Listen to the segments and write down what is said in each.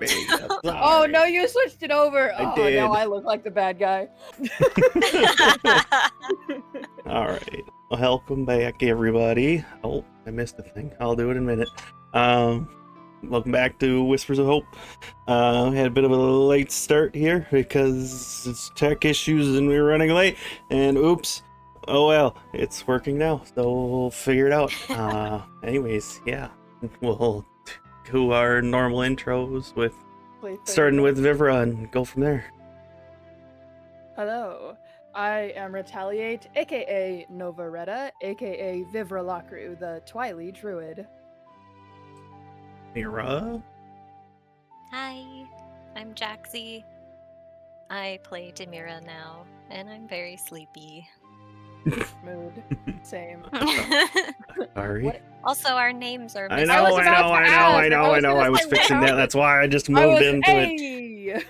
me. Oh no, you switched it over. I Oh, did. now I look like the bad guy. All right. Well, welcome back, everybody. Oh, I missed the thing. I'll do it in a minute. Welcome back to Whispers of Hope. Had a bit of a late start here because it's tech issues and we were running late. And oops. Oh well, it's working now, so we'll figure it out. Anyways, yeah, we'll do our normal intros with starting with Vivra and go from there. Hello, I am Rhettaliate, aka Nova Retta, aka Vivra Lakru, the Twili druid. Mira. Hi, I'm Jaxi. I play Demira now, and I'm very sleepy. Mood. Same. Sorry. Also, our names are. I know. I was fixing that. That's why I just moved into it.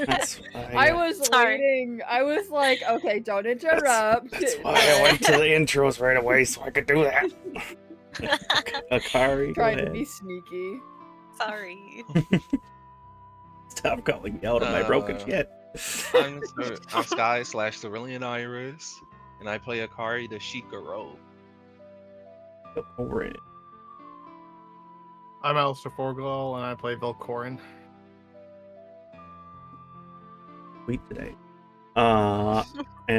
That's why, I was waiting. I was like, okay, don't interrupt. That's why I went to the intros right away so I could do that. Akari, trying to be sneaky. Sorry. Stop calling me out of my broken shit. I'm Sky/CeruleanxIris, and I play Akari, the Shiekah role. Over it. I'm AlistairForgall, and I play Velkorin. Sweet today. And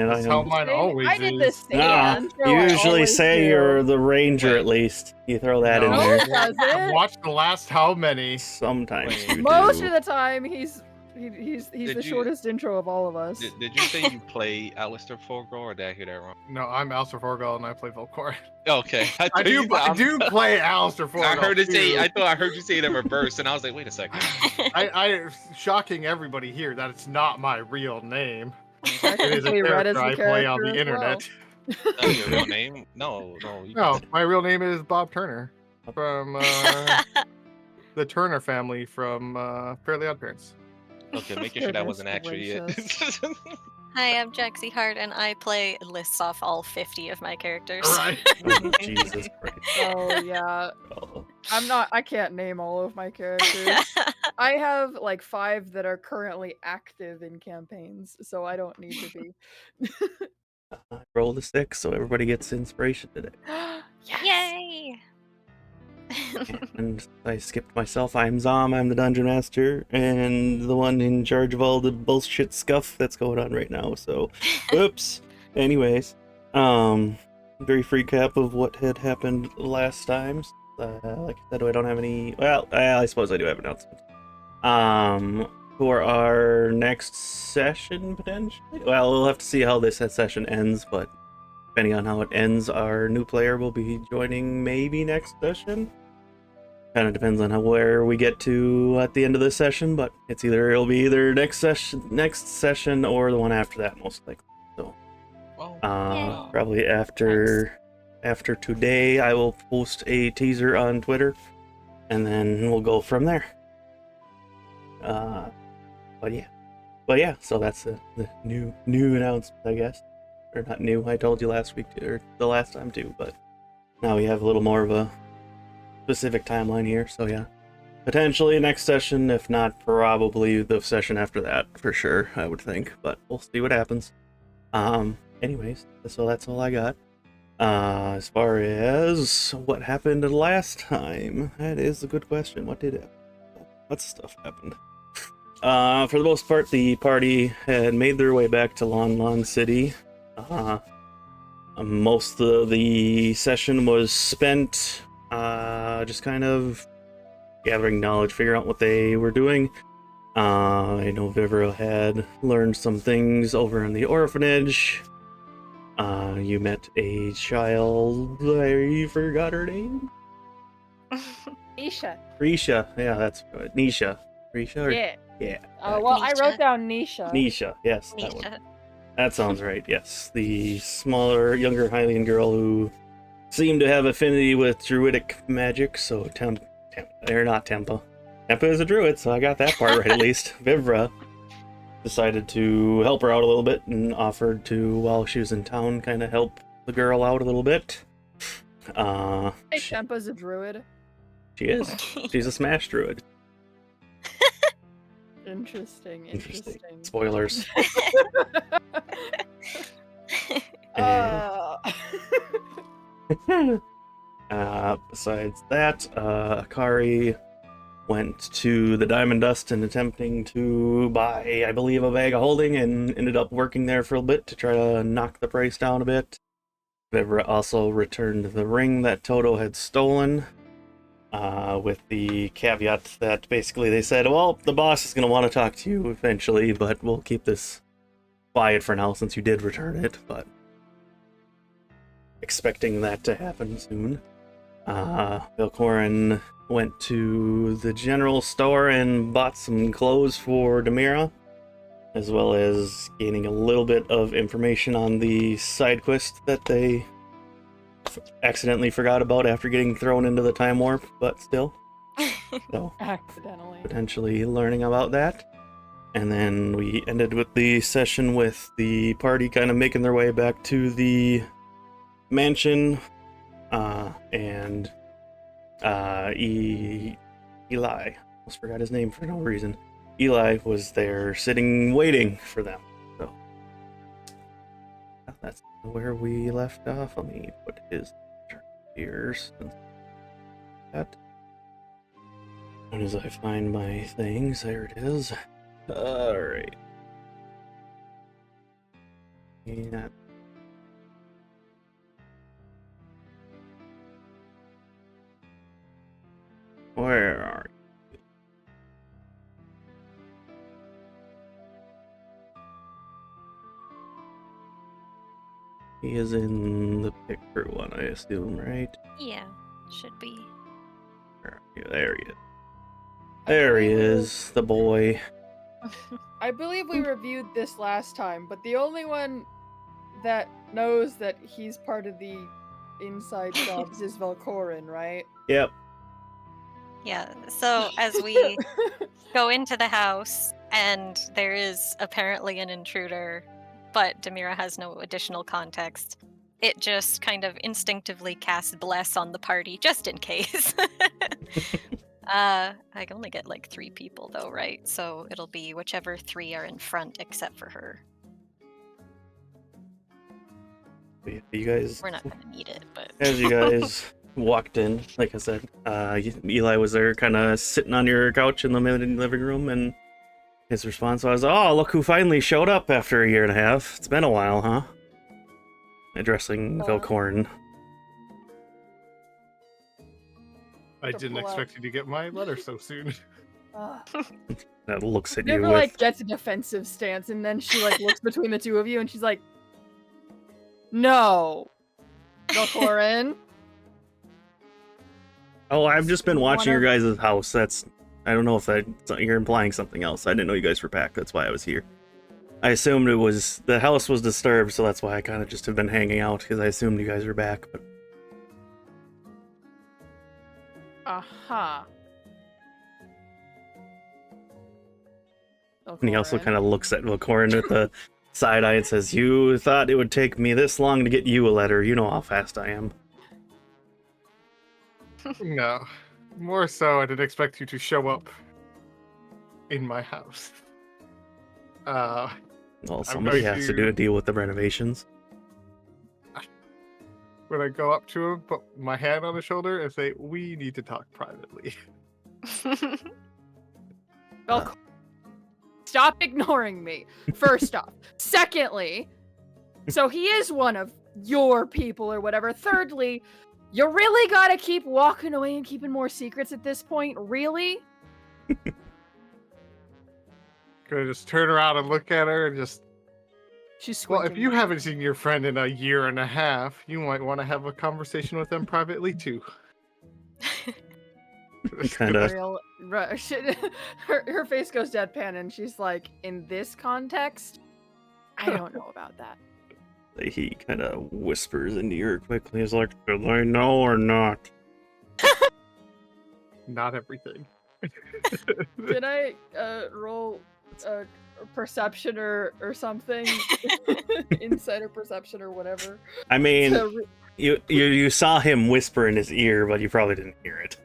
That's how mine always I did this. You usually say you're the ranger at least. You throw that in there. I've watched the last how many? Sometimes you Most do. of the time, he's the shortest intro of all of us. Did you say you play AlistairForgall, or did I hear that wrong? No, I'm AlistairForgall, and I play Velkorin. Okay, I do play AlistairForgall. I heard it say. I thought I heard you say it in reverse, and I was like, wait a second. I shocking everybody here that it's not my real name. It is a character I play on the internet. That's your real name? No. No, my real name is Bob Turner from the Turner family from Fairly Odd Parents. Okay, making sure that wasn't actually it. Hi, I'm JaxiHeart, and I play lists off all 50 of my characters. Right. Oh, Jesus Christ. Oh yeah. Oh. I can't name all of my characters. I have like 5 that are currently active in campaigns, so I don't need to be. I rolled a 6, so everybody gets inspiration today. Yes! Yay! And I skipped myself. I'm Zom. I'm the dungeon master and the one in charge of all the bullshit scuff that's going on right now. So, oops. Anyways, brief recap of what had happened last time. Like I said, I don't have any. Well, I suppose I do have announcements. For our next session potentially. Well, we'll have to see how this session ends, but depending on how it ends, our new player will be joining maybe next session. Kind of depends on where we get to at the end of this session, but it'll be either next session or the one after that, most likely. So, probably after today, I will post a teaser on Twitter, and then we'll go from there. But yeah. So that's the new announcement, I guess. Or not new, I told you last week, or the last time too, but now we have a little more of a specific timeline here, so yeah. Potentially next session, if not probably the session after that, for sure, I would think, but we'll see what happens. Anyways, so that's all I got. As far as what happened last time, that is a good question. What did happen? What stuff happened? For the most part, the party had made their way back to Lon Lon City. Most of the session was spent just kind of gathering knowledge, figuring out what they were doing. I know Vivra had learned some things over in the orphanage. You met a child, I forgot her name? Nisha. Yeah, that's good. Nisha. Risha? Yeah. Well, I wrote down Nisha. Nisha, yes. Nisha. That one. That sounds right, yes. The smaller, younger Hylian girl who seemed to have affinity with druidic magic, so Tempa is a druid, so I got that part right at least. Vivra decided to help her out a little bit and offered to, while she was in town, kind of help the girl out a little bit. Tempa's a druid. She is. She's a smash druid. Interesting. Spoilers. Besides that, Akari went to the Diamond Dust and attempting to buy, I believe, a bag of holding, and ended up working there for a bit to try to knock the price down a bit. Vivra also returned the ring that Toto had stolen, with the caveat that basically they said, well, the boss is going to want to talk to you eventually, but we'll keep this quiet for now since you did return it, but expecting that to happen soon. Velkorin went to the general store and bought some clothes for Demira, as well as gaining a little bit of information on the side quest that they accidentally forgot about after getting thrown into the time warp, but still. So, Accidentally. potentially learning about that. And then we ended with the session with the party kind of making their way back to the mansion, and Eli, almost forgot his name for no reason. Eli was there sitting waiting for them. So that's where we left off. Let me put his here since that. As soon as I find my things, there it is. Alright. Yeah. Where are you? He is in the picture one, I assume, right? Yeah, should be. Where are you? There he is. There he is, the boy. I believe we reviewed this last time, but the only one that knows that he's part of the inside jobs is Velkorin, right? Yep. Yeah, so as we go into the house, and there is apparently an intruder, but Demira has no additional context, it just kind of instinctively casts Bless on the party, just in case. I can only get like 3 people though, right? So it'll be whichever 3 are in front except for her. You guys... We're not going to need it, but... As you guys walked in, like I said, Eli was there kind of sitting on your couch in the living room, and his response was, oh, look who finally showed up after a year and a half. It's been a while, huh? Addressing Velkorin. I didn't expect you to get my letter so soon. That looks at you Never with... like gets a defensive stance, and then she like looks between the two of you, and she's like, "No, Velkorin." Oh, I've just been watching your guys' house. That's... I don't know if you're implying something else. I didn't know you guys were back. That's why I was here. I assumed it was... The house was disturbed, so that's why I kind of just have been hanging out, because I assumed you guys were back, but... Aha. And he also kind of looks at Velkorin with the side eye and says, you thought it would take me this long to get you a letter. You know how fast I am. No. More so, I didn't expect you to show up in my house. Well, somebody has to deal with the renovations. When I go up to him, put my hand on his shoulder and say, we need to talk privately. Velkorin, stop ignoring me, first off. Secondly, so he is one of your people or whatever. Thirdly, you really gotta keep walking away and keeping more secrets at this point? Really? Gonna just turn around and look at her and just... She's Well, squinting. if you haven't seen your friend in a year and a half, you might want to have a conversation with them privately too. Kind of. Her face goes deadpan, and she's like, in this context, I don't know about that. He kind of whispers into your ear quickly. He's like, do I know or not? Not everything. Did I roll perception or something? Insider perception or whatever? I mean, you saw him whisper in his ear, but you probably didn't hear it.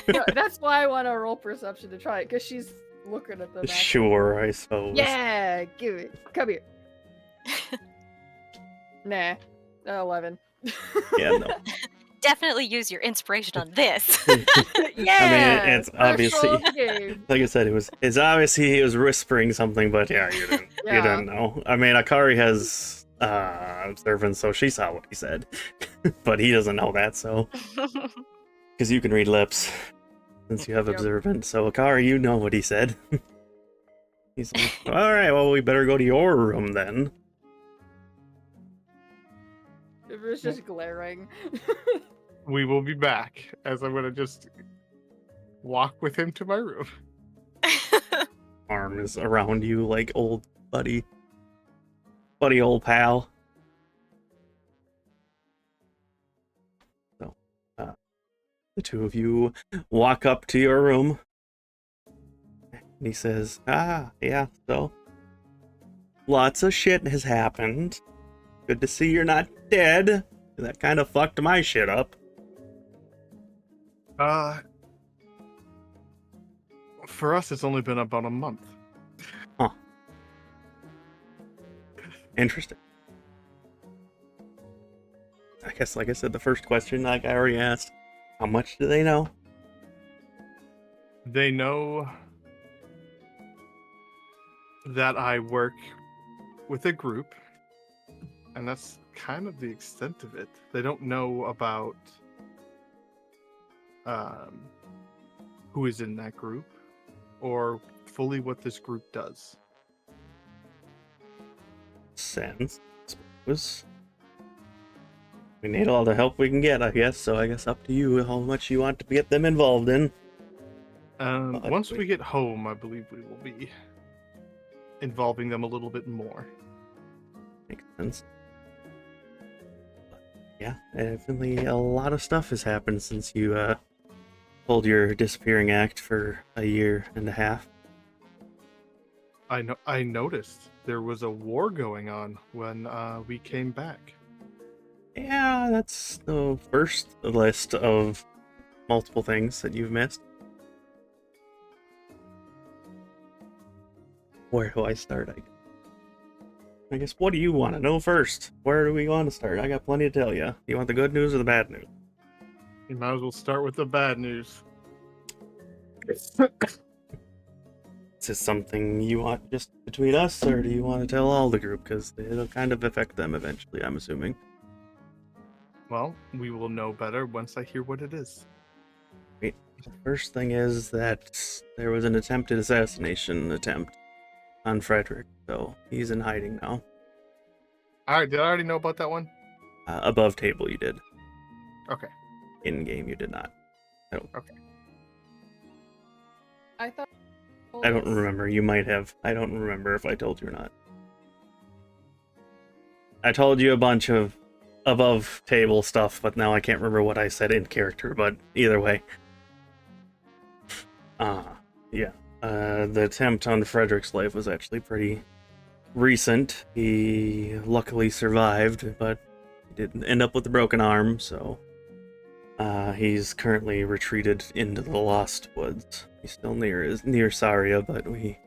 No, that's why I want to roll perception to try it, because she's looking at the map. Sure, I suppose. Yeah, give it. Come here. Nah. 11. Yeah, no. Definitely use your inspiration on this. Yeah. it's first obviously- roll of the game. Like I said, it's obvious he was whispering something, but yeah, you didn't. You Yeah. didn't know. I mean, Akari has observance, so she saw what he said, but he doesn't know that. So because you can read lips, since you have Yep. observant. So Akari, you know what he said. He's like, all right, well, we better go to your room then. It was just glaring. We will be back, as I'm gonna just walk with him to my room. Arm is around you like old buddy, old pal. So, the two of you walk up to your room. And he says, yeah, so lots of shit has happened. Good to see you're not dead. That kind of fucked my shit up. For us, it's only been about a month. Interesting. I guess, like I said, the first question, like I already asked, how much do they know? They know that I work with a group, and that's kind of the extent of it. They don't know about who is in that group or fully what this group does. Sense, I suppose. We need all the help we can get, I guess, so I guess up to you how much you want to get them involved in. Once we get home, I believe we will be involving them a little bit more. Makes sense. But yeah, definitely a lot of stuff has happened since you pulled your disappearing act for a year and a half. I noticed there was a war going on when we came back. Yeah, that's the first list of multiple things that you've missed. Where do I start? I guess, what do you want to know first? Where do we want to start? I got plenty to tell you. You want the good news or the bad news? You might as well start with the bad news. Is this something you want just between us, or do you want to tell all the group? Because it'll kind of affect them eventually, I'm assuming. Well, we will know better once I hear what it is. The first thing is that there was an attempted assassination attempt on Frederick, so he's in hiding now. Alright, did I already know about that one? Above table you did. Okay. In game you did not. Okay. I thought. I don't remember. You might have. I don't remember if I told you or not. I told you a bunch of above table stuff, but now I can't remember what I said in character, but either way. Yeah. The attempt on Frederick's life was actually pretty recent. He luckily survived, but he did end up with a broken arm, so he's currently retreated into the Lost Woods. He's still near Saria, but we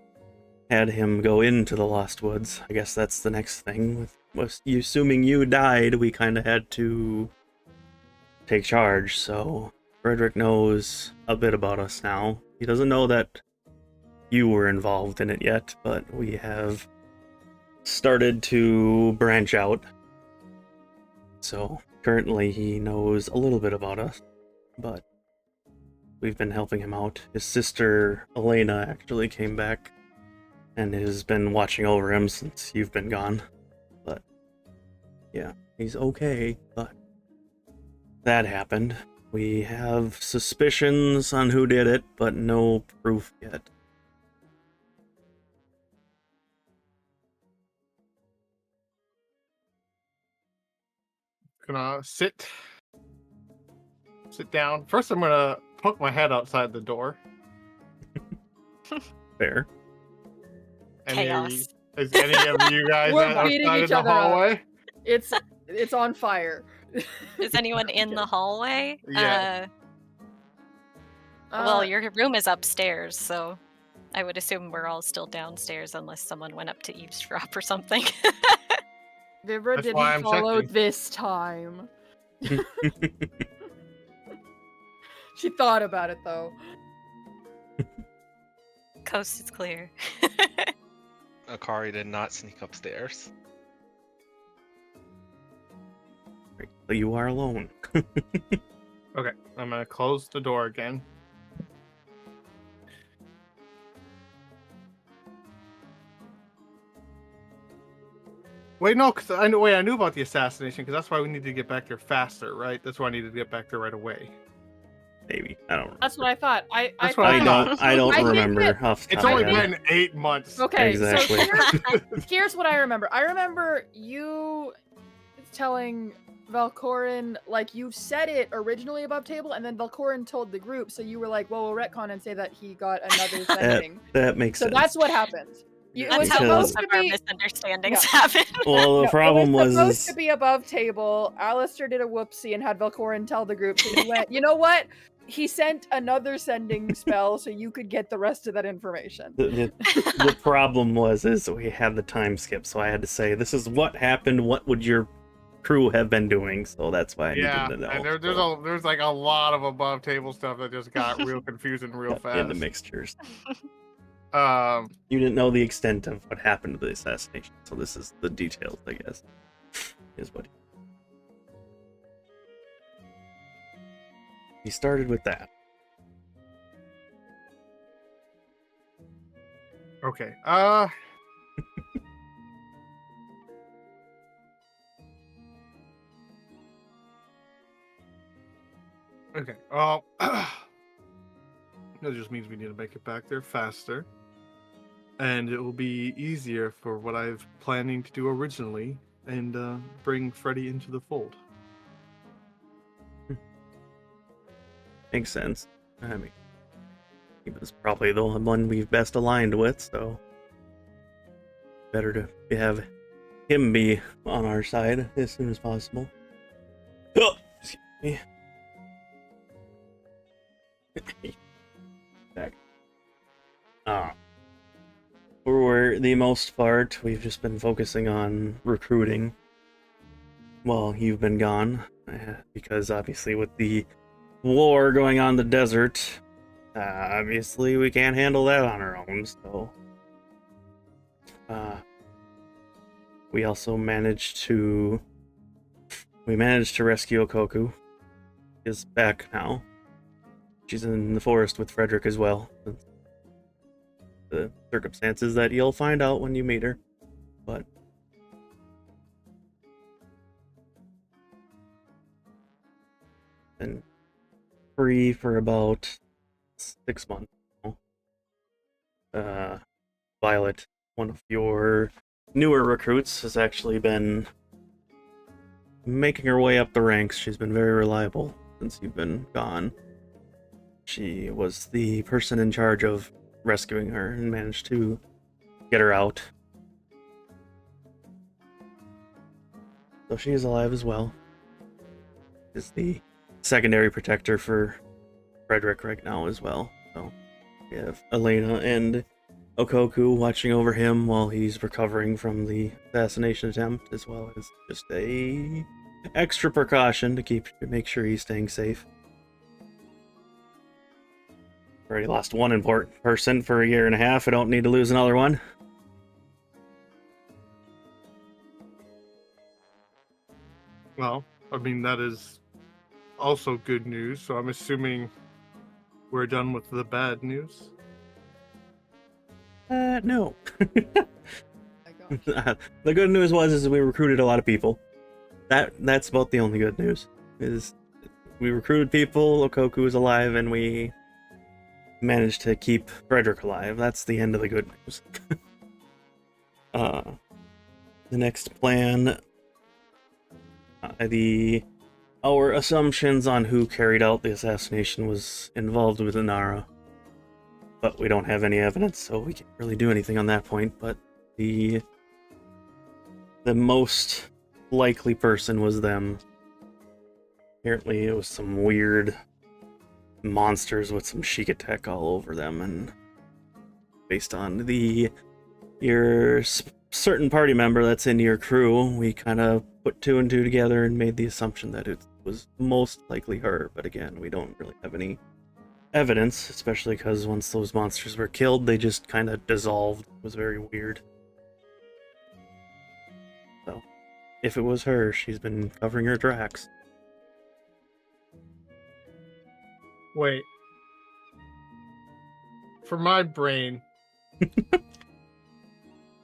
had him go into the Lost Woods. I guess that's the next thing. With you assuming you died, we kind of had to take charge, so Frederick knows a bit about us now. He doesn't know that you were involved in it yet, but we have started to branch out. So currently he knows a little bit about us, but we've been helping him out. His sister Elena actually came back and has been watching over him since you've been gone. But yeah, he's okay, but that happened. We have suspicions on who did it, but no proof yet. Gonna sit down. First, I'm gonna poke my head outside the door. Fair. Chaos. Is any of you guys We're beating outside each of the other up. hallway? It's on fire. Is anyone in the hallway? Yeah. Well, your room is upstairs, so I would assume we're all still downstairs unless someone went up to eavesdrop or something. Vivra That's why didn't I'm follow checking. this time. She thought about it though. Coast is clear. Akari did not sneak upstairs. Right, so you are alone. Okay, I'm gonna close the door again. Wait, no, because I knew about the assassination, because that's why we need to get back there faster, right? That's why I needed to get back there right away. Maybe I don't. That's what I thought. That's what I thought- thought. I don't I think remember that- off the It's top only of my head. been 8 months. Okay, Exactly. so here's what I remember. I remember you telling Velkorin, like, you said it originally above table, and then Velkorin told the group, so you were like, well, we'll retcon and say that he got another sending. That makes So sense. that's what happened. It That's was how Because- most supposed of to our be... misunderstandings Yeah. happen. Well, the No, problem it was supposed was to be above table. Alistair did a whoopsie and had Velkorin tell the group, so he went, you know what? He sent another sending spell so you could get the rest of that information. the problem was we had the time skip, so I had to say this is what happened. What would your crew have been doing? So that's why I Yeah, needed to know. and So, there's like a lot of above table stuff that just got real confusing real got fast. into mixtures. Um, You didn't know the extent of what happened to the assassination, so this is the details, I guess. Is what he started with that. okay. Okay. Well, that just means we need to make it back there faster. And it will be easier for what I've planning to do originally and bring Freddy into the fold. Makes sense. I mean, he was probably the one we've best aligned with, so better to have him be on our side as soon as possible. Oh, excuse me. Back. For the most part, we've just been focusing on recruiting while you've been gone, because obviously with the war going on in the desert, obviously we can't handle that on our own, so we also managed to rescue Okoku. Is back now. She's in the forest with Frederick as well. The circumstances that you'll find out when you meet her, but been free for about 6 months now. Violet, one of your newer recruits, has actually been making her way up the ranks. She's been very reliable since you've been gone. She was the person in charge of rescuing her and managed to get her out. So she is alive as well. Is the secondary protector for Frederick right now as well. So we have Elena and Okoku watching over him while he's recovering from the assassination attempt, as well as just a extra precaution to make sure he's staying safe. Already lost one important person for a year and a half. I don't need to lose another one. Well, I mean, that is also good news, so I'm assuming we're done with the bad news. No. Oh my gosh. The good news is we recruited a lot of people. That's about the only good news. Is we recruited people, Okoku is alive, and we managed to keep Frederick alive. That's the end of the good news. The next plan, our assumptions on who carried out the assassination was involved with Inara, but we don't have any evidence, so we can't really do anything on that point. But the most likely person was them. Apparently, it was some weird monsters with some Shiekah tech all over them, and based on your certain party member that's in your crew. We kind of put 2 and 2 together and made the assumption that it was most likely her. But again, we don't really have any evidence, especially because once those monsters were killed, they just kind of dissolved. It was very weird. So, if it was her, she's been covering her tracks. Wait. For my brain,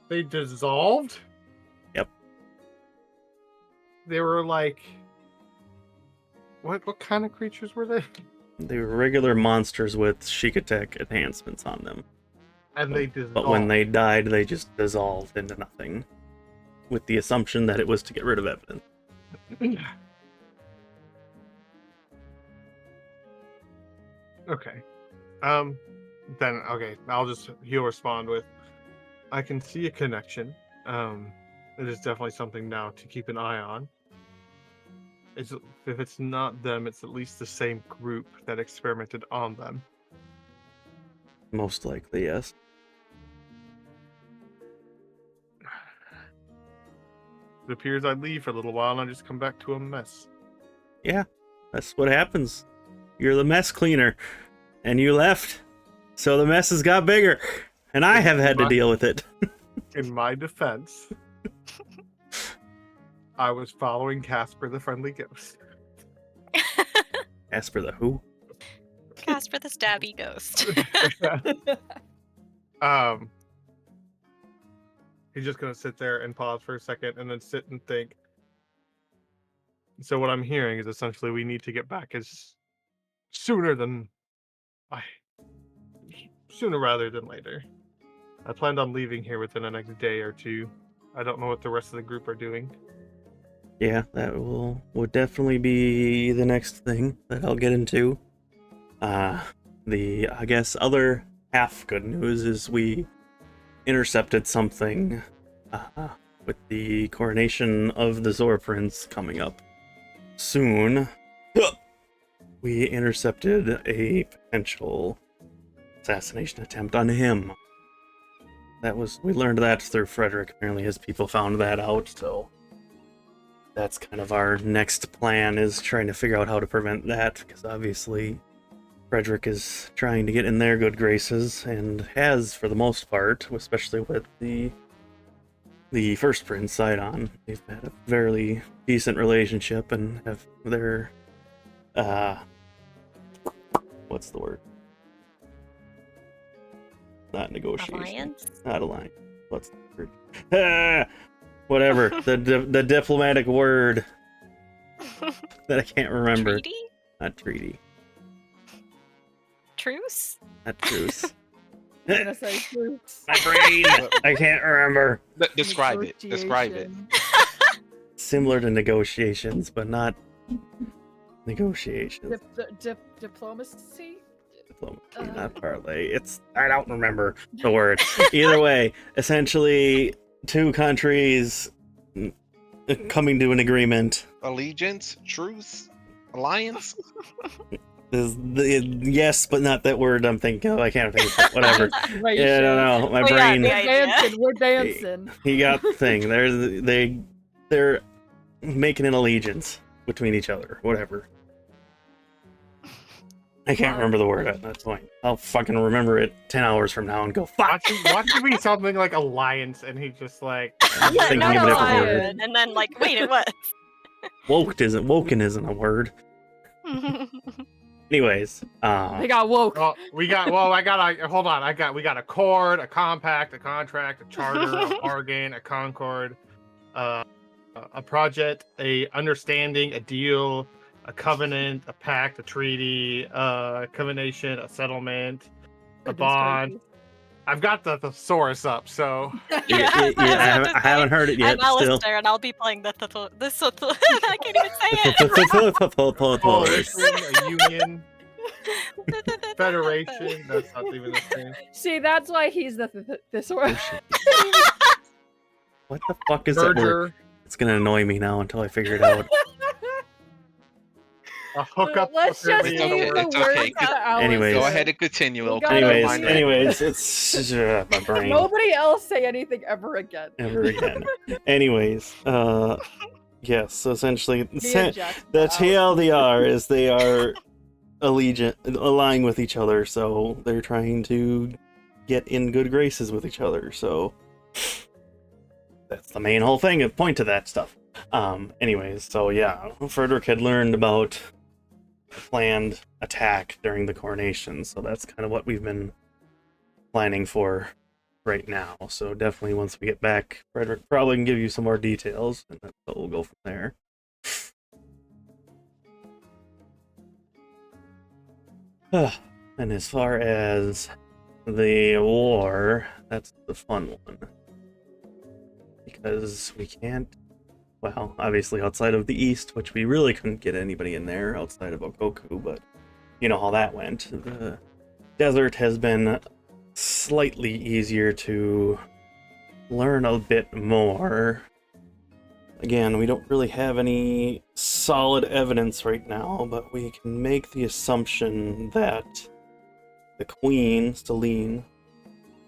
they dissolved? Yep. They were like... What kind of creatures were they? They were regular monsters with Shiekah tech enhancements on them. And they dissolved. But when they died, they just dissolved into nothing. With the assumption that it was to get rid of evidence. Okay. Okay, he'll respond with, I can see a connection. It is definitely something now to keep an eye on. If it's not them, it's at least the same group that experimented on them. Most likely, yes. It appears I leave for a little while and I just come back to a mess. Yeah, that's what happens. You're the mess cleaner, and you left, so the mess has got bigger, and I have had to deal with it. In my defense, I was following Casper the Friendly Ghost. As for the who? Casper the Stabby Ghost. He's just gonna sit there and pause for a second and then sit and think. So what I'm hearing is essentially we need to get back sooner rather than later. I planned on leaving here within the next day or two. I don't know what the rest of the group are doing. Yeah, that would definitely be the next thing that I'll get into. The, I guess, other half good news is we intercepted something with the coronation of the Zora Prince coming up soon. We intercepted a potential assassination attempt on him. We learned that through Frederick. Apparently his people found that out, so that's kind of our next plan, is trying to figure out how to prevent that, because obviously Frederick is trying to get in their good graces, and has for the most part, especially with the first prince Sidon. They've had a fairly decent relationship and have their what's the word? Not negotiation. Alliance? Not alliance. What's the word? Whatever. the diplomatic word that I can't remember. Treaty? Not treaty. Truce? Not truce. I'm gonna say truce. My brain! I can't remember. Describe it. Describe it. Similar to negotiations, but not negotiations. Diplomacy? Diplomacy, not parlay. I don't remember the word. Either way, essentially, two countries coming to an agreement. Allegiance? Truce? Alliance? Yes, but not that word I'm thinking of. I can't think of it. Whatever. Right, Yeah, I don't know. My brain. We're dancing. He got the thing. They're making an allegiance between each other. Whatever. I can't remember the word at that point. I'll fucking remember it 10 hours from now and go, fuck! Watch it be something like alliance, and he's just like... I'm thinking of a different word. And then like, wait, it was. Woken isn't a word. Anyways, They got woke. Well, we got a cord, a compact, a contract, a charter, a bargain, a concord, a project, a understanding, a deal, a covenant, a pact, a treaty, a covenation, a settlement, a bond. I've got the thesaurus up, so I haven't heard it yet. I'm Alistair, Still, and I'll be playing the I can't even say it. coalition, a union, federation. That's not even the same. See, that's why he's the thesaurus. What the fuck is that word? Merger. It's gonna annoy me now until I figure it out. A hookup. Let's just It's leave okay, the it's words okay. to Alistair. Anyways. Go ahead and continue. We Elko. gotta- Don't Anyways, mind that. anyways, it's my brain. Nobody else say anything ever again. Ever again. Anyways, yes. So essentially, Me and Jax, the Alistair. TLDR is they are aligned with each other, so they're trying to get in good graces with each other. So that's the main whole thing. Point to that stuff. Anyways, so yeah, Frederick had learned about a planned attack during the coronation, so that's kind of what we've been planning for right now. So definitely once we get back, Frederick probably can give you some more details, and then we'll go from there. And as far as the war, that's the fun one. Because we can't, well, obviously outside of the east, which we really couldn't get anybody in there outside of Okoku, but you know how that went. The desert has been slightly easier to learn a bit more. Again, we don't really have any solid evidence right now, but we can make the assumption that the queen, Celine,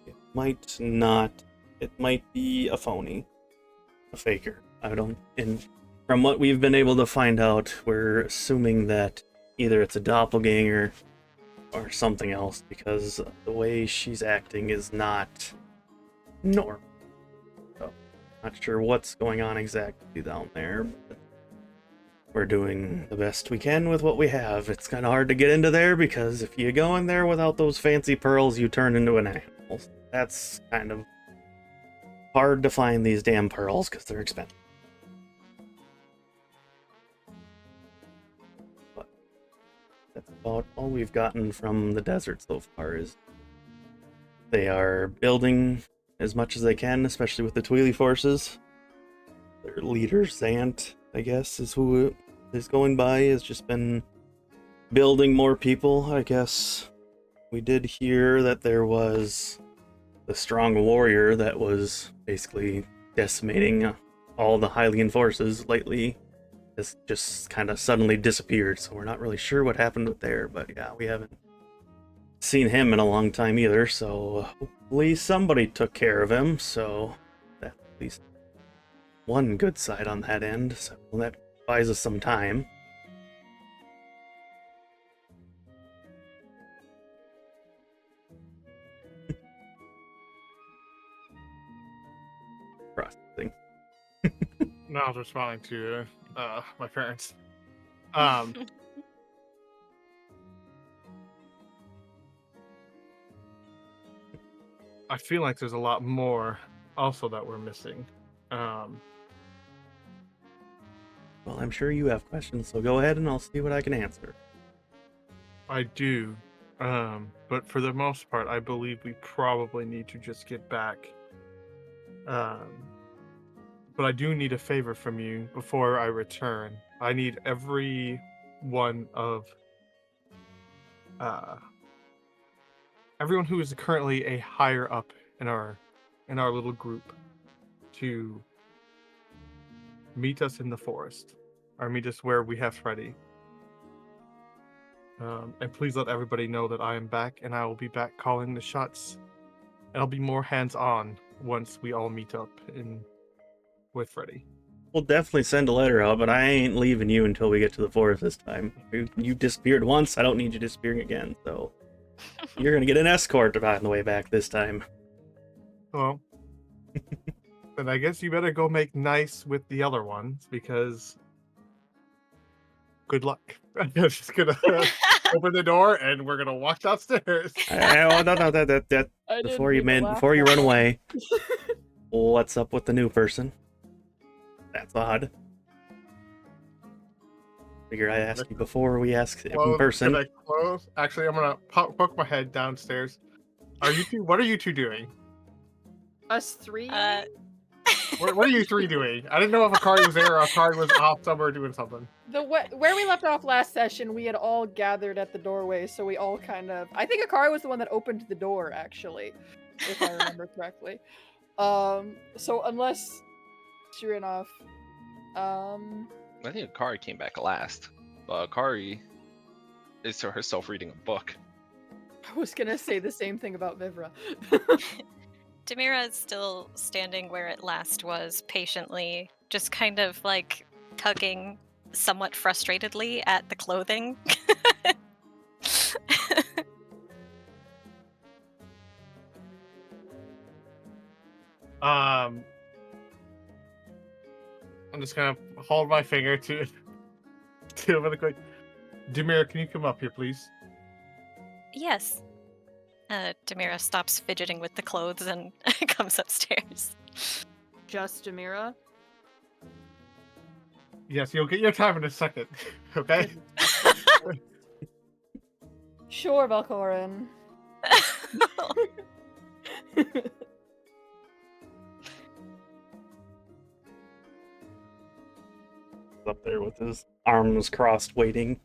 it might be a phony, a faker. And from what we've been able to find out, we're assuming that either it's a doppelganger or something else, because the way she's acting is not normal. So, not sure what's going on exactly down there, but we're doing the best we can with what we have. It's kind of hard to get into there, because if you go in there without those fancy pearls, you turn into an animal. That's kind of hard to find, these damn pearls, because they're expensive. But that's about all we've gotten from the desert so far. Is they are building as much as they can, especially with the Twili forces. Their leader, Zant, I guess, is who is going by, has just been building more people. I guess we did hear that there was the strong warrior that was basically decimating all the Hylian forces lately. Has just kind of suddenly disappeared, so we're not really sure what happened with there, but yeah, we haven't seen him in a long time either, so hopefully somebody took care of him, so that's at least one good side on that end, so that buys us some time. Processing. No, I was responding to my parents. I feel like there's a lot more also that we're missing. Well, I'm sure you have questions, so go ahead and I'll see what I can answer. I do, but for the most part, I believe we probably need to just get back. But I do need a favor from you before I return. I need every one of everyone who is currently a higher up in our little group to meet us in the forest, or meet us where we have Freddy. And please let everybody know that I am back, and I will be back calling the shots. And I'll be more hands-on once we all meet up with Freddy. We'll definitely send a letter out, but I ain't leaving you until we get to the forest this time. You disappeared once, I don't need you disappearing again, so you're gonna get an escort on the way back this time. Well, then I guess you better go make nice with the other ones, because good luck. I'm just gonna open the door and we're gonna walk downstairs. Oh, no, that I didn't before you mean to laugh before you that run much. away, what's up with the new person? That's odd. Figure I asked you before we asked in person. Can I close? Actually, I'm gonna poke my head downstairs. What are you two doing? Us three? What are you three doing? I didn't know if Akari was there or Akari was off somewhere doing something. Where we left off last session, we had all gathered at the doorway, so we all kind of... I think Akari was the one that opened the door, actually, if I remember correctly. So unless she ran off... I think Akari came back last. Akari is herself reading a book. I was gonna say the same thing about Vivra. Demira is still standing where it last was, patiently, just kind of like tugging somewhat frustratedly at the clothing. I'm just gonna hold my finger to really quick. Demira, can you come up here, please? Yes. Demira stops fidgeting with the clothes and comes upstairs. Just Demira. Yes, you'll get your time in a second. Okay. Sure, Velkorin. Up there with his arms crossed, waiting.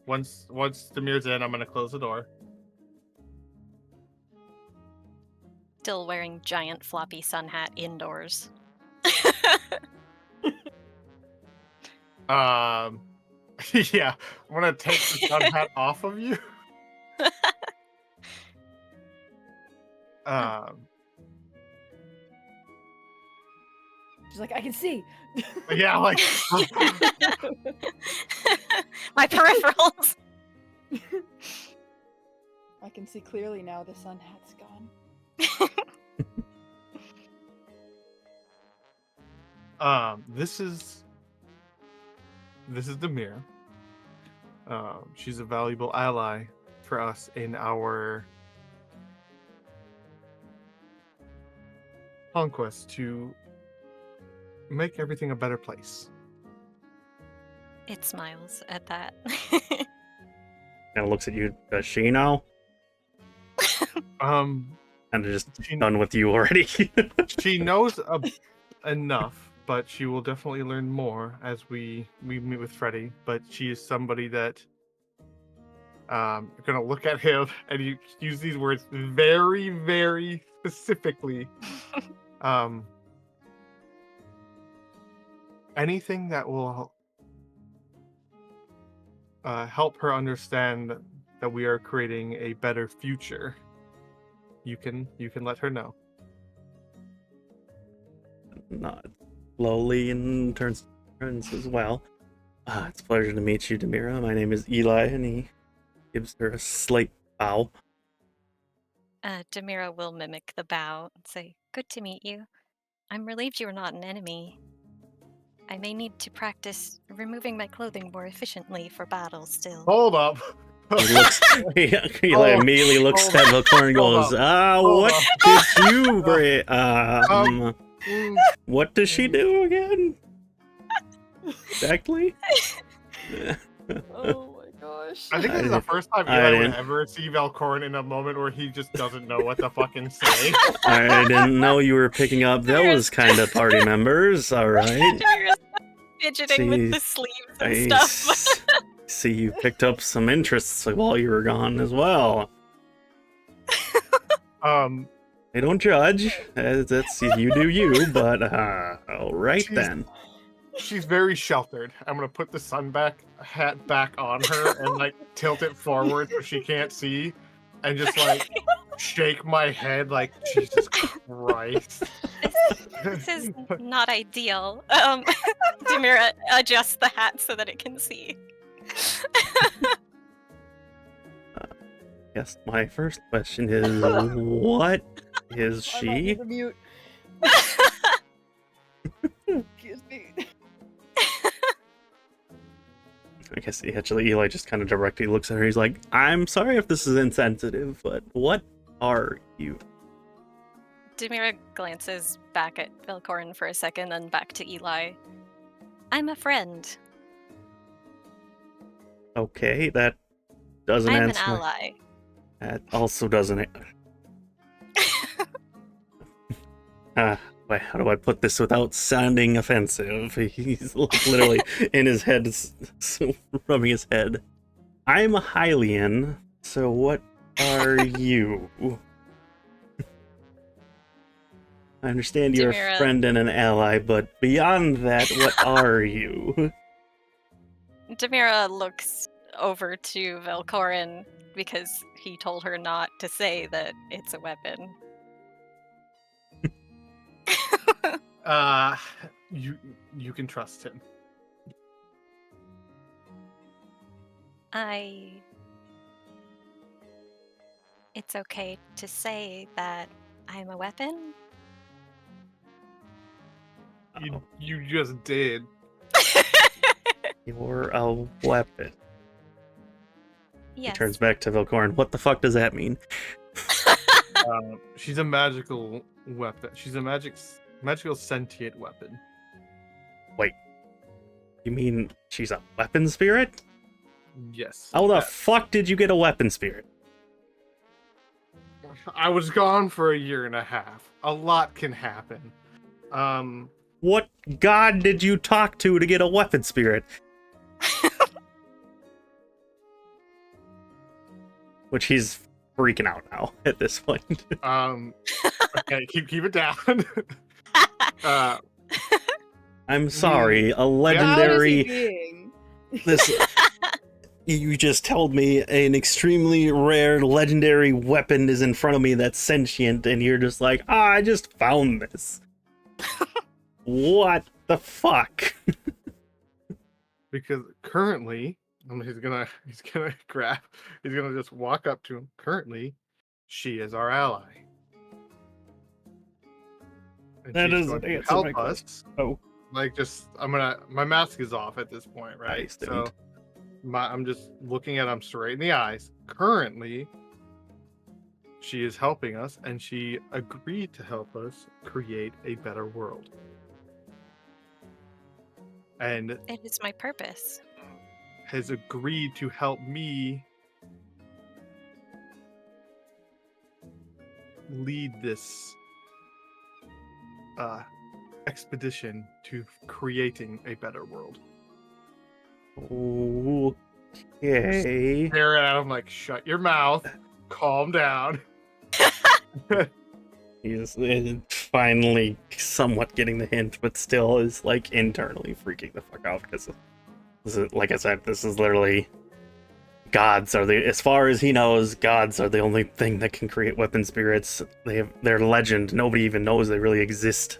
Once Demira's in, I'm gonna close the door. Still wearing giant floppy sun hat indoors. Yeah, I'm gonna take the sun hat off of you. She's like, I can see. Yeah, like My peripherals. I can see clearly now. The sun hat's gone. this is Demira. She's a valuable ally for us in our conquest to make everything a better place. It smiles at that. Kind of looks at you. Does she know? Um, Kind of just she, done with you already. she knows enough, but she will definitely learn more as we meet with Freddy. But she is somebody that you're gonna look at him and you use these words very, very specifically. Anything that will help her understand that we are creating a better future, you can let her know. Not slowly and turns as well. It's a pleasure to meet you, Demira. My name is Eli, and he gives her a slight bow. Demira will mimic the bow and say, "Good to meet you. I'm relieved you are not an enemy. I may need to practice removing my clothing more efficiently for battle still." Hold up. Eli immediately looks at Velkorin and goes, what did you bring? What does she do again? Exactly? Oh my gosh. I think this is the first time Eli would ever see Velkorin in a moment where he just doesn't know what to fucking say. I didn't know you were picking up those kind of party members, alright? Demira's fidgeting with the sleeves and stuff. See, you picked up some interests while you were gone as well. They don't judge. That's you do you, but alright then. She's very sheltered. I'm gonna put the sun hat back on her and like tilt it forward so she can't see, and just like shake my head like Jesus Christ. This is not ideal. Demira adjusts the hat so that it can see. Yes, my first question is, what is she? Mute. Excuse me. I guess actually Eli just kind of directly looks at her. He's like, I'm sorry if this is insensitive, but what are you? Demira glances back at Velkorin for a second, then back to Eli. I'm a friend. Okay, that doesn't I'm answer. an ally. That also doesn't. Wait, how do I put this without sounding offensive? He's literally in his head, rubbing his head. I'm a Hylian, so what are you? I understand you're a Demira. friend and an ally, but beyond that, what are you? Demira looks over to Velkorin because he told her not to say that it's a weapon. You can trust him. It's okay to say that I'm a weapon? You just did. You're a weapon. Yes. He turns back to Velkorin. What the fuck does that mean? She's a magical weapon. She's a magical sentient weapon. Wait. You mean she's a weapon spirit? Yes. How the fuck did you get a weapon spirit? I was gone for a year and a half. A lot can happen. What god did you talk to get a weapon spirit? Which he's freaking out now at this point. Okay, keep it down. I'm sorry, a How is he legendary. being? This. You just told me an extremely rare legendary weapon is in front of me that's sentient, and you're just like, I just found this. What the fuck? Because currently, he's gonna just walk up to him. Currently, she is our ally. And That she's doesn't going to answer help my question. us. Oh. Like, my mask is off at this point, right? Nice, dude. I'm just looking at him straight in the eyes. Currently, she is helping us, and she agreed to help us create a better world. And It is my purpose. has agreed to help me lead this expedition to creating a better world. Okay. Stare at him like, shut your mouth, calm down. He's finally somewhat getting the hint, but still is like internally freaking the fuck out because this is, like I said, this is literally gods are the, as far as he knows, gods are the only thing that can create weapon spirits. They're legend. Nobody even knows they really exist.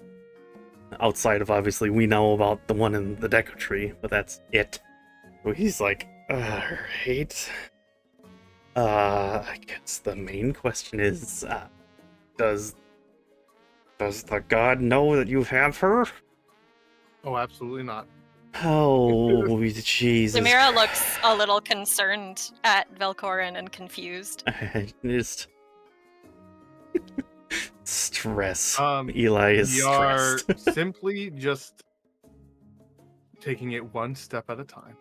Outside of obviously we know about the one in the Deku tree, but that's it. So he's like, alright. I guess the main question is, does the god know that you have her? Oh, absolutely not. Oh, Jesus. Demira looks a little concerned at Velkorin and confused. I just stress. Um, Eli is We are stressed. simply just taking it one step at a time.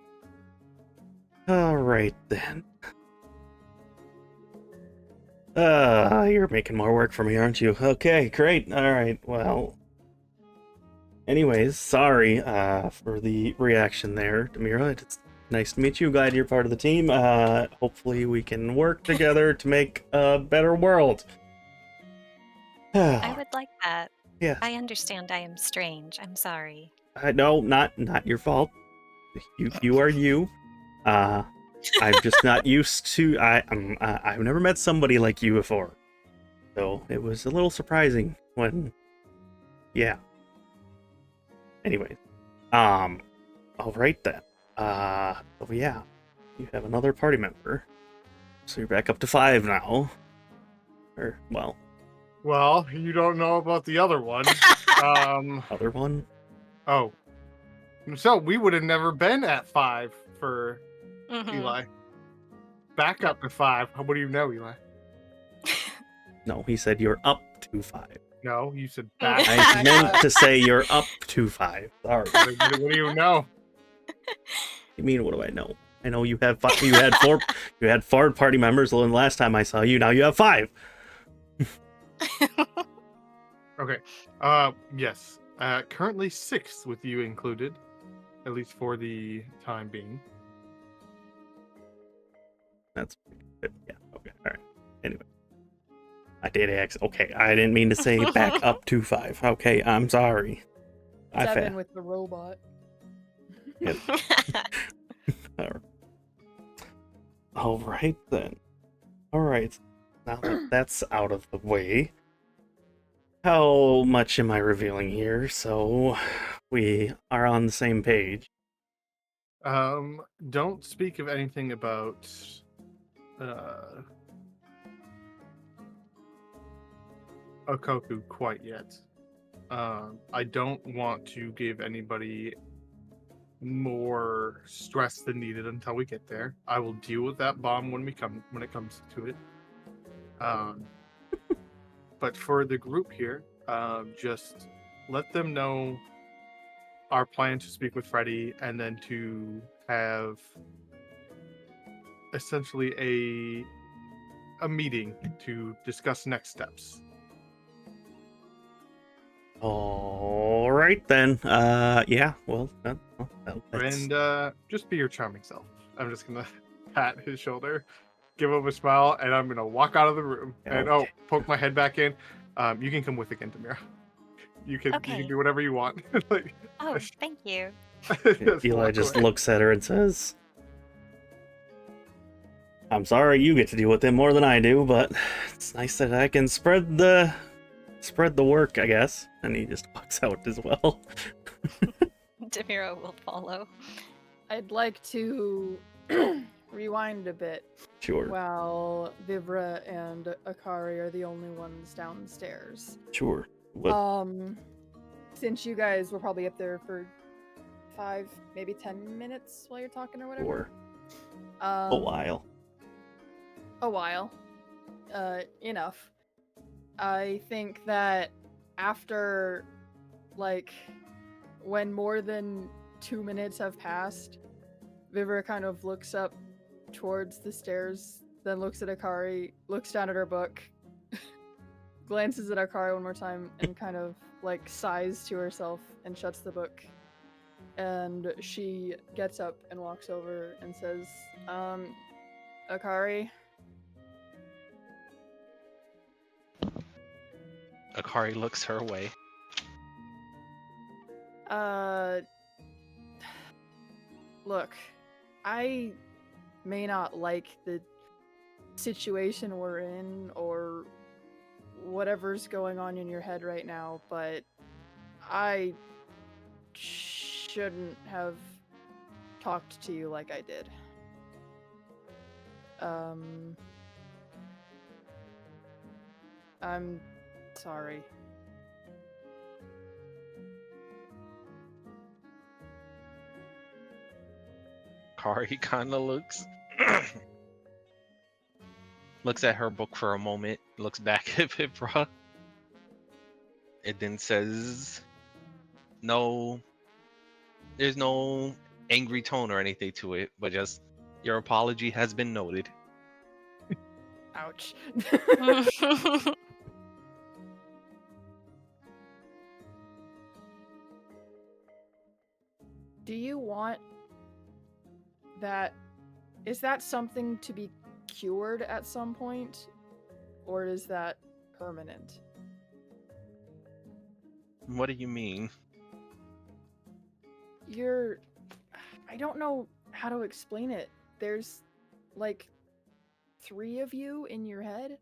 Alright then. You're making more work for me, aren't you? Okay, great. Alright, well. Anyways, sorry for the reaction there, Demira. It's nice to meet you. Glad you're part of the team. Hopefully we can work together to make a better world. I would like that. Yeah. I understand I am strange. I'm sorry. No, not your fault. You are you. I'm just not used to. I've never met somebody like you before, so it was a little surprising when. Yeah. Anyway, all right then. Oh yeah, you have another party member, so you're back up to 5 now. Or well, you don't know about the other one. other one. Oh, so we would have never been at 5 for Mhm. Eli. Back up to 5. What do you know, Eli? No, he said you're up to 5. No, you said back. I meant to say you're up to 5. Sorry. What do you know? You mean, what do I know? I know you have you had 4 you had 4 party members the last time I saw you. Now you have 5. Okay. Yes. Currently 6 with you included, at least for the time being. That's good. Yeah. Okay. All right. Anyway. I did okay, I didn't mean to say back up to 5. Okay, I'm sorry. 7 with the robot. Yep. All right then. All right. Now that that's out of the way, how much am I revealing here? So we are on the same page. Don't speak of anything about Okoku quite yet. I don't want to give anybody more stress than needed until we get there. I will deal with that bomb when it comes to it. But for the group here, just let them know our plan to speak with Freddy and then to have essentially a meeting to discuss next steps. All right then. Yeah. Well, that's... And just be your charming self. I'm just gonna pat his shoulder, give him a smile, and I'm gonna walk out of the room. And Okay. poke my head back in. You can come with again, Demira. You can do whatever you want. Like, Oh, thank you. Eli just looks at her and says, "I'm sorry you get to deal with them more than I do, but it's nice that I can spread the work, I guess." And he just walks out as well. Demira will follow. I'd like to rewind a bit. Sure. While Vivra and Akari are the only ones downstairs. Sure. What? Since you guys were probably up there for 5, maybe 10 minutes while you're talking or whatever. Sure. A while. A while. Enough. I think that after, like, when more than 2 minutes have passed, Vivra kind of looks up towards the stairs, then looks at Akari, looks down at her book, glances at Akari one more time, and kind of, like, sighs to herself and shuts the book. And she gets up and walks over and says, Akari? Akari looks her way. Look, I may not like the situation we're in or whatever's going on in your head right now, but I shouldn't have talked to you like I did. I'm sorry. Akari kind of looks at her book for a moment, looks back at Vivra, and then says, "No, there's no angry tone or anything to it, but just your apology has been noted." Ouch. Do you want that? Is that something to be cured at some point? Or is that permanent? What do you mean? I don't know how to explain it. There's like 3 of you in your head.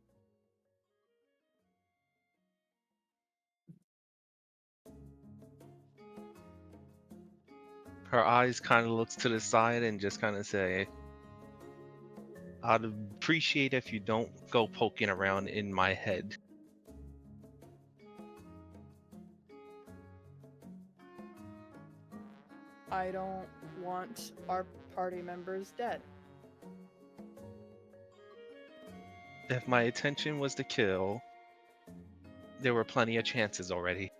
Her eyes kind of looks to the side and just kind of say, "I'd appreciate if you don't go poking around in my head." I don't want our party members dead. If my intention was to kill, there were plenty of chances already.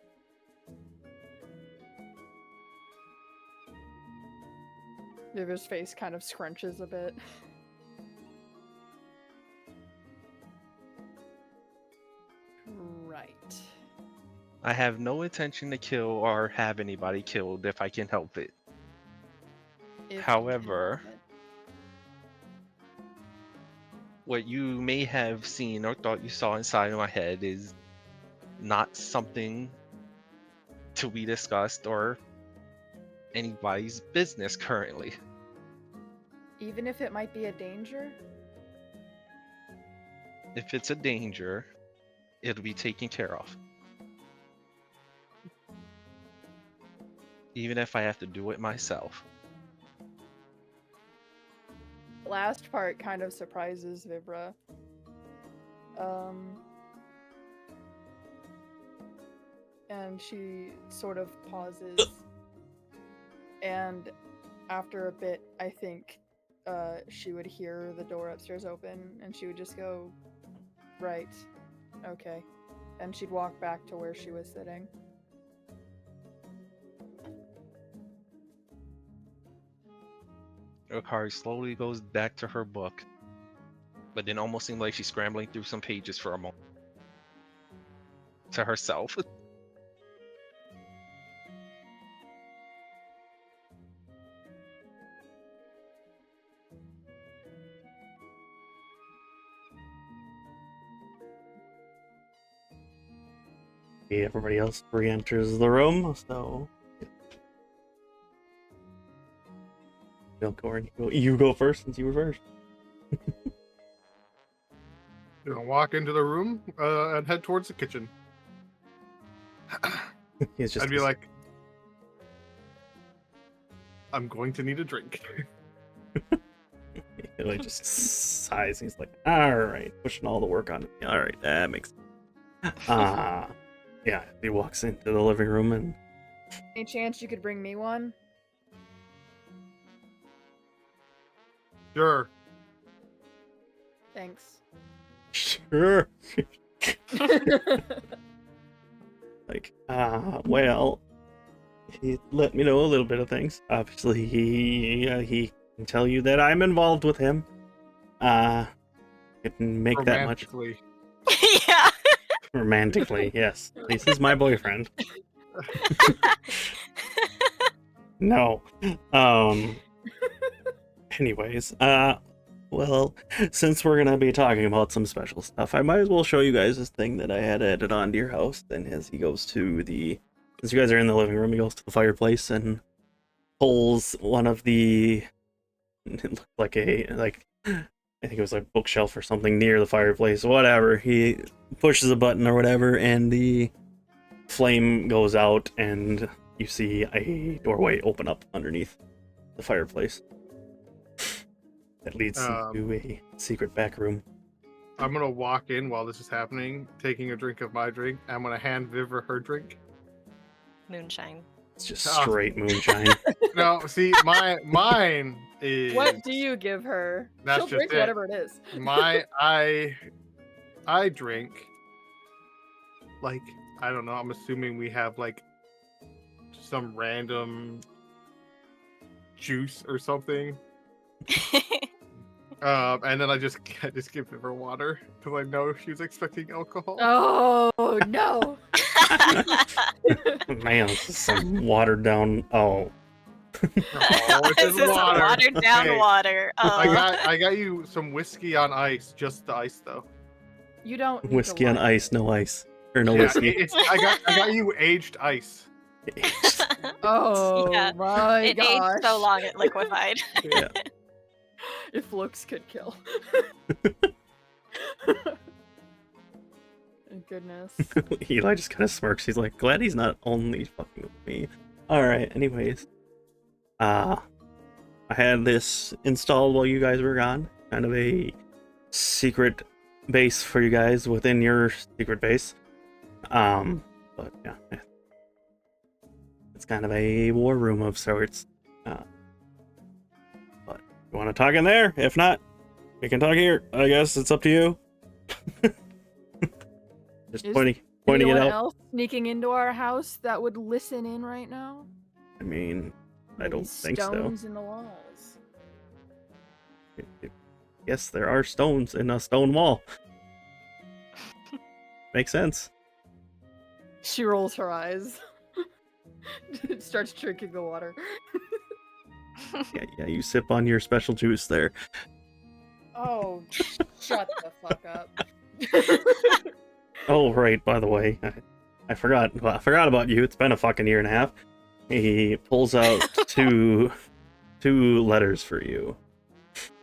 Viver's face kind of scrunches a bit. Right. I have no intention to kill or have anybody killed if I can help it. If you can However, help it. what you may have seen or thought you saw inside of my head is not something to be discussed or anybody's business currently. Even if it might be a danger? If it's a danger, it'll be taken care of. Even if I have to do it myself. Last part kind of surprises Vibra. And she sort of pauses. And after a bit, I think she would hear the door upstairs open, and she would just go, right, okay. And she'd walk back to where she was sitting. Akari slowly goes back to her book, but then almost seems like she's scrambling through some pages for a moment. To herself. Everybody else re-enters the room, so Velkorin, you go first since you were first. Gonna walk into the room and head towards the kitchen. He's just I'd be like, I'm going to need a drink. he like just sighs. He's like, all right, pushing all the work on me. All right, that makes sense. Yeah, he walks into the living room and Any chance you could bring me one? Sure. Thanks. sure. Like, well, he let me know a little bit of things. Obviously, he can tell you that I'm involved with him. Can make that much Romantically. Yeah. romantically. Yes, this is my boyfriend. No. Anyways, well, since we're gonna be talking about some special stuff, I might as well show you guys this thing that I had added onto your house. Then, as he goes to since you guys are in the living room, he goes to the fireplace and pulls one of the, it looked like I think it was like bookshelf or something near the fireplace. Whatever. He pushes a button or whatever, and the flame goes out, and you see a doorway open up underneath the fireplace. That leads to a secret back room. I'm gonna walk in while this is happening, taking a drink of my drink. I'm gonna hand Vivra her drink. Moonshine. It's just straight moonshine. No, see, mine is. What do you give her? That's She'll just drink it. whatever it is. I drink. Like, I don't know. I'm assuming we have like some random juice or something. And then I just give her water because I know she was expecting alcohol. Oh no! Man, this is some watered down. Oh, It's This is water. watered down Hey, water. Oh. I got you some whiskey on ice, just the ice though. You don't need whiskey to on lie. ice, no ice, or no Yeah, whiskey. I got you aged ice. Oh Yeah, my it gosh! aged so long it liquefied. Yeah. If looks could kill. Thank goodness. Eli just kind of smirks. He's like, glad he's not only fucking with me. Alright, anyways. I had this installed while you guys were gone. Kind of a secret base for you guys within your secret base. But yeah. It's kind of a war room of sorts. But you want to talk in there? If not, we can talk here. I guess it's up to you. Just Is pointing it Anyone out. else sneaking into our house that would listen in right now? I mean, I Maybe don't think so. Stones in the walls. Yes, there are stones in a stone wall. Makes sense. She rolls her eyes. Starts drinking the water. Yeah, you sip on your special juice there. Oh, shut the fuck up. Oh, right, by the way, I forgot about you. It's been a fucking year and a half. He pulls out two letters for you.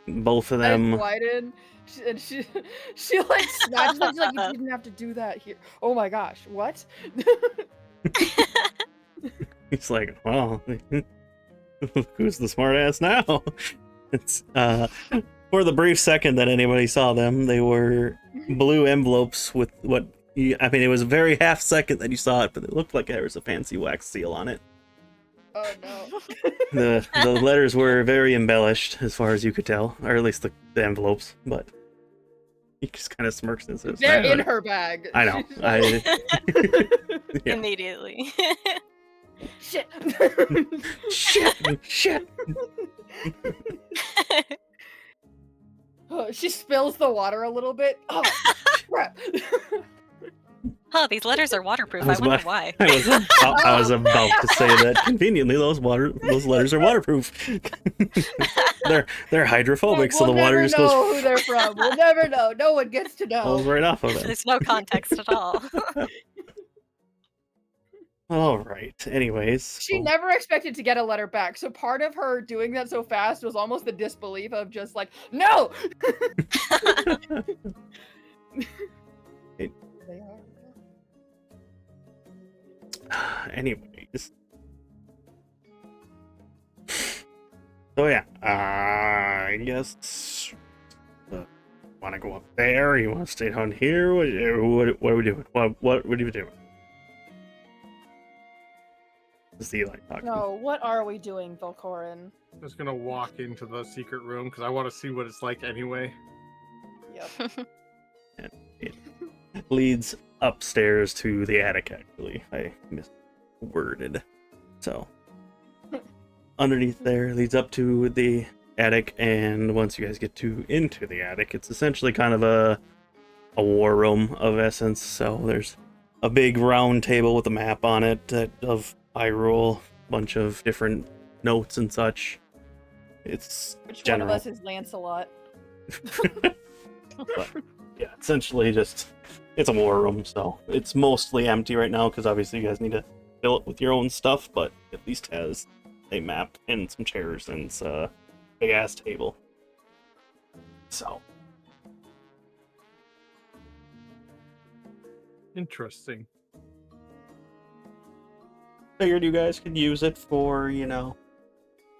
Both of them. And Wyden, and she like snatches them. She's like, you didn't have to do that here. Oh my gosh, what? He's like, well, who's the smart ass now? It's for the brief second that anybody saw them, they were blue envelopes with what I mean, it was a very half second that you saw it, but it looked like there was a fancy wax seal on it. Oh no. The letters were very embellished as far as you could tell, or at least the envelopes, but he just kind of smirks and says, They're in her bag. I know. Yeah. Immediately. Shit. Shit. Oh, she spills the water a little bit. Oh, crap. Oh, these letters are waterproof. I wonder why. I was about to say that conveniently those letters are waterproof. they're hydrophobic, so the water just goes. We'll never know who they're from. We'll never know. No one gets to know. Falls right off of it. There's no context at all. All right. Anyways, She never expected to get a letter back, so part of her doing that so fast was almost the disbelief of just like, no. They are. Anyways. So yeah, I guess want to go up there? You want to stay down here? What are we doing? What are you doing? Is Eli talking? No, what are we doing, Velkorin? I'm just gonna walk into the secret room because I want to see what it's like anyway. Yep. And it leads upstairs to the attic, actually. I misworded. So, underneath there leads up to the attic, and once you guys get into the attic, it's essentially kind of a war room of essence. So there's a big round table with a map on it of Hyrule, a bunch of different notes and such. It's Which general. one of us is Lancelot? But yeah, essentially it's a war room, so it's mostly empty right now because obviously you guys need to fill it with your own stuff, but at least has a map and some chairs and it's a big ass table. So Interesting. figured you guys could use it for,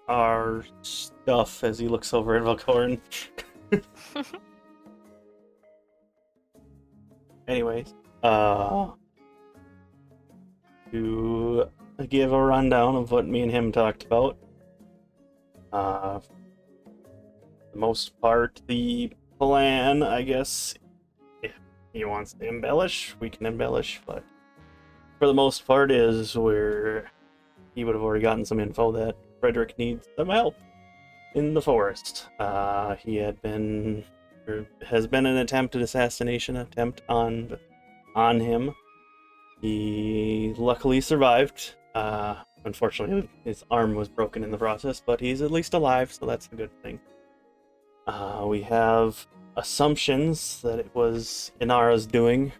our stuff as he looks over at Velkorin. Anyways, to give a rundown of what me and him talked about. For the most part, the plan, I guess, if he wants to embellish, we can embellish, but for the most part is where he would have already gotten some info that Frederick needs some help in the forest. He has been an attempted assassination attempt on him. He luckily survived. Unfortunately, his arm was broken in the process, but he's at least alive, so that's a good thing. We have assumptions that it was Inara's doing,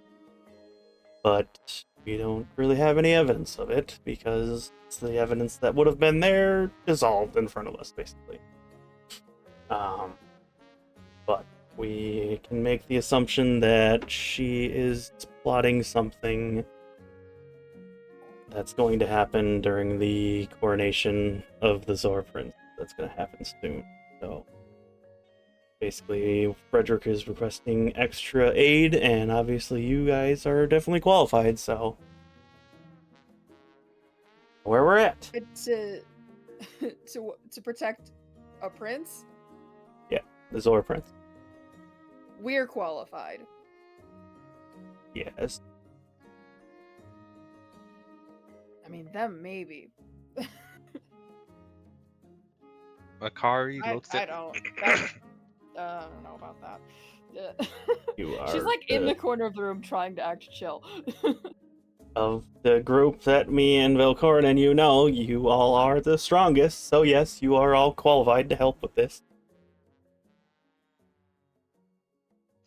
but we don't really have any evidence of it because the evidence that would have been there dissolved in front of us, basically. But we can make the assumption that she is plotting something that's going to happen during the coronation of the Zora Prince. That's going to happen soon. So basically, Frederick is requesting extra aid, and obviously you guys are definitely qualified, so where we're at. To protect a prince? Yeah, the Zora Prince. We're qualified. Yes. I mean, them maybe. Akari I looks at. don't know about that. You are She's like in the corner of the room trying to act chill. Of the group that me and Velkorin and you all are the strongest, so yes, you are all qualified to help with this.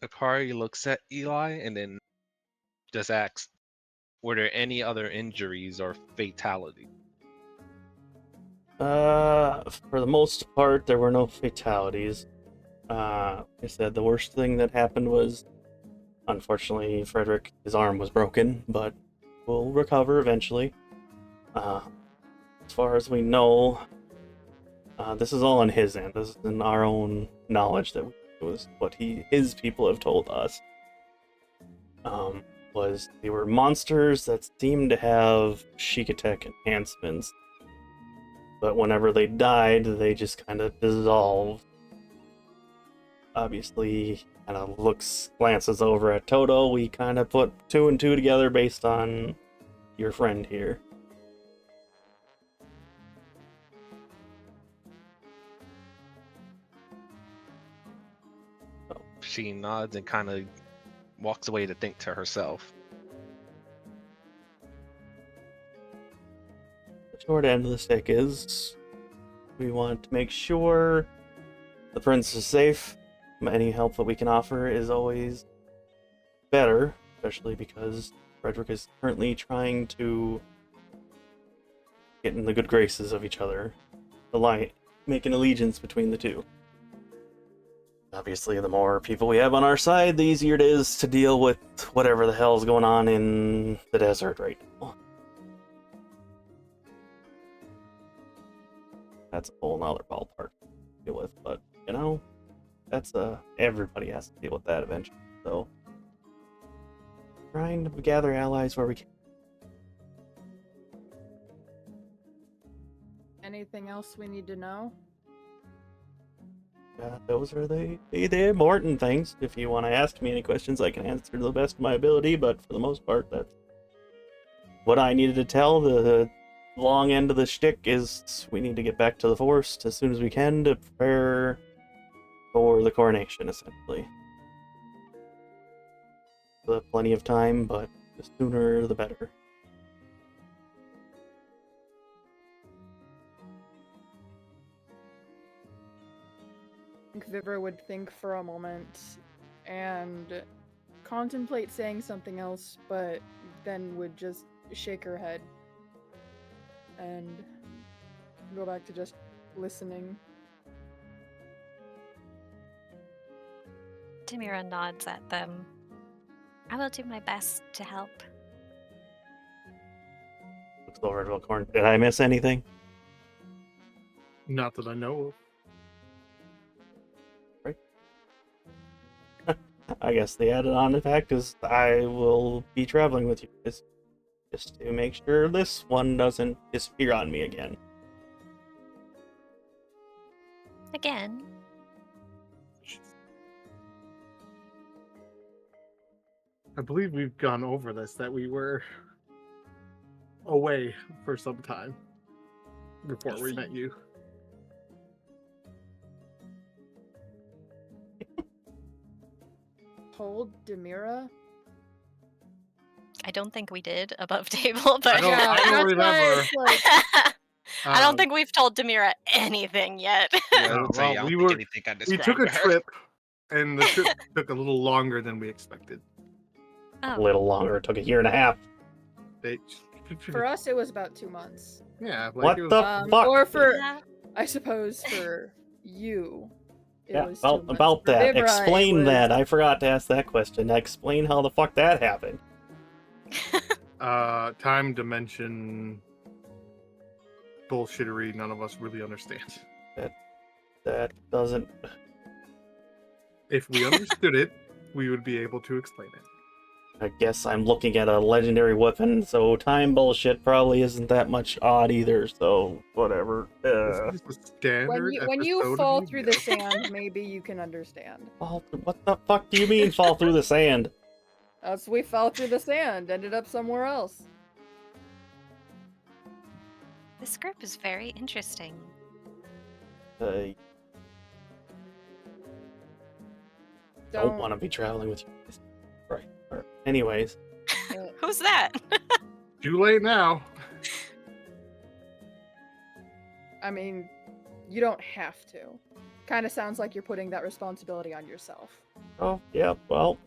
Akari looks at Eli and then just asks, were there any other injuries or fatalities? For the most part, there were no fatalities. Like I said, the worst thing that happened was, unfortunately, Frederick, his arm was broken, but we'll recover eventually. As far as we know, this is all on his end. This is in our own knowledge that it was what his people have told us. Was they were monsters that seemed to have Shiekah enhancements, but whenever they died, they just kind of dissolved. Obviously, kind of glances over at Toto. We kind of put 2 and 2 together based on your friend here. She nods and kind of walks away to think to herself. The short end of the stick is we want to make sure the prince is safe. Any help that we can offer is always better, especially because Frederick is currently trying to get in the good graces of each other, make an allegiance between the two. Obviously, the more people we have on our side, the easier it is to deal with whatever the hell's going on in the desert right now. That's a whole nother ballpark to deal with, but, you know, that's, everybody has to deal with that eventually, so. Trying to gather allies where we can. Anything else we need to know? Those are the important things. If you want to ask me any questions, I can answer to the best of my ability, but for the most part, that's what I needed to tell. The long end of the shtick is we need to get back to the forest as soon as we can to prepare for the coronation, essentially. We have plenty of time, but the sooner the better. I think Vivra would think for a moment and contemplate saying something else, but then would just shake her head and go back to just listening. Demira nods at them. I will do my best to help. Looks over at Velkorin. Did I miss anything? Not that I know of. I guess the added on fact is I will be traveling with you guys just to make sure this one doesn't disappear on me again. Again? I believe we've gone over this, that we were away for some time before we met you. Told Demira? I don't think we did above table, but I don't that's remember. why it's like, I don't think we've told Demira anything yet. Yeah, I would say, well, I we don't were- think anything I We described took a to her. trip, and the trip took a little longer than we expected. A Oh, little longer. It took a year and a half. for us, it was about 2 months. Yeah, like What it was, the fuck? Or for, yeah. I suppose, for you, it Yeah, was 2 months. about For that. Vivra, it Explain was- that. I forgot to ask that question. Explain how the fuck that happened. time dimension bullshittery none of us really understand. That doesn't. If we understood it, we would be able to explain it. I guess I'm looking at a legendary weapon, so time bullshit probably isn't that much odd either, so whatever. This is a standard when you episode of fall Yu-Gi-Oh! through the sand, maybe you can understand. What the fuck do you mean fall through the sand? Us, we fell through the sand, ended up somewhere else. This group is very interesting. I don't want to be traveling with you guys. Right. Or, anyways. Who's that? Too late now. I mean, you don't have to. Kind of sounds like you're putting that responsibility on yourself. Oh, yeah, well.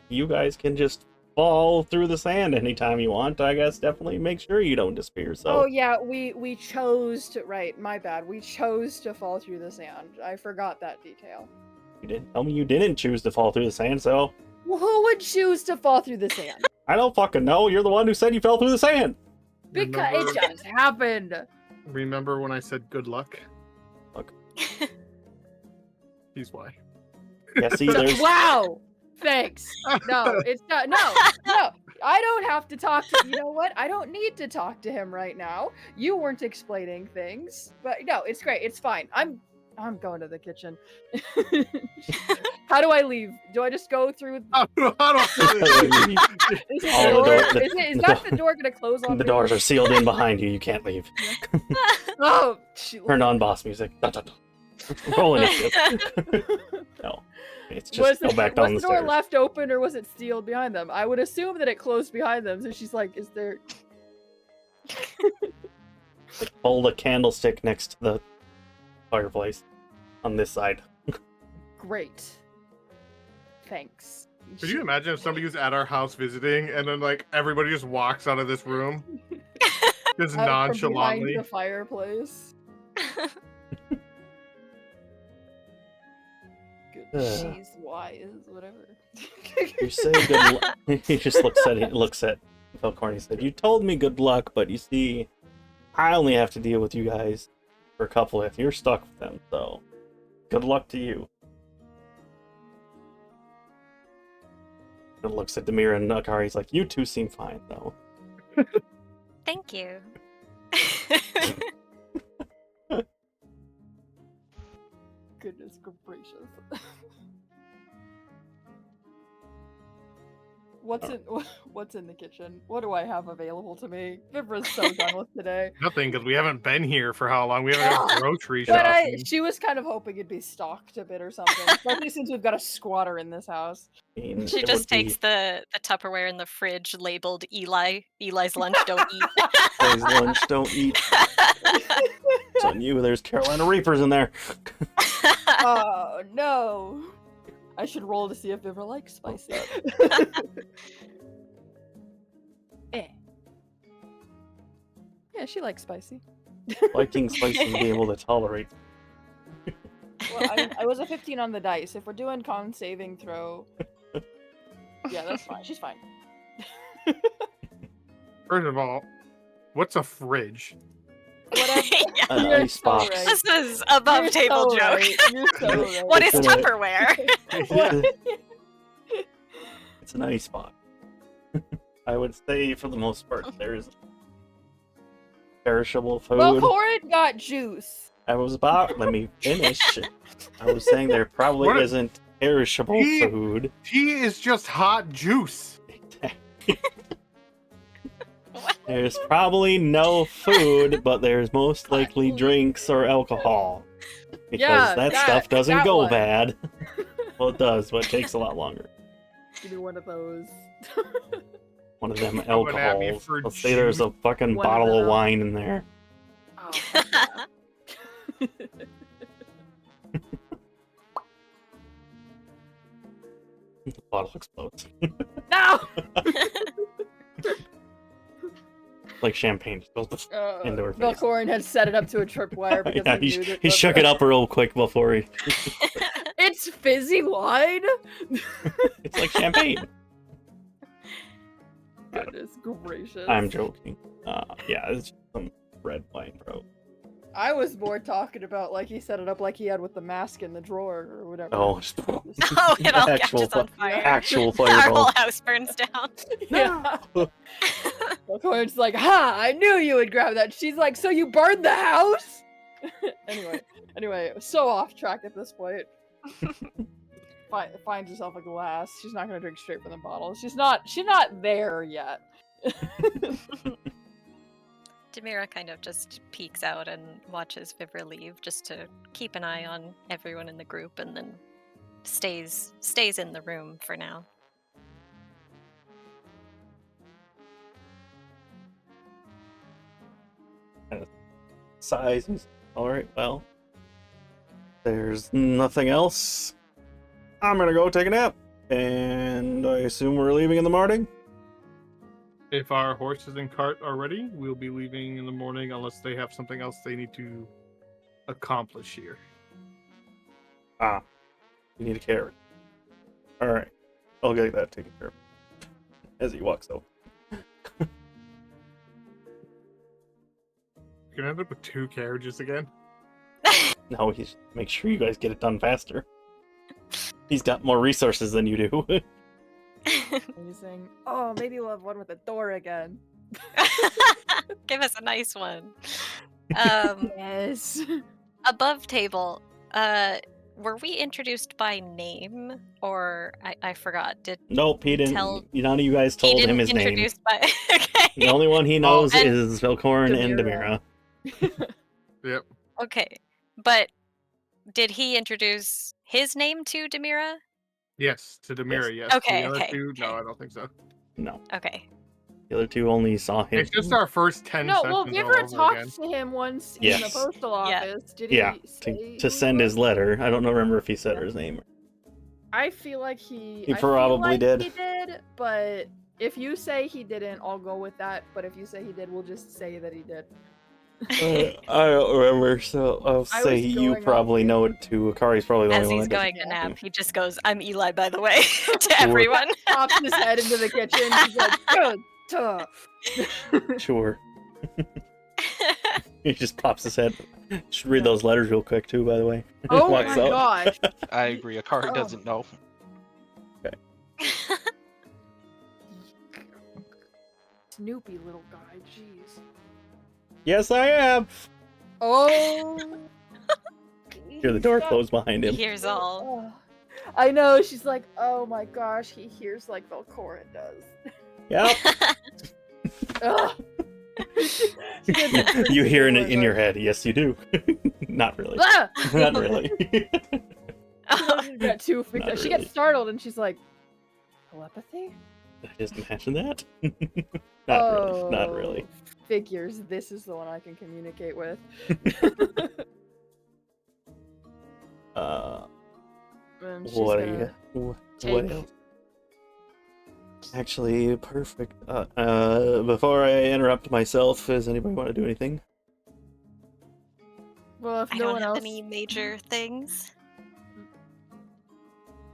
You guys can just fall through the sand anytime you want. I guess definitely make sure you don't disappear, so. Oh yeah, we chose to, right, my bad. We chose to fall through the sand. I forgot that detail. You didn't tell me you didn't choose to fall through the sand, so. Well, who would choose to fall through the sand? I don't fucking know. You're the one who said you fell through the sand. Because it just happened. Remember when I said good luck? Look. He's why. Yeah, see, there's. Wow. Thanks. No, it's not. No. I don't have to talk to. You know what? I don't need to talk to him right now. You weren't explaining things, but no, it's great. It's fine. I'm going to the kitchen. How do I leave? Do I just go through? Is that the door gonna close on me? The doors are sealed in behind you. You can't leave. Oh, Turn on boss music. Dun, dun, dun. Roll initiative. No. It's just go back down the was the door stairs. left open or was it sealed behind them? I would assume that it closed behind them. So she's like, "Is there?" Hold a candlestick next to the fireplace on this side. Great. Thanks. Could you imagine if somebody was at our house visiting and then like everybody just walks out of this room just Out from nonchalantly? behind the fireplace. Good cheese, wise, whatever. You say good luck. He just looks at Velkorin. He said, "You told me good luck, but you see, I only have to deal with you guys for a couple. If you're stuck with them, so good luck to you." And looks at Demira and Akari. He's like, "You two seem fine, though." Thank you. Goodness gracious. What's in the kitchen? What do I have available to me? Vivra's so done with today. Nothing, because we haven't been here for how long? We haven't got grocery But shopping. she was kind of hoping it'd be stocked a bit or something. Especially since we've got a squatter in this house. I mean, She it just would be- takes the Tupperware in the fridge labeled Eli. Eli's lunch, don't eat. Boys' lunch, don't eat. It's on you. There's Carolina Reapers in there. Oh no! I should roll to see if Vivra likes spicy. Eh. Yeah, she likes spicy. Liking spicy and being able to tolerate. Well, I was a 15 on the dice. If we're doing con saving throw, yeah, that's fine. She's fine. First of all, what's a fridge? Whatever. An You're ice so box. right. This is above You're table so joke. right. You're so right. What is It's in a- Tupperware? It's an ice box. I would say, for the most part, there's perishable food. Velkorin got juice. I was about. Let me finish. I was saying there probably What? isn't perishable He- food. Tea is just hot juice. There's probably no food, but there's most likely Please. drinks or alcohol. Because Yeah, that that- stuff doesn't that go one. bad. Well, it does, but it takes a lot longer. Give me one of those. One of them Coming at me alcohols. for Let's say there's a fucking One of bottle of them. wine in there. Oh, fuck yeah. The bottle explodes. No! Like champagne just goes into her face. Velkorin had set it up to a tripwire because Yeah, he knew that he shook it up real quick before he. It's fizzy wine. It's like champagne. Goodness gracious. I'm joking. Yeah, it's just some red wine, bro. I was more talking about like he set it up like he had with the mask in the drawer or whatever. Oh, just Oh, it all Actual catches on fu- fire. actual Our fireball. whole house burns down. Yeah. Velkorin's like, ha! I knew you would grab that. She's like, so you burned the house? anyway, so off track at this point. Finds herself a glass. She's not gonna drink straight from the bottle. She's not there yet. Demira kind of just peeks out and watches Vivra leave just to keep an eye on everyone in the group and then stays in the room for now. Size. All right. Well, there's nothing else, I'm gonna go take a nap. And I assume we're leaving in the morning? If our horses and cart are ready, we'll be leaving in the morning unless they have something else they need to accomplish here. Ah, you need a carrot. Alright, I'll get that taken care of. As he walks out. You're gonna end up with 2 carriages again? No, he's make sure you guys get it done faster. He's got more resources than you do. Amazing. Oh, maybe we'll have one with a door again. Give us a nice one. Yes. Above table, were we introduced by name, or I forgot? Did Nope, he didn't. Tell- None of you guys he told didn't him his name. introduce by? Okay. The only one he knows and- is Velkorin and Demira. Yep. Okay, but did he introduce his name to Demira? Yes, to Demira, yes. Okay, The other okay, 2, no, okay. I don't think so. No, Okay. the other two only saw him. It's just our first 10 No, well, sessions all Vivra over talked again. to him once in Yes. the postal Yeah. office. Did Yeah, he say who to he send his was? letter. I don't remember if he said his name. I feel like he. He I feel probably like did. He did, but if you say he didn't, I'll go with that. But if you say he did, we'll just say that he did. I don't remember, so I'll I say was you going probably off know it too. Akari's probably the As only one he's that going to Yeah. nap, he just goes, "I'm Eli, by the way," to Sure. everyone. Pops his head into the kitchen. He's like, "Good stuff." doesn't. Sure. He just pops his head. Should read those letters real quick too, by the way. Oh Walks my out. gosh. I agree. Akari Oh. doesn't know. Snoopy little guy. Jeez. Yes, I am. Oh. Hear the door Stop. close behind He him. hears all. Oh. I know. She's like, oh my gosh, he hears like Velkorin does. Yep. Ugh. She gets it You hear it pretty in your good. head. Yes, you do. Not really. Ah! Not really. She got too freaked Not out. She really. gets startled and she's like, telepathy? Did I just imagine that? Not really. Not really. Figures. This is the one I can communicate with. And she's What are gonna you? take- What else? Actually, perfect. Before I interrupt myself, does anybody want to do anything? Well, if I no don't one have else, any major things.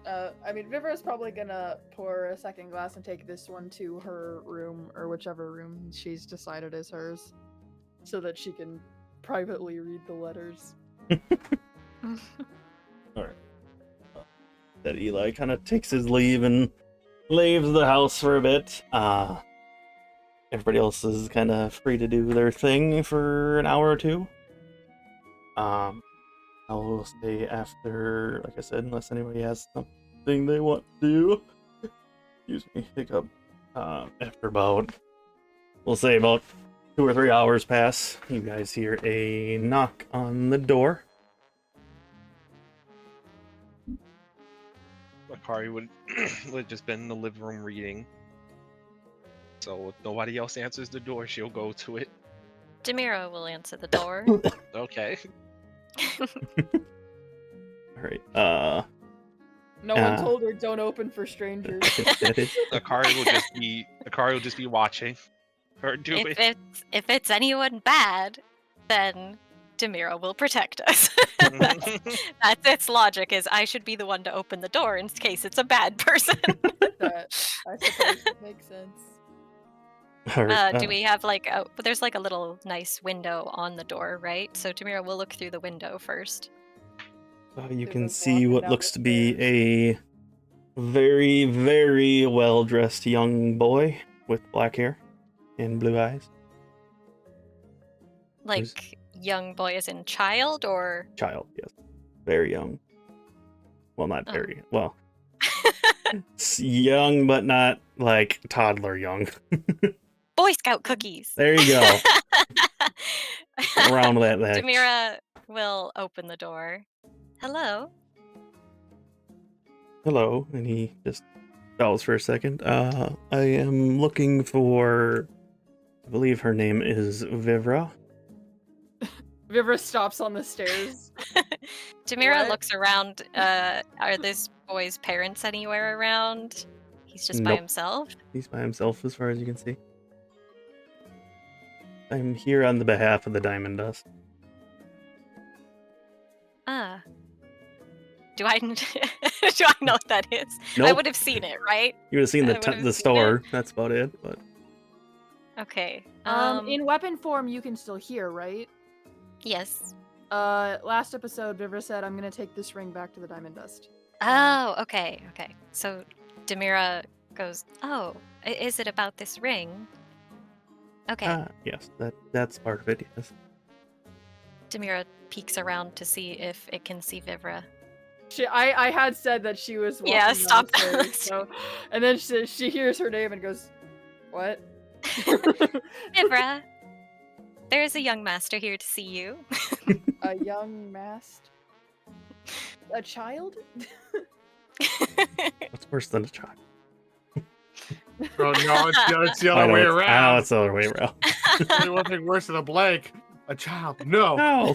I mean, Vivra's probably gonna pour a second glass and take this one to her room or whichever room she's decided is hers, so that she can privately read the letters. Alright. That Eli kind of takes his leave and leaves the house for a bit. Everybody else is kind of free to do their thing for an hour or two. I'll stay after, like I said, unless anybody has something they want to do. Excuse me, hiccup. After about, we'll say about 2 or 3 hours pass, you guys hear a knock on the door. Akari would have just been in the living room reading. So if nobody else answers the door, she'll go to it. Demira will answer the door. Okay. Alright, No one told her don't open for strangers. that is Akari will just be watching her do it. If it's anyone bad, then Demira will protect us. That's its logic. Is I should be the one to open the door in case it's a bad person. That, I suppose that makes sense. Alright, Do we have like there's like a little nice window on the door, right? So Demira will look through the window first. you It can was see walking what down looks the to be a very, very well-dressed young boy with black hair and blue eyes. Like young boy as in child or Child, yes. Very young. Well, not Oh. very, well, young, but not like toddler young. Boy Scout cookies. There you go. Around that. Demira will open the door. Hello. Hello, and he just stalls for a second. I am looking for, I believe her name is Vivra. Vivra stops on the stairs. Demira What? looks around. Are this boy's parents anywhere around? He's just by Nope. himself? He's by himself as far as you can see. I'm here on the behalf of the Diamond Dust. Ah. Do I do I know what that is? I Nope. would have seen it, right? You would have seen I the would've the seen store. That's about it. But Okay. In weapon form, you can still hear, right? Yes. Last episode, Vivra said, "I'm gonna take this ring back to the Diamond Dust." Oh, okay, okay. So Demira goes, "Oh, is it about this ring?" Okay. yes, that's part of it. Yes. Demira peeks around to see if it can see Vivra. I had said that she was walking Yeah, down stop the stairs, that. so, and then she hears her name and goes, "What?" Vivra, there is a young master here to see you. A young mast? A child? What's worse than a child? Oh no, it's the I other know way it's- I know around. it's the other way around. Only one thing worse than a blank. A child. No. No.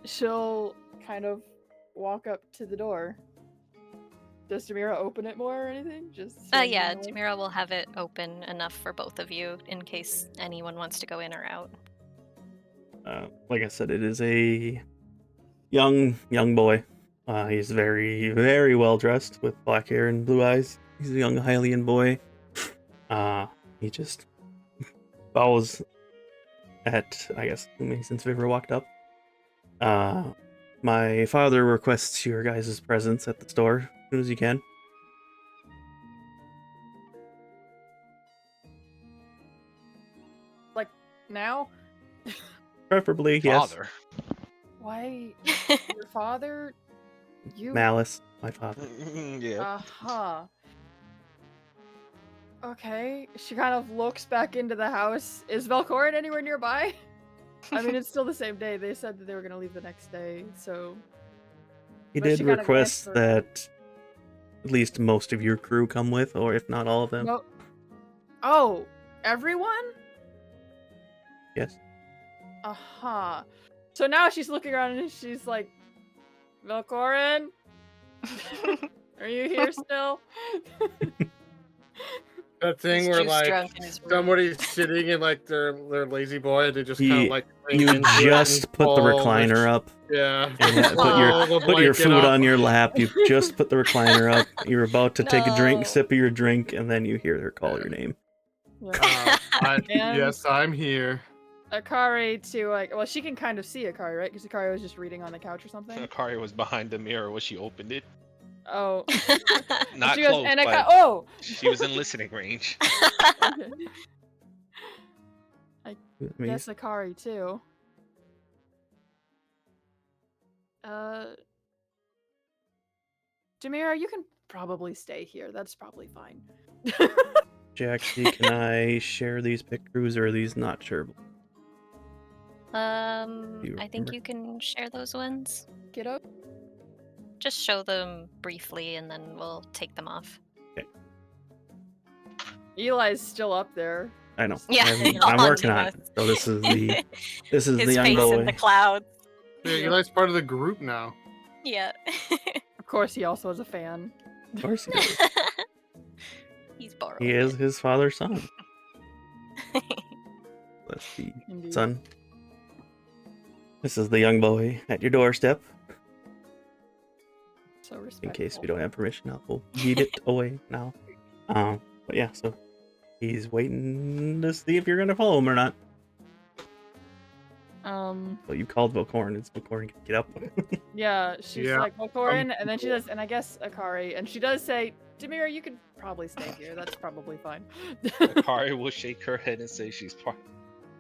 She'll kind of walk up to the door. Does Demira open it more or anything? Just Yeah, Demira will have it open enough for both of you in case anyone wants to go in or out. Like I said, it is a young boy. He's very, very well dressed with black hair and blue eyes. He's a young Hylian boy. He just bows at, I guess, since Vivra walked up. My father requests your guys' presence at the store as soon as you can. Like, now? Preferably, yes. Father. Why? Your father? You? Malice, my father. Yeah. Uh-huh. Okay. She kind of looks back into the house. Is Velkorin anywhere nearby? I mean, it's still the same day. They said that they were going to leave the next day, so... He But did she kinda request glanced over. that at least most of your crew come with, or if not all of them. No. Oh, everyone? Yes. Uh-huh. So now she's looking around and she's like, Velkorin? Are you here still? That thing He's where juice like drunk in his room. somebody's sitting in like their lazy boy and they just kind He- of like You just put the recliner up. Yeah. And put your food on your lap. You just put the recliner up. You're about to take a No. sip of your drink, and then you hear her call your name. Yeah. And- Yes, I'm here. Akari to like, well, she can kind of see Akari, right? Because Akari was just reading on the couch or something. Akari was behind the mirror when she opened it. Oh. Not She goes, close, and but oh! she was in listening range. Okay. I mean, Yes, Akari too. Demira, you can probably stay here. That's probably fine. Jaxie, can I share these pictures, or are these not shareable? you I think remember? you can share those ones. Kiddo? Just show them briefly and then we'll take them off. Eli's still up there. I know. Yeah, I'm working on haunting it. So this is the His young face boy. in the clouds. Yeah, Eli's part of the group now. Yeah. Of course, he also is a fan. Of course he is. He's borrowing. He is it. his father's son. That's the Indeed. son. This is the young boy at your doorstep. So In respectful. case we don't have permission, I'll give it away now. But yeah, so he's waiting to see if you're gonna follow him or not. Well, you called Velkorin. It's Velkorin can get up. Yeah, she's Yeah. like, Velkorin, and then she does, and I guess Akari, and she does say, Demira, you could probably stay here. That's probably fine. Akari will shake her head and say she's part.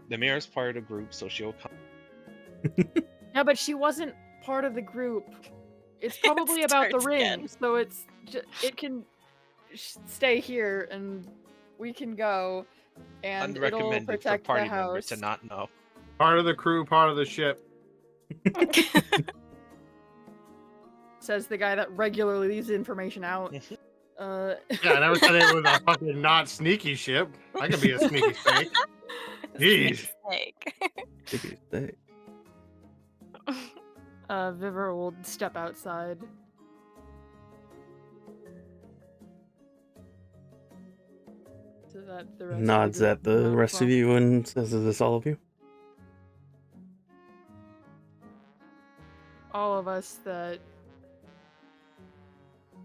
The mirror's part of the group, so she'll come. Yeah, but she wasn't part of the group. It's probably It about the starts ring, again. so it's it can stay here, and we can go, and it'll Unrecommended for protect the party members house. to not know. Part of the crew, part of the ship. Says the guy that regularly leaves information out. Yeah, I never said it was a fucking not sneaky ship. I could be a sneaky snake. Jeez. Snake. Sticky steak. Vivra will step outside. So that the rest Nods of the at group the can rest of follow. you and says, "Is this all of you?" All of us that.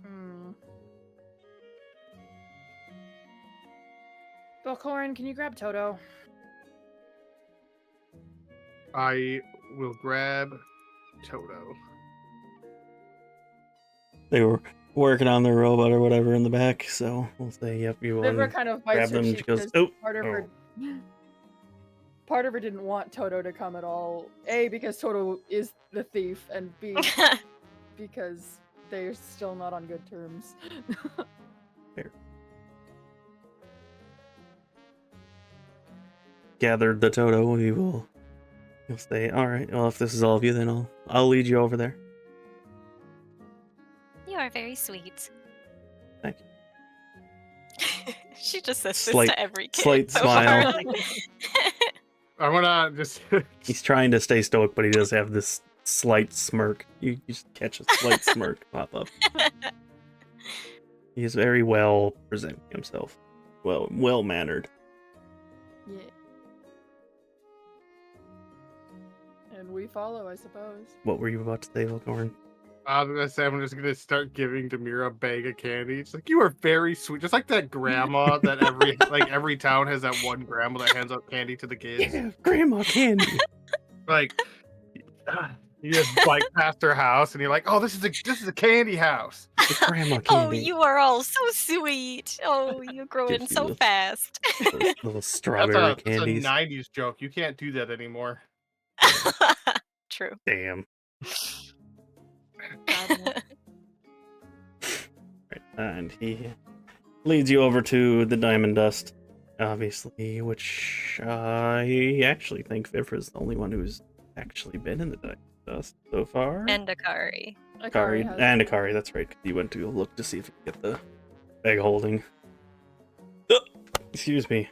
Hmm. Velkorin, can you grab Toto? I will grab Toto. They were working on their robot or whatever in the back, so we'll say, "Yep, you Vivra want." kind of grab bites her them, she cheek goes, because "Oh, part of oh." her. Part of her didn't want Toto to come at all. A, because Toto is the thief, and B, because they're still not on good terms. Gathered the Toto. You'll say, "All right. Well, if this is all of you, then I'll lead you over there." You are very sweet. Thank you. She just says Slight- this to every kid. slight so smile. far. I wanna just. He's trying to stay stoic, but he does have this slight smirk. You just catch a slight smirk pop up. He is very well presenting himself. Well mannered. Yeah. And we follow, I suppose. What were you about to say, Velkorin? I was gonna say I'm just gonna start giving Demira a bag of candy. It's like, you are very sweet, just like that grandma that every town has that one grandma that hands out candy to the kids. Yeah, grandma candy. Like, you just bike past her house and you're like, oh, this is a candy house. The grandma Oh, candy. you are all so sweet. Oh, you're growing Gives so you fast. Those little strawberry That's a candies. 90s joke. You can't do that anymore. True. Damn. Sadness. Right, and he leads you over to the Diamond Dust, obviously, which I actually think Vivra's the only one who's actually been in the Diamond Dust so far. And Akari. Akari, has- and Akari, that's right. You went to look to see if you could get the bag holding. Excuse me.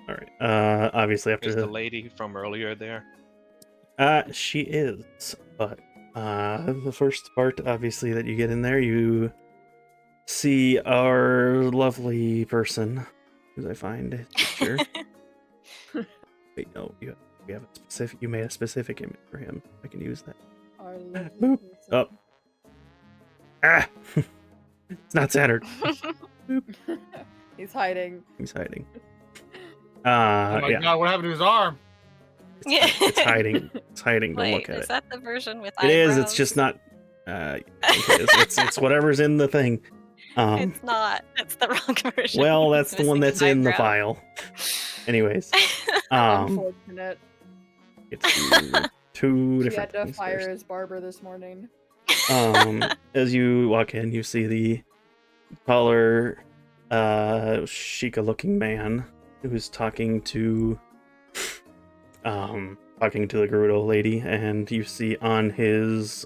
Alright, obviously after Is the lady from earlier there? she is, but the first part, obviously, that you get in there, you see our lovely person, who I find a picture. Wait, no, you have a specific. You made a specific image for him. I can use that. Our lovely Boop. person. Up. Ah, it's not centered. He's hiding. He's hiding. Oh my Yeah, god, what happened to his arm? it's hiding. It's hiding. Don't Wait, look at is it. that the version with It is. eyebrows? It's just not. It's whatever's in the thing. It's not. It's the wrong version. Well, that's the one Missing that's an in the eyebrow. file. Anyways, Unfortunate. it's two He different had to things. fire There's- his barber this morning. As you walk in, you see the taller, Shiekah-looking man who's talking to the Gerudo lady, and you see on his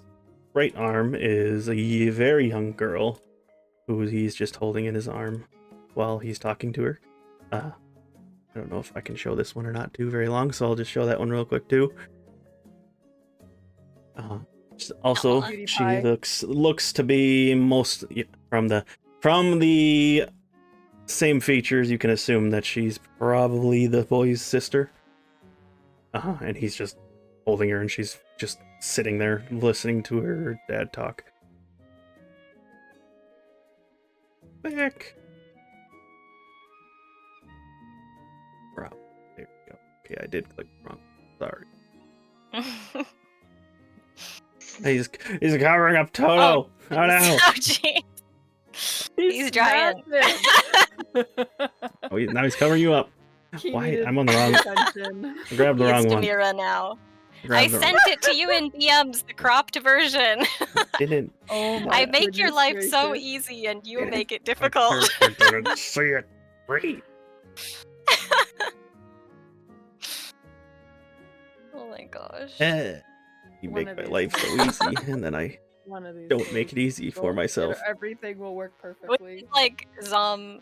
right arm is a very young girl who he's just holding in his arm while he's talking to her. I don't know if I can show this one or not too very long, so I'll just show that one real quick too. Also, Cutie she pie. looks to be most from the same features. You can assume that she's probably the boy's sister. And he's just holding her, and she's just sitting there listening to her dad talk. Back. There you go. Okay, I did click wrong. Sorry. He's covering up Toto. Oh no. Oh, jeez. He's trying. Oh, now he's covering you up. He Why? needed I'm on the wrong. attention. I grabbed the wrong It's one. Demira now. I Grabbed the sent it to you in DMs, the cropped version. didn't. Oh my I make your goodness life so gracious. easy, and you Yeah. make it difficult. I didn't see it. Great. Oh my gosh. You One make of my these. life so easy, and then I One of these Don't make it easy for myself. Everything will work Would perfectly. be like Zom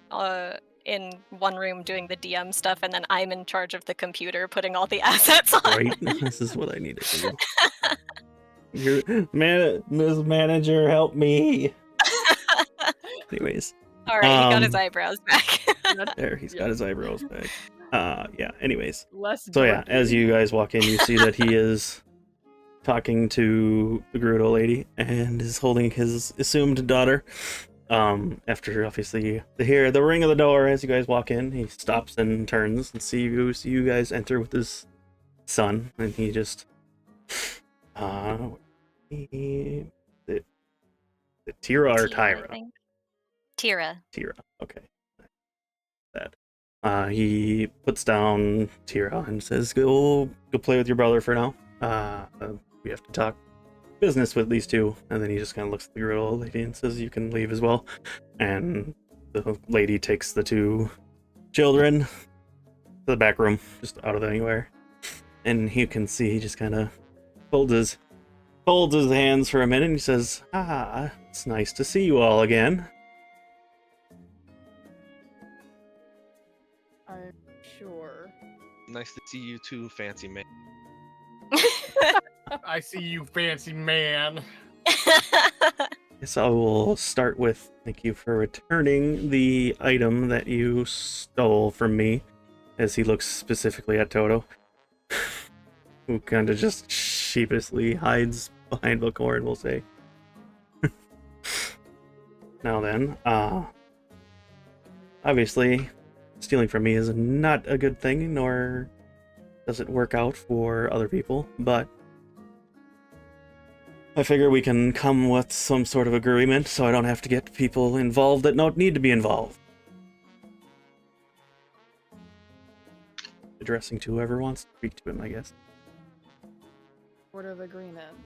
in one room doing the DM stuff, and then I'm in charge of the computer putting all the assets on. Right? This is what I need to do. Ms. Manager, help me. Anyways. All right, he got his eyebrows back. There, he's got his eyebrows back. Yeah, anyways. Less So yeah, dorky. as you guys walk in, you see that he is talking to the Gerudo lady and is holding his assumed daughter. After obviously to hear the ring of the door as you guys walk in, he stops and turns and see you guys enter with his son, and he just the Tira or Tyra? Tira. Tira. Okay. That. He puts down Tira and says, "Go play with your brother for now. We have to talk business with these two." And then he just kind of looks at the girl lady and says, "You can leave as well." And the lady takes the two children to the back room, just out of anywhere. And you can see he just kind of folds his hands for a minute and he says, "It's nice to see you all again." I'm sure. Nice to see you too, fancy man. I see you, fancy man. Guess I will start with thank you for returning the item that you stole from me, as he looks specifically at Toto, who kind of just sheepishly hides behind Velkorin, we'll say. Now then, obviously, stealing from me is not a good thing, nor does it work out for other people, but I figure we can come with some sort of agreement so I don't have to get people involved that don't need to be involved. Addressing to whoever wants to speak to him, I guess. Sort of agreement.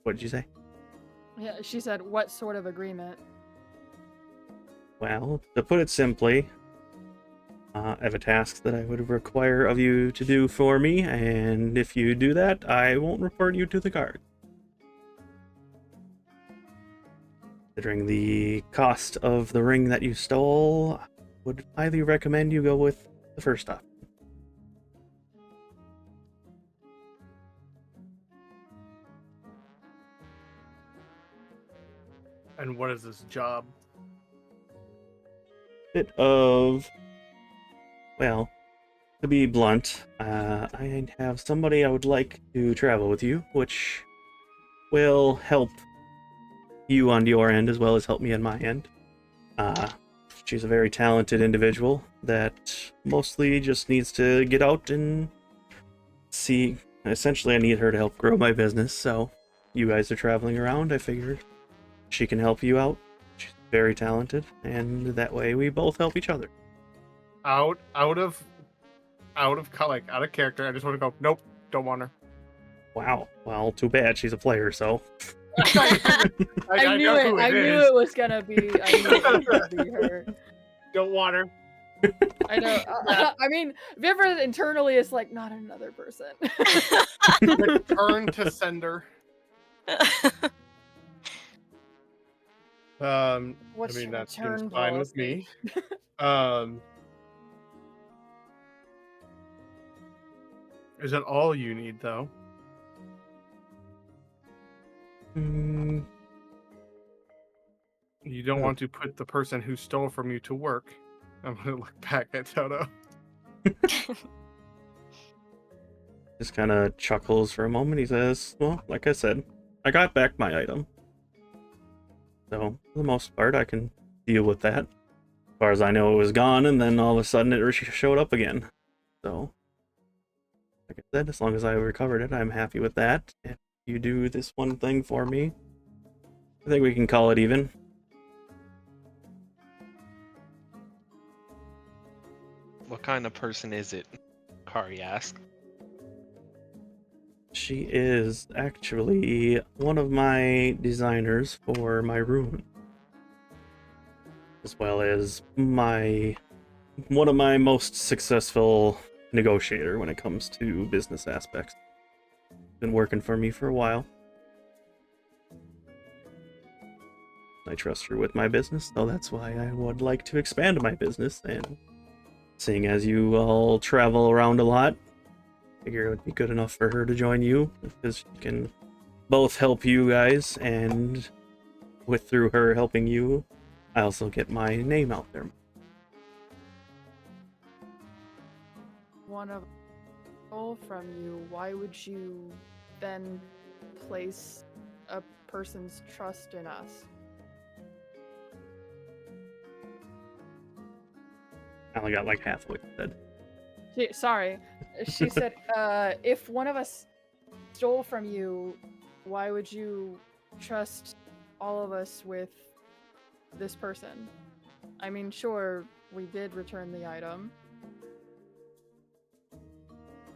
What did you say? Yeah, she said, what sort of agreement? Well, to put it simply, I have a task that I would require of you to do for me, and if you do that, I won't report you to the guard. Considering the cost of the ring that you stole, I would highly recommend you go with the first option. And what is this job? Bit of, well, to be blunt, I have somebody I would like to travel with you, which will help you on your end as well as help me on my end. She's a very talented individual that mostly just needs to get out and see. Essentially, I need her to help grow my business, so you guys are traveling around, I figured she can help you out. She's very talented, and that way we both help each other. Out of character. I just want to go. Nope, don't want her. Wow. Well, too bad she's a player, so. I knew it. I knew it was gonna be. I knew it was gonna be her. Don't want her. I know. I mean, Vivra internally is like, not another person. Return to sender. What's I mean, your that seems return fine with policy? me. Is that all you need, though? You don't want to put the person who stole from you to work. I'm gonna look back at Toto. Just kind of chuckles for a moment. He says, well, like I said, I got back my item. So, for the most part, I can deal with that. As far as I know, it was gone, and then all of a sudden it showed up again. So, like I said, as long as I recovered it, I'm happy with that. If you do this one thing for me, I think we can call it even. What kind of person is it? Akari asked. She is actually one of my designers for my room, as well as one of my most successful negotiator when it comes to business aspects. Been working for me for a while. I trust her with my business, so that's why I would like to expand my business. And seeing as you all travel around a lot, I figure it would be good enough for her to join you, because she can both help you guys, and through her helping you, I also get my name out there. One of stole from you, why would you then place a person's trust in us? I only got like half of what you said. Sorry. She said, if one of us stole from you, why would you trust all of us with this person? I mean, sure, we did return the item.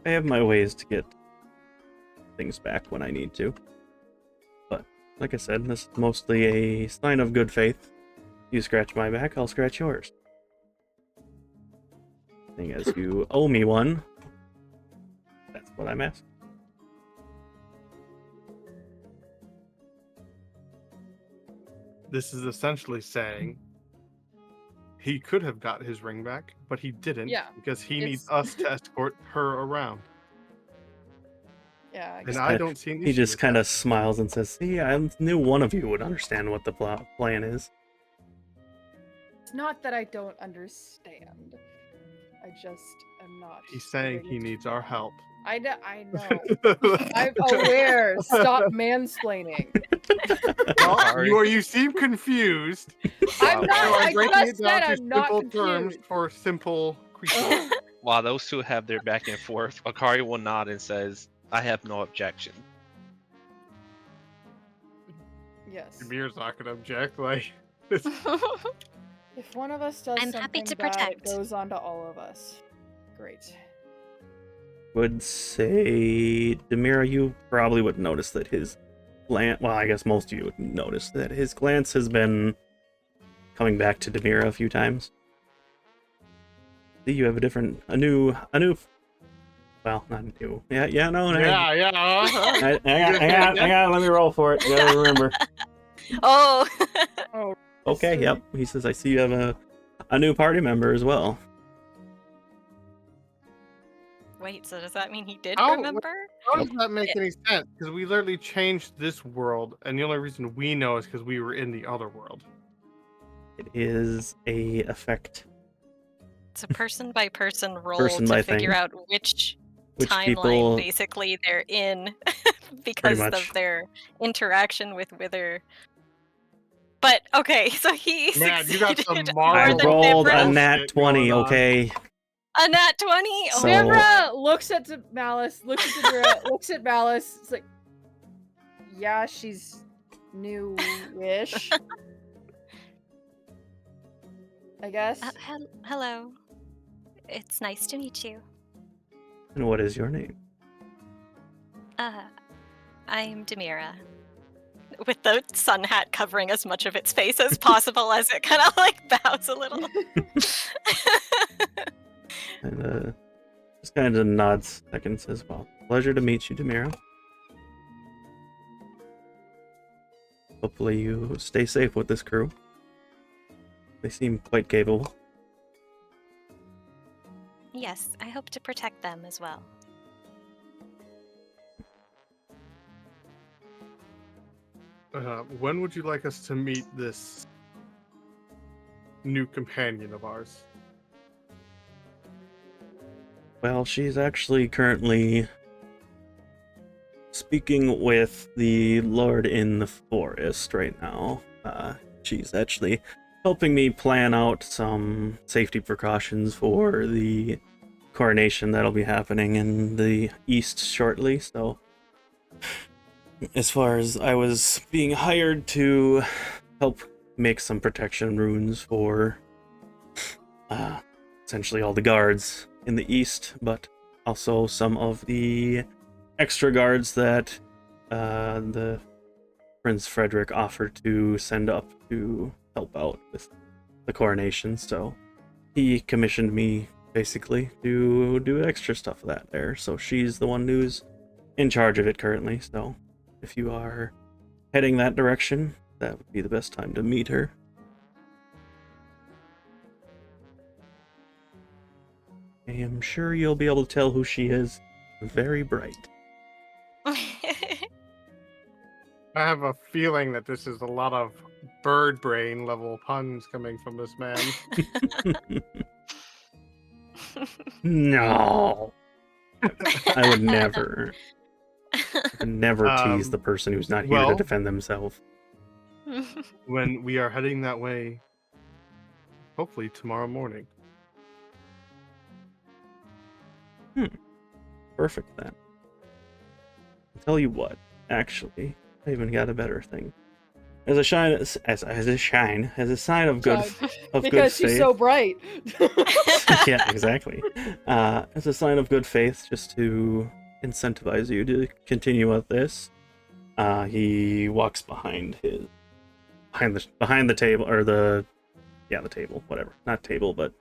I have my ways to get things back when I need to. But, like I said, this is mostly a sign of good faith. You scratch my back, I'll scratch yours. Seeing as you owe me one, that's what I'm asking. This is essentially saying he could have got his ring back, but he didn't because he needs us to escort her around. Yeah, And I don't see an issue He just with kind that. of smiles and says, see, I knew one of you would understand what the plan is. it's not that I don't understand. I just am not. He's saying ready he to- needs our help. I know. I'm aware. Stop mansplaining. Well, you seem confused. I'm Wow. not. So I I'm breaking just it down said to I'm not simple confused. terms for simple creatures. While those two have their back and forth, Akari will nod and says, I have no objection. Yes. Demir's not gonna object. Like, If one of us does I'm something happy to bad, protect. it goes on to all of us. Great. Would say, Demira, you probably would notice that his glance, well, I guess most of you would notice that his glance has been coming back to Demira a few times. See, you have a new, well, not new. Yeah, no. yeah. I got, let me roll for it. You gotta remember. Oh, Oh. Okay, see. yep. He says, I see you have a new party member as well. wait. So does that mean he did Oh, remember? How does that make any sense? Because we literally changed this world, and the only reason we know is because we were in the other world. It is a effect. It's a person by person roll Person to by figure thing. out which timeline people basically they're in because Pretty of much. their interaction with Wither. But okay, so he Man, you got some succeeded Marvel I more than rolled a Vibra. nat Bullshit 20, going on. okay? A nat 20. Oh, So- Vibra looks at Malice, looks at Demira, looks at Malice. It's like, yeah, she's new-ish. I guess. hello. It's nice to meet you. And what is your name? I'm Demira. With the sun hat covering as much of its face as possible as it kind of like bows a little. And just kind of nods a second and says, well, pleasure to meet you, Demira. Hopefully you stay safe with this crew. They seem quite capable. Yes, I hope to protect them as well. When would you like us to meet this new companion of ours? Well, she's actually currently speaking with the Lord in the Forest right now. She's actually helping me plan out some safety precautions for the coronation that'll be happening in the east shortly, so as far as I was being hired to help make some protection runes for essentially all the guards in the east, but also some of the extra guards that the Prince Frederick offered to send up to help out with the coronation. So he commissioned me basically to do extra stuff of that there. So she's the one who's in charge of it currently. So if you are heading that direction, that would be the best time to meet her. I am sure you'll be able to tell who she is. Very bright. I have a feeling that this is a lot of bird brain level puns coming from this man. No. I would never. Tease the person who's not here to defend themselves. When we are heading that way, hopefully tomorrow morning. Perfect then. I'll tell you what, actually, I even got a better thing. As a sign of good because she's faith. so bright. Yeah, exactly. As a sign of good faith, just to incentivize you to continue with this, he walks behind the table, or the table, whatever, not table, but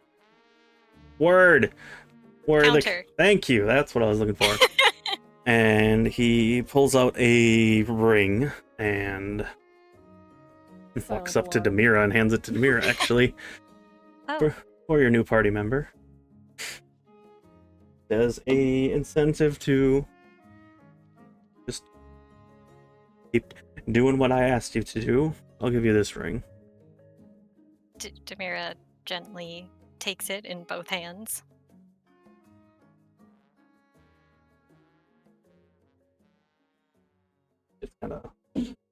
Counter. Thank you. That's what I was looking for. And he pulls out a ring and walks up to Demira and hands it to Demira, actually. For your new party member. As a incentive to just keep doing what I asked you to do, I'll give you this ring. Demira gently takes it in both hands. Just kind of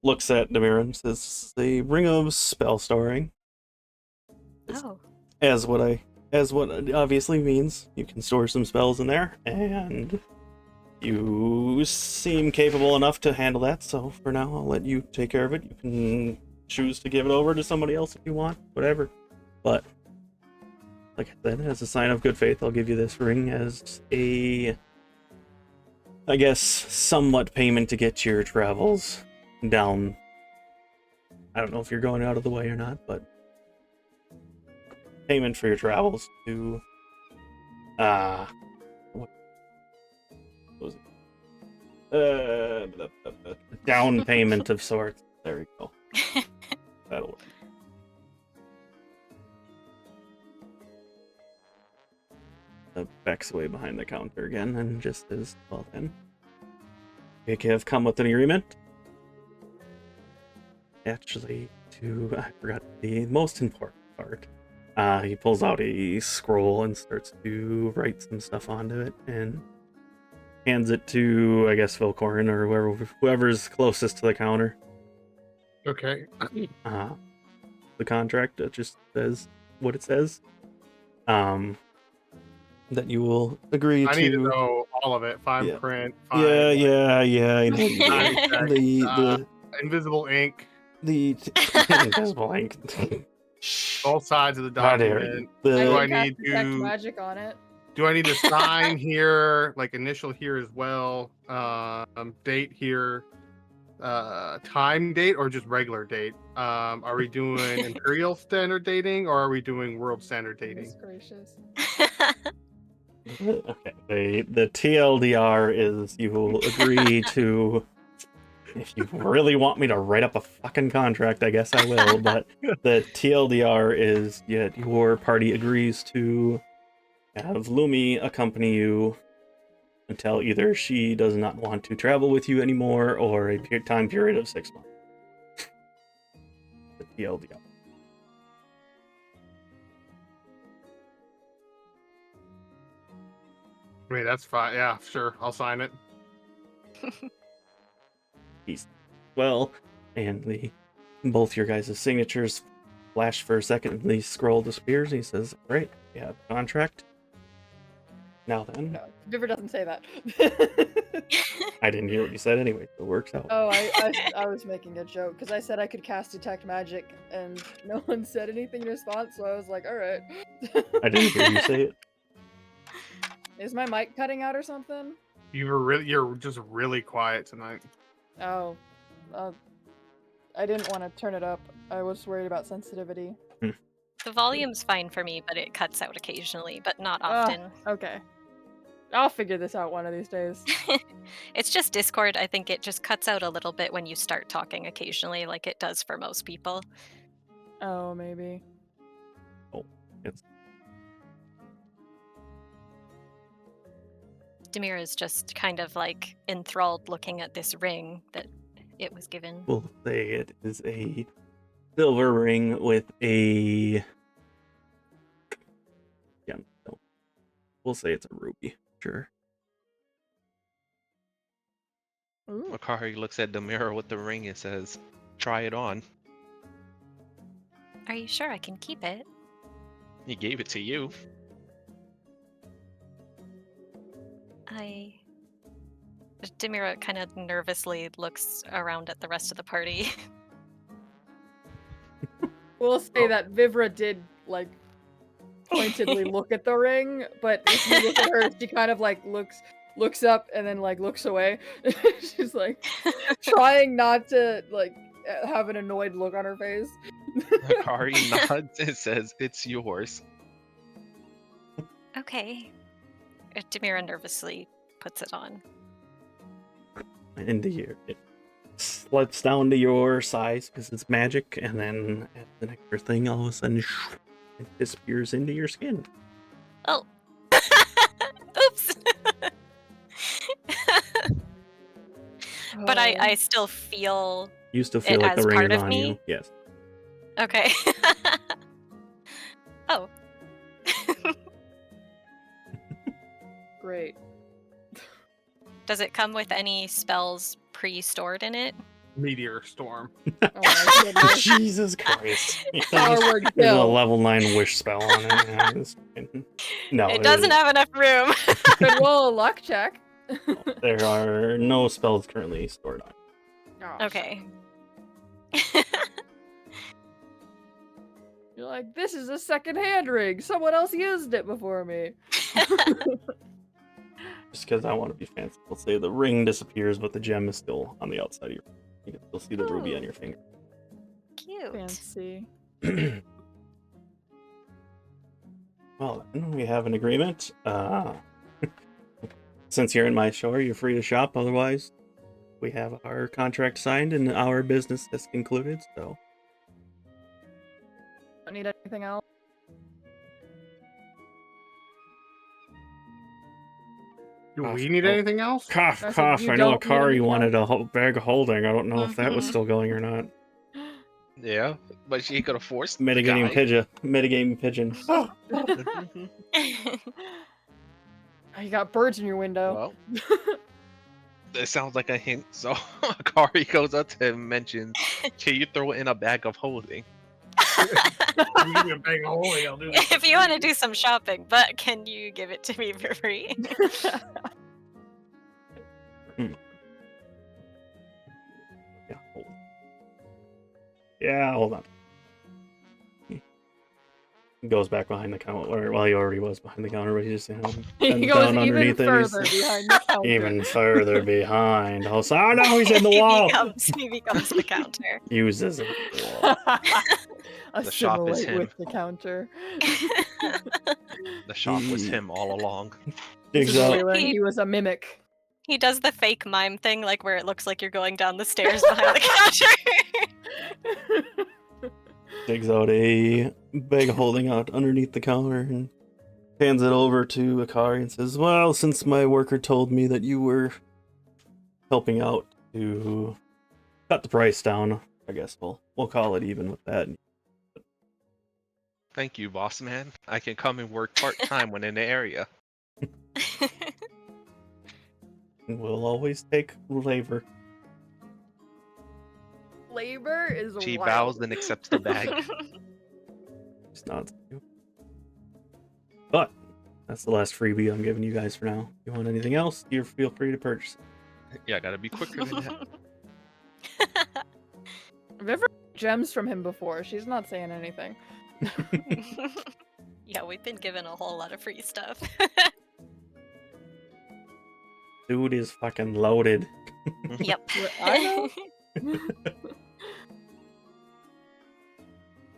looks at Demira and says, "A ring of spell storing." Oh. As what it obviously means, you can store some spells in there, and you seem capable enough to handle that. So for now, I'll let you take care of it. You can choose to give it over to somebody else if you want, whatever. But like I said, as a sign of good faith, I'll give you this ring as a, I guess, somewhat payment to get your travels down. I don't know if you're going out of the way or not, but payment for your travels to, what was it? Down payment of sorts. There we go. That'll work. Backs away behind the counter again and just says, "Well then, we have come with an agreement." Actually, I forgot the most important part. He pulls out a scroll and starts to write some stuff onto it and hands it to, I guess, Velkorin or whoever's closest to the counter. Okay. The contract, it just says what it says. That you will agree to. I need to know all of it. Fine print. I know. The invisible ink. The invisible ink. Both sides of the document. Do I need detect magic on it? Do I need to sign here, like initial here as well? Date here, time date, or just regular date? Are we doing imperial standard dating, or are we doing world standard dating? Gracious. Okay. The TLDR is you will agree to. If you really want me to write up a fucking contract, I guess I will. But the TLDR is your party agrees to have Lumi accompany you until either she does not want to travel with you anymore or a time period of 6 months. The TLDR. I mean, that's fine. Yeah, sure. I'll sign it. Well, and both your guys' signatures flash for a second, and the scroll disappears. He says, "Great, we have a contract. Now then." No, Vivra doesn't say that. I didn't hear what you said anyway. So it works out. Oh, I was making a joke because I said I could cast detect magic, and no one said anything in response. So I was like, "All right." I didn't hear you say it. Is my mic cutting out or something? You're just really quiet tonight. Oh, I didn't want to turn it up. I was worried about sensitivity. The volume's fine for me, but it cuts out occasionally, but not often. Okay. I'll figure this out one of these days. It's just Discord. I think it just cuts out a little bit when you start talking occasionally, like it does for most people. Oh, maybe. Oh, it's Demira is just kind of like enthralled looking at this ring that it was given. we'll say it is a silver ring with a no. We'll say it's a ruby. Sure. Ooh. Akari looks at the mirror with the ring and says, "Try it on." Are you sure I can keep it? He gave it to you. Demira kind of nervously looks around at the rest of the party. We'll say that Vivra did, like, pointedly look at the ring, but if you look at her, she kind of, like, looks up and then, like, looks away. She's, like, trying not to, like, have an annoyed look on her face. Akari nods and says, "It's yours." Okay. Demira nervously puts it on. Into your it slips down to your size because it's magic, and then at the next thing, all of a sudden, it disappears into your skin. Oh. Oops. But I still feel. You still feel It like the as ring part is of on me? you. Yes. Okay. Oh. Great. Does it come with any spells pre-stored in it? Meteor storm. Oh my goodness. Jesus Christ. Forward There's a kill. level 9 wish spell on it. Yeah, no, It doesn't have enough room. Could roll a luck check. there are no spells currently stored on. Oh, Okay. You're like, this is a second-hand ring. Someone else used it before me. Just because I want to be fancy, I'll say the ring disappears, but the gem is still on the outside of your. You can still see the ruby on your finger. Cute. Fancy. Well, then we have an agreement. Since you're in my shore, you're free to shop. Otherwise, we have our contract signed and our business is concluded. So, Don't need anything else. Do we need anything else? cough, I said cough. you I know don't need Akari anything wanted a bag of holding. I don't know if that was Mhm. still going or not. Yeah, but she could have forced Mitigating the guy. pigeon. Mitigating pigeon. Oh, you got birds in your window. Well, it sounds like a hint. So Akari goes up to him and mentions, "Can you throw it in a bag of holding?" You give me a bag of holding, I'll do that. If you want to do some shopping, but can you give it to me for free? Yeah, hold on. He goes back behind the counter. Well, he already was behind the counter, but he just bends He goes down even underneath it. further He's behind the counter. even further behind. Oh, no, he's in the wall. He becomes the counter. Uses it. Wall. The shop is Assimilate him. with the counter. The shop was him all along. Digs This is out. Waylon, he was a mimic. He does the fake mime thing, like where it looks like you're going down the stairs behind the counter. Digs out a bag of holding out underneath the counter and hands it over to Akari and says, "Well, since my worker told me that you were helping out to cut the price down, I guess we'll call it even with that." Thank you, boss man. I can come and work part-time when in the area. And we'll always take labor. Labor is She wild. bows and accepts the bag. Just nods at you. But that's the last freebie I'm giving you guys for now. If you want anything else, you feel free to purchase it. Yeah, gotta be quicker than that. I've ever gems from him before. She's not saying anything. Yeah, we've been given a whole lot of free stuff. Dude is fucking loaded. Yep. I know.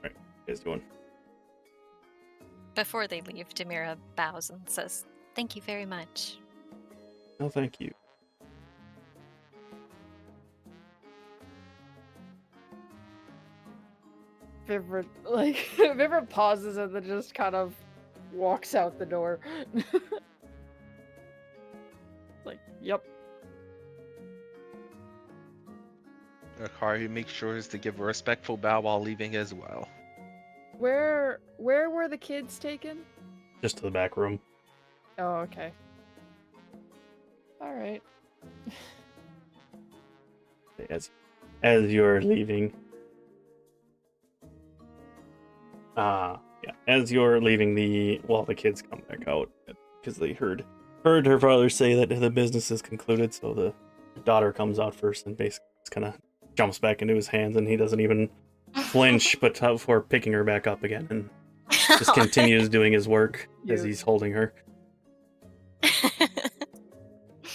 What are you guys doing? Before they leave, Demira bows and says, Thank you very much. No, thank you. Vivra, like, Vivra pauses and then just kind of walks out the door. Like, yep. Akari makes sure to give a respectful bow while leaving as well. Where were the kids taken? Just to the back room. Oh, okay. All right. As you're leaving. Yeah. As you're leaving, the kids come back out because they heard her father say that the business is concluded. So the daughter comes out first and basically just kind of jumps back into his hands, and he doesn't even flinch, but before picking her back up again and just continues doing his work as he's holding her.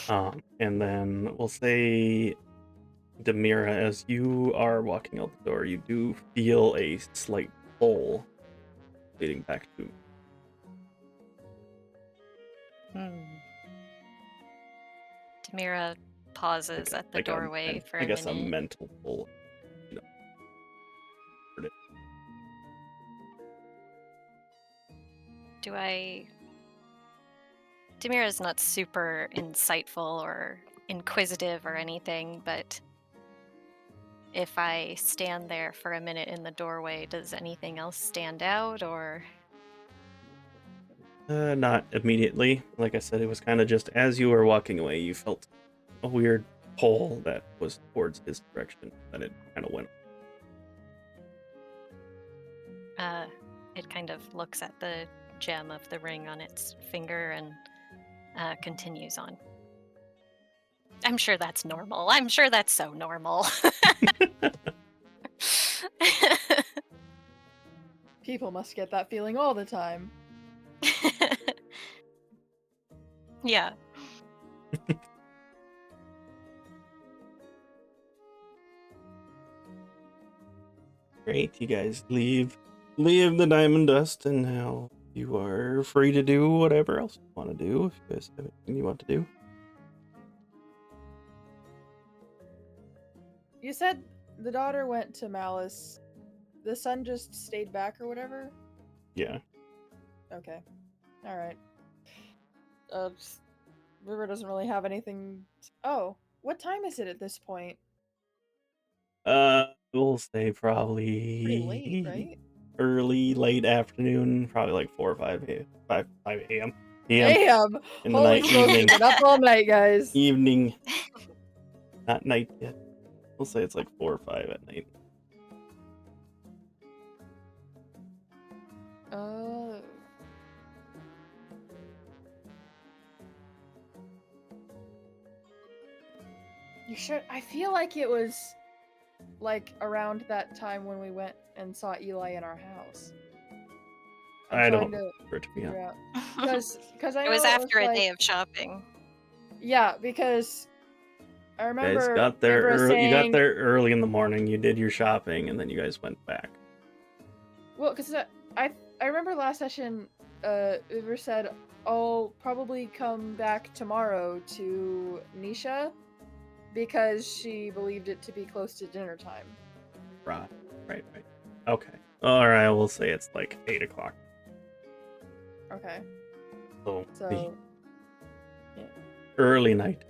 And then we'll say, Demira, as you are walking out the door, you do feel a slight pull leading back to. Demira pauses at the doorway for a minute. I guess a mental pull. You know. Demira's not super insightful or inquisitive or anything, but if I stand there for a minute in the doorway, does anything else stand out, or? Not immediately. Like I said, it was kind of just as you were walking away, you felt a weird pull that was towards his direction, that it kind of went. It kind of looks at the gem of the ring on its finger and continues on. I'm sure that's normal. I'm sure that's so normal. People must get that feeling all the time. Yeah. Great, you guys leave the diamond dust, and now you are free to do whatever else you want to do, if you guys have anything you want to do. You said the daughter went to Malice. The son just stayed back or whatever? Yeah. Okay. Alright. River doesn't really have anything... Oh, what time is it at this point? We'll say probably Pretty late, right? late afternoon, probably like 4 or 5 a.m. 5 a.m. Damn! In the Holy night, smokes, evening. been up all night, guys. Evening. Not night yet. We'll say it's like 4 or 5 at night. You sure? I feel like it was like around that time when we went and saw Eli in our house. I don't remember, to be honest. Because I It know was after a like, day of shopping. Yeah, because I remember You guys got there early. saying, You got there early in the morning. You did your shopping, and then you guys went back. Well, because I remember last session, Vivra said, I'll probably come back tomorrow to Nisha because she believed it to be close to dinner time. Right. Okay. All right. We'll say it's like 8 o'clock. Okay. So yeah. Early night.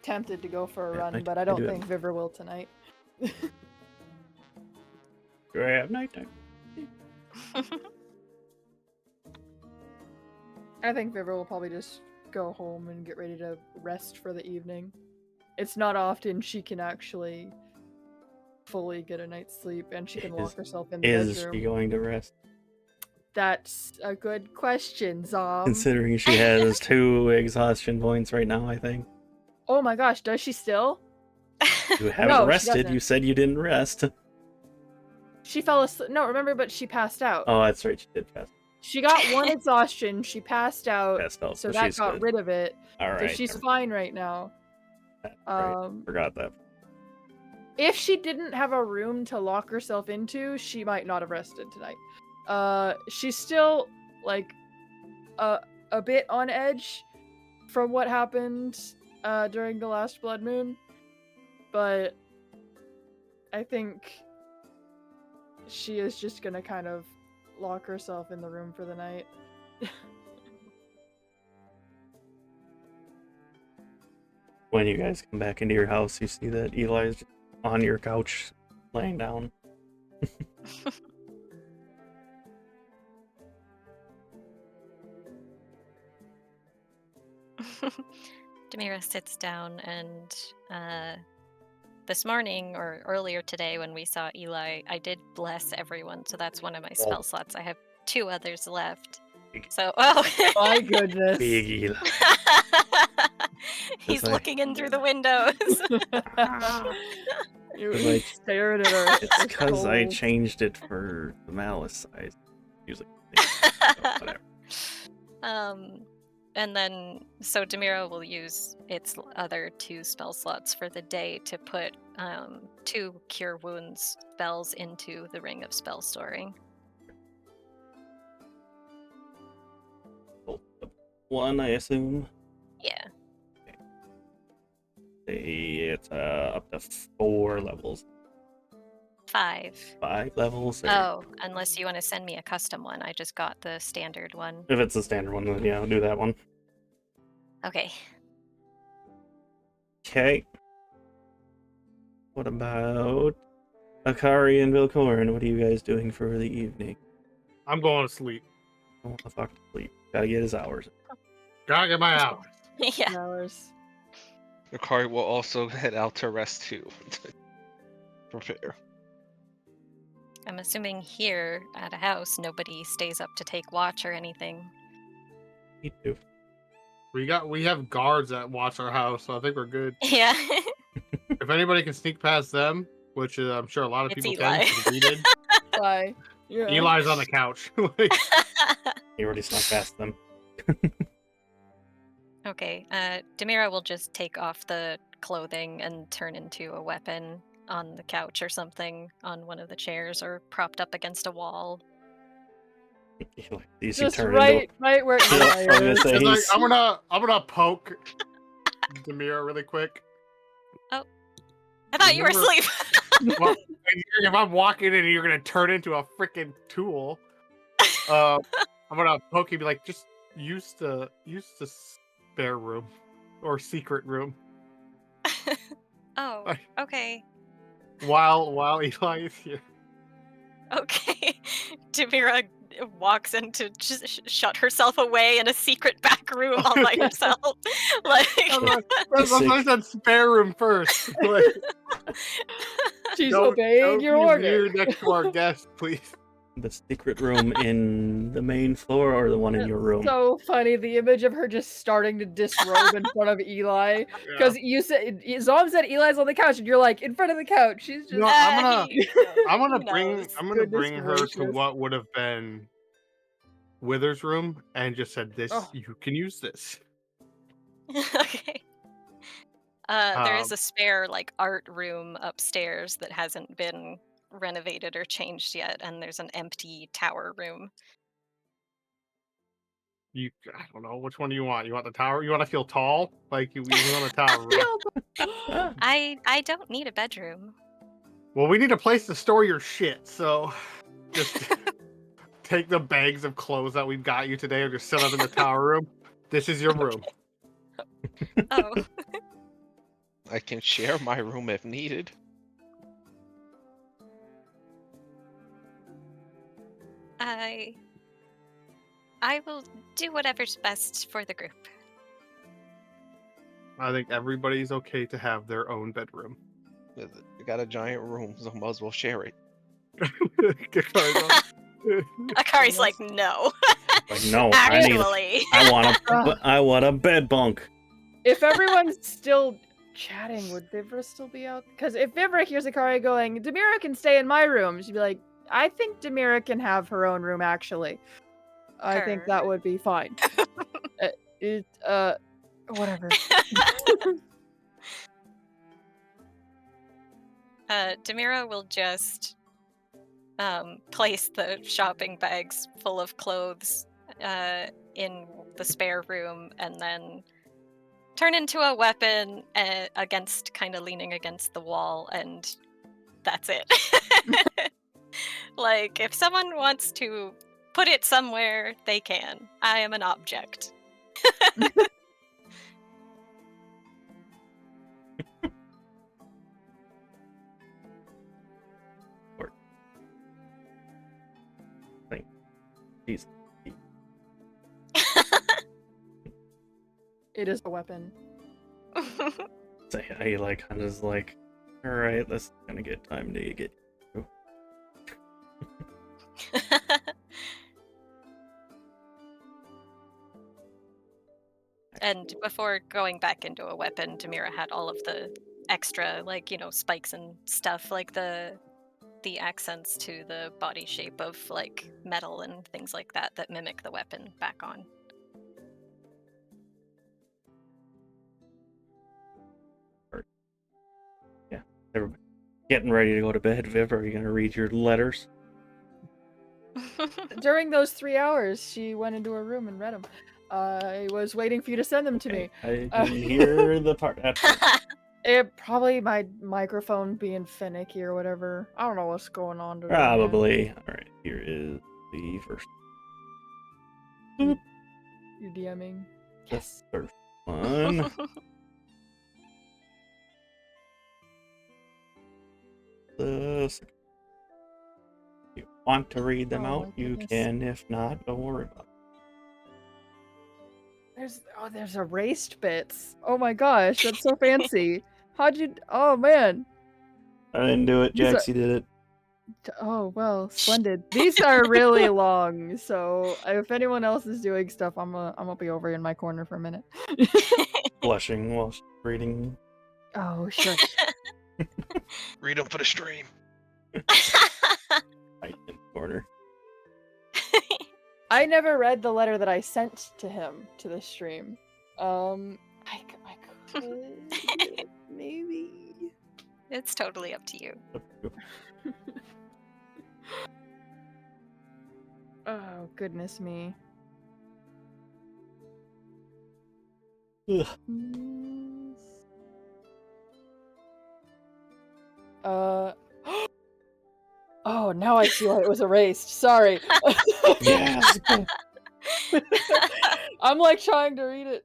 Tempted to go for a Yeah, run, but I don't think Vivra will tonight. Do I have nighttime? I think Vivra will probably just go home and get ready to rest for the evening. It's not often she can actually fully get a night's sleep, and she can lock herself in the bedroom. Is she going to rest? That's a good question, Zom. Considering she has 2 exhaustion points right now, I think. Oh my gosh, does she still? You haven't No, rested. You said you didn't rest. She fell asleep. No, remember, but she passed out. Oh, that's right. She did pass. She got 1 exhaustion. She passed out. So that got good. rid of it. All right. So she's fine right now. Right. Forgot that. if she didn't have a room to lock herself into, she might not have rested tonight. She's still like a bit on edge from what happened during the last blood moon, but I think she is just gonna kind of lock herself in the room for the night. When you guys come back into your house, you see that Eli's on your couch, laying down. Demira sits down and this morning or earlier today when we saw Eli, I did bless everyone, so that's one of my spell slots. I have 2 others left. So, My goodness. Big Eli. He's like- looking in through the windows. You're Like, staring at her. It's because I changed it for the malice size. Usually, so whatever. And then, so Demira will use its other 2 spell slots for the day to put 2 Cure Wounds spells into the Ring of Spell Storing. One, I assume. Yeah. It's up to 4 levels. 5. 5 levels. Or... Oh, unless you want to send me a custom one. I just got the standard one. If it's the standard one, then yeah, I'll do that one. Okay. Okay. What about Akari and Velkorin? What are you guys doing for the evening? I'm going to sleep. Oh, the fuck to sleep. Gotta get his hours. Gotta get my hours. Yeah. Hours. Akari will also head out to rest too. Prepare. I'm assuming here at a house, nobody stays up to take watch or anything. Me too. We have guards that watch our house, so I think we're good. Yeah. If anybody can sneak past them, which I'm sure a lot of It's people Eli. can, 'cause we did. Bye. Yeah. Eli's on the couch. Like, He already snuck past them. Okay, Demira will just take off the clothing and turn into a weapon on the couch or something, on one of the chairs, or propped up against a wall. These Just turn right where I was Eli gonna is. say it's like, he's... I'm gonna poke Demira really quick. I thought you were Remember- asleep! Well, if I'm walking in and you're gonna turn into a freaking tool, I'm gonna poke you and be like, just use the spare room or secret room Oh, okay. while Eli is here. Okay. Demira walks in to just shut herself away in a secret back room all by herself. Like, Let's that spare room first. Like, She's don't obeying your be order. weird next to our guest, please. The secret room in the main floor or the one in your room? So funny, the image of her just starting to disrobe in front of Eli. Because you said Zom said Eli's on the couch, and you're like in front of the couch. She's just No, I'm gonna who bring knows? Goodness bring her to gracious. what would have been Wither's room and just said, "This Oh. you can use this." Okay. There is Um, a spare like art room upstairs that hasn't been renovated or changed yet, and there's an empty tower room. I don't know, which one do you want? You want the tower? You want to feel tall? Like you want a tower room? I don't need a bedroom. Well, we need a place to store your shit, so just take the bags of clothes that we've got you today and just set up in the tower room. This is your room. Oh, I can share my room if needed. I will do whatever's best for the group. I think everybody's okay to have their own bedroom. We got a giant room, so might as well share it. Akari's like, no. Like, no, Actually. I want a bed bunk. If everyone's still chatting, would Vivra still be out? Because if Vivra hears Akari going, Demira can stay in my room, she'd be like, I think Demira can have her own room, actually. I think that would be fine. Whatever. Demira will just place the shopping bags full of clothes in the spare room and then turn into a weapon against, kind of leaning against the wall, and that's it. Like, if someone wants to put it somewhere, they can. I am an object. Jeez. It is a weapon. So I like kind of like, all right, that's gonna get time to get. And before going back into a weapon, Demira had all of the extra, like, spikes and stuff, like the accents to the body shape of, like, metal and things like that that mimic the weapon back on. Yeah, everybody getting ready to go to bed. Viv, are you gonna read your letters? During those 3 hours, she went into her room and read them. I was waiting for you to send them to me. I didn't hear the part. It probably my microphone being finicky or whatever. I don't know what's going on today. Man. Probably. All right, here is the first. Boop. You're DMing. Yes. The first one. The second. If you want to read them Oh, out, my you goodness. can. If not, don't worry about it. There's erased bits. Oh my gosh, that's so fancy. How'd you? Oh man. I didn't do it. These are- Jaxie did it. Oh well, splendid. These are really long, so if anyone else is doing stuff, I'm gonna be over in my corner for a minute. Blushing while she's reading. Oh sure. Read them for the stream. Right in the corner. I never read the letter that I sent to him to the stream. I could maybe. It's totally up to you. Oh goodness me. Ugh. Oh, now I see why it was erased. Sorry. Yes. I'm like trying to read it.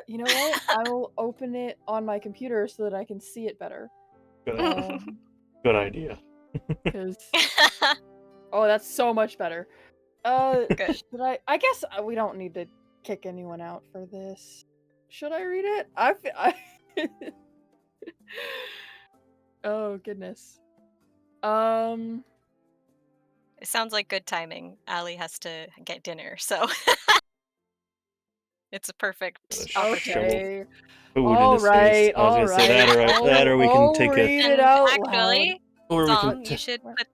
You know what? I will open it on my computer so that I can see it better. Good, good idea. Because oh, that's so much better. Good. Should I guess we don't need to kick anyone out for this. Should I read it? I oh goodness. It sounds like good timing. Ali has to get dinner, so it's a perfect opportunity. Okay. Food in All his face. right. I was All gonna say that, or we can take read a. it out Actually, Or we can. Zom, you should put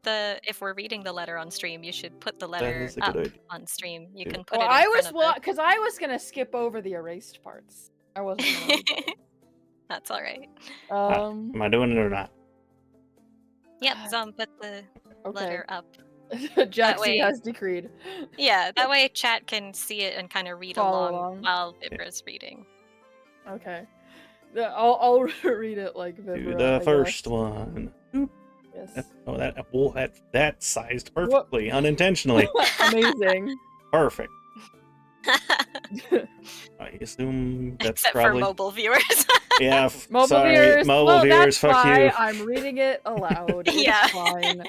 if we're reading the letter on stream, you should put the letter is a up good idea. on stream. You Yeah. can put Well, it in I front was of the... because I was gonna skip over the erased parts. I wasn't. That's all right. Am I doing it or not? Yep, Zom, put the Okay. letter up. Jaxie way- has decreed. Yeah, that way chat can see it and kind of read Follow along along. while Vibra's reading. Okay. I'll read it like Vivra, Do the I first guess. one. Yes. That sized perfectly, unintentionally. Amazing. Perfect. I assume that's Except probably for mobile viewers. yeah. Mobile Sorry, viewers. mobile well, viewers. that's Fuck why you. I'm reading it aloud. It's Yeah. fine.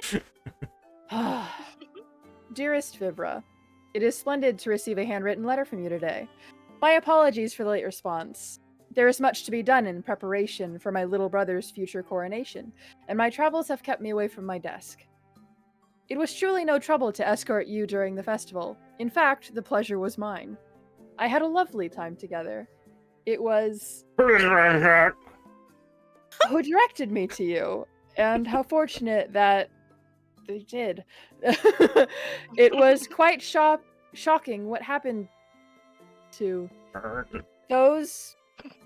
Dearest Vivra, it is splendid to receive a handwritten letter from you today. My apologies for the late response. There is much to be done in preparation for my little brother's future coronation, and my travels have kept me away from my desk. It was truly no trouble to escort you during the festival. In fact, the pleasure was mine. I had a lovely time together. It was who directed me to you, and how fortunate that they did. It was quite shocking what happened to those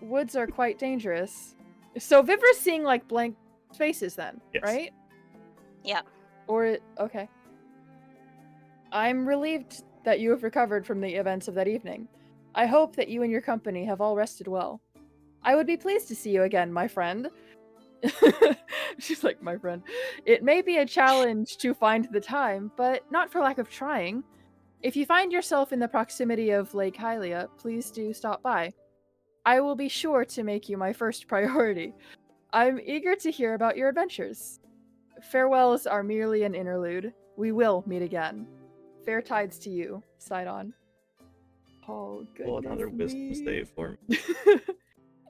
woods are quite dangerous. So Vivra's seeing like blank spaces then, Yes. right? Yeah. Okay. I'm relieved that you have recovered from the events of that evening. I hope that you and your company have all rested well. I would be pleased to see you again, my friend. She's like, my friend. It may be a challenge to find the time, but not for lack of trying. If you find yourself in the proximity of Lake Hylia, please do stop by. I will be sure to make you my first priority. I'm eager to hear about your adventures. Farewells are merely an interlude. We will meet again. Fair tides to you, Sidon. Oh, goodness. Well, another wisdom me. save for me.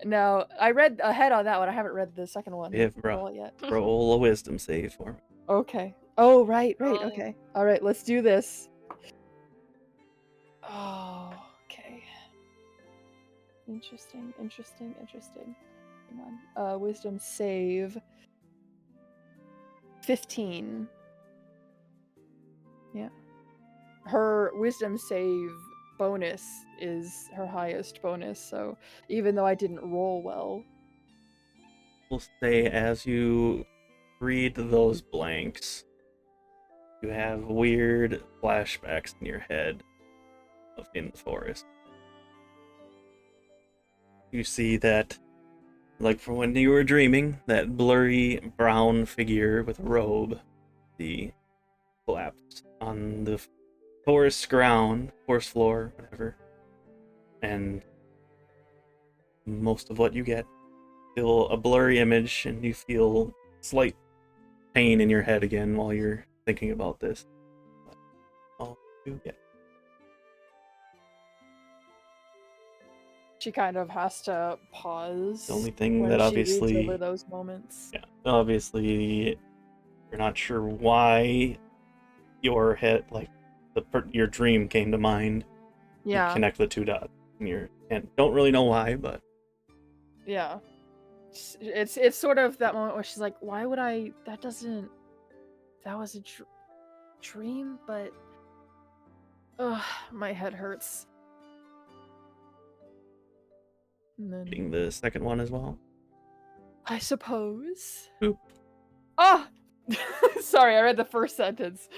No, I read ahead on that one. I haven't read the second one Vivra. all yet. Roll a wisdom save for me. Okay. Oh, right. Oh. Okay. All right, let's do this. Oh, okay. Interesting. Hang on. Wisdom save. 15. Yeah. Her wisdom save bonus is her highest bonus, so even though I didn't roll well. We'll say as you read those blanks, you have weird flashbacks in your head of in the forest. You see that, like from when you were dreaming, that blurry brown figure with a robe, the collapsed on the forest ground, forest floor, whatever. And most of what you get, still a blurry image, and you feel slight pain in your head again while you're thinking about this. But all you get. She kind of has to pause. The only thing when that she obviously, reads over those moments. yeah, obviously, you're not sure why your head, like your dream came to mind. Yeah. You connect the two dots, and don't really know why, but Yeah. It's sort of that moment where she's like, why would I? That was a dream, but ugh, my head hurts. And then, reading the second one as well. I suppose. Oop. Oh! Sorry, I read the first sentence.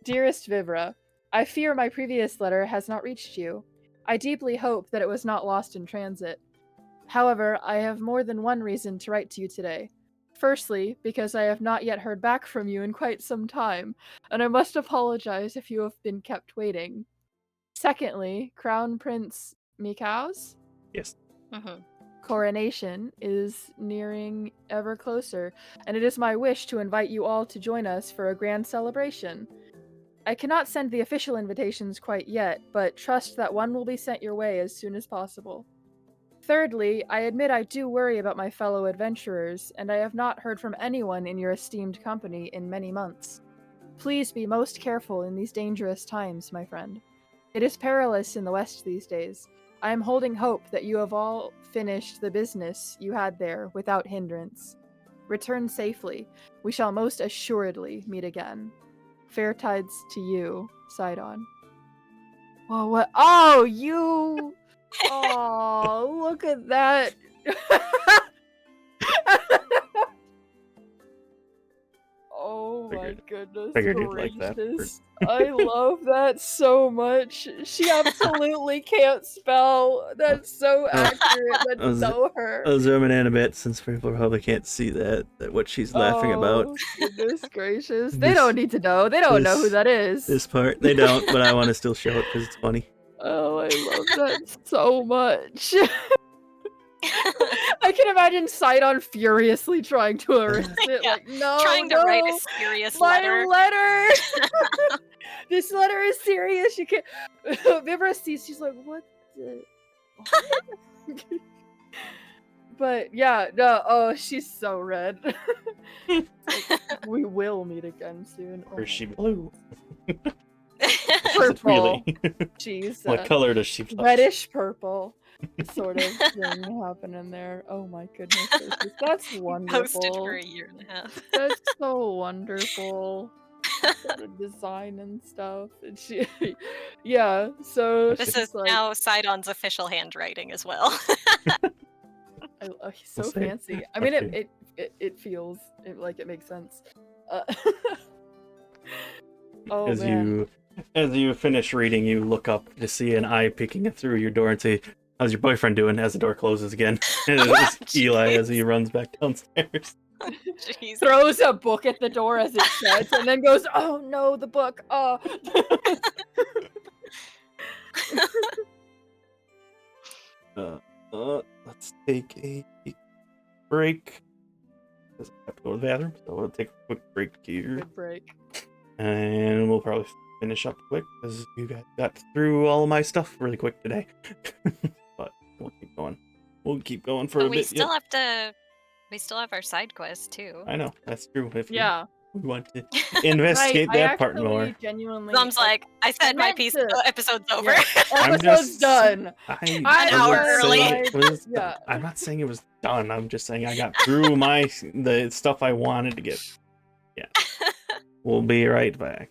Dearest Vivra, I fear my previous letter has not reached you. I deeply hope that it was not lost in transit. However, I have more than one reason to write to you today. Firstly, because I have not yet heard back from you in quite some time, and I must apologize if you have been kept waiting. Secondly, Crown Prince Mikau's Yes. coronation is nearing ever closer, and it is my wish to invite you all to join us for a grand celebration. I cannot send the official invitations quite yet, but trust that one will be sent your way as soon as possible. Thirdly, I admit I do worry about my fellow adventurers, and I have not heard from anyone in your esteemed company in many months. Please be most careful in these dangerous times, my friend. It is perilous in the West these days. I am holding hope that you have all finished the business you had there without hindrance. Return safely. We shall most assuredly meet again. Fair tides to you, Sidon. Well, what? Oh, you! Oh, look at that! Oh my goodness Figured you'd like that. gracious. I love that so much. She absolutely can't spell. That's so accurate. That's so her. I'll zoom in a bit since people probably can't see that what she's laughing about. Oh, goodness gracious. They don't need to know. They don't know who that is. This part, they don't, but I want to still show it because it's funny. Oh, I love that so much. I can imagine Sidon furiously trying to erase it. Yeah, like, no, trying to write a serious letter. My letter! This letter is serious. You can't. Vivra sees, she's like, what the. What? But yeah, no, oh, she's so red. Like, we will meet again soon. Or is she blue? Purple. Really? She's What color does she blush? reddish purple sort of thing happening there. Oh my goodness gracious. That's wonderful. Posted for a year and a half. That's so wonderful. Sort of design and stuff. And she, yeah. So This she's is like, now Sidon's official handwriting as well. He's so We'll see. fancy. I mean, Okay. it feels like it makes sense. Oh as man. you finish reading, you look up to see an eye peeking through your door and say, "How's your boyfriend doing?" As the door closes again. And it's Eli as he runs back downstairs. Jeez. Throws a book at the door as it shuts, and then goes, "Oh no, the book! Oh." Let's take a break. 'Cause I have to go to the bathroom, so we'll take a quick break here. Good break. And we'll probably finish up quick because you guys got through all of my stuff really quick today. But we'll keep going. We'll keep going for But a we bit. still Yep. have to. We still have our side quest too. I know, that's true. If Yeah. we want to investigate I that part actually more. genuinely. Mom's like, I said my meant piece. to- Episode's over. Yeah. I'm Episode's just done. I An hour wasn't saying early. it was Yeah. I'm not saying it was done. I'm just saying I got through the stuff I wanted to get. Yeah. We'll be right back.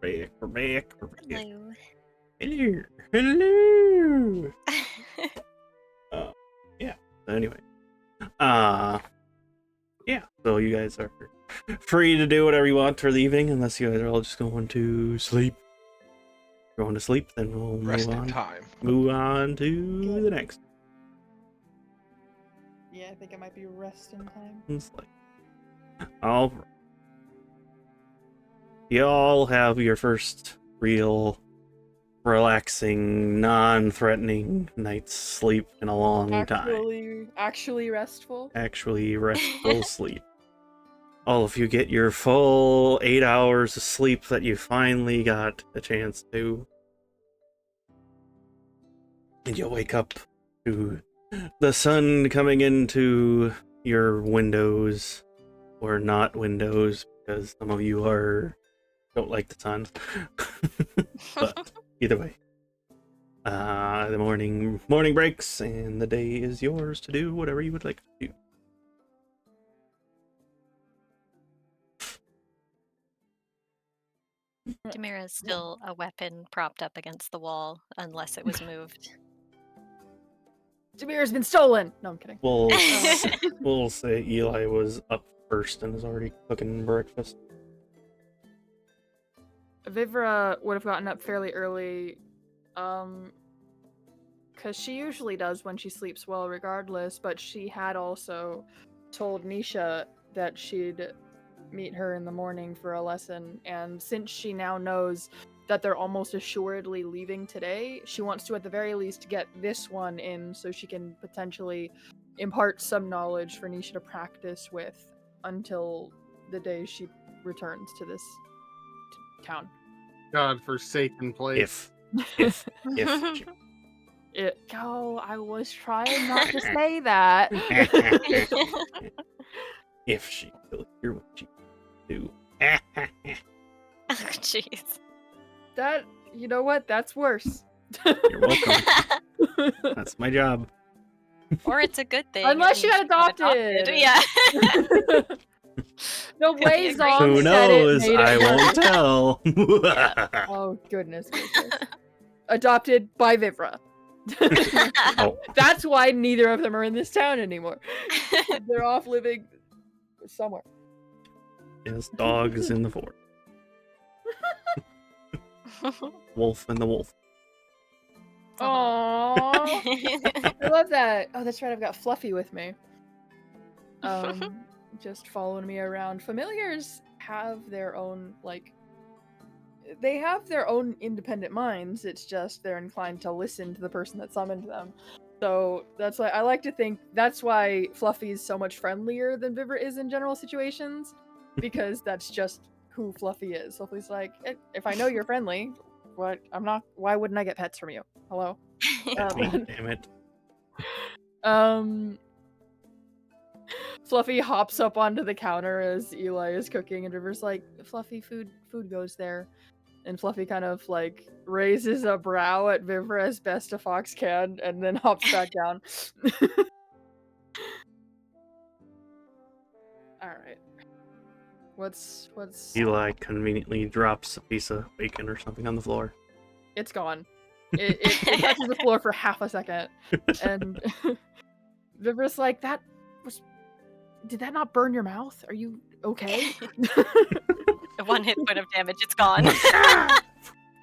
back. We're back. Hello. Hello. Hello. Yeah. Anyway. Yeah. So you guys are free to do whatever you want for the evening, unless you guys are all just going to sleep. If you're going to sleep, then we'll Rest move in on. time. Move on to the next. Yeah, I think it might be resting time. It's like, all right. You all have your first real relaxing, non-threatening night's sleep in a long time. Actually restful. Actually restful sleep. All of you get your full 8 hours of sleep that you finally got a chance to. And you'll wake up to the sun coming into your windows, or not windows, because some of you don't like the sun. But either way, the morning breaks, and the day is yours to do whatever you would like to do. Demira is still a weapon propped up against the wall, unless it was moved. Demira's been stolen! No, I'm kidding. We'll say Eli was up first and is already cooking breakfast. Vivra would have gotten up fairly early, because she usually does when she sleeps well regardless, but she had also told Nisha that she'd meet her in the morning for a lesson, and since she now knows that they're almost assuredly leaving today, she wants to at the very least get this one in so she can potentially impart some knowledge for Nisha to practice with until the day she returns to this town. God-forsaken place. If I was trying not to say that. if she will hear what you do. Oh, jeez. That, you know what? That's worse. You're welcome. That's my job. Or it's a good thing. Unless it you means got got adopted. Yeah. The way be a Zom Who said it knows? made it I won't tell. Oh, goodness gracious. Adopted by Vivra. Oh. That's why neither of them are in this town anymore. They're off living somewhere. Yes, dogs in the forest. Wolf and the wolf. Aww. I love that. Oh, that's right. I've got Fluffy with me. Just following me around. Familiars have their own, they have their own independent minds. It's just they're inclined to listen to the person that summoned them. So that's why I like to think that's why Fluffy is so much friendlier than Vivra is in general situations, because that's just who Fluffy is. Fluffy's like, if I know you're friendly, why wouldn't I get pets from you? Hello? Damn it. Fluffy hops up onto the counter as Eli is cooking, and River's like, Fluffy, food goes there. And Fluffy kind of raises a brow at Vivra as best a fox can, and then hops back down. Alright. What's Eli conveniently drops a piece of bacon or something on the floor. It's gone. It touches the floor for half a second. And Vivra's like, did that not burn your mouth? Are you okay? One hit point of damage, it's gone.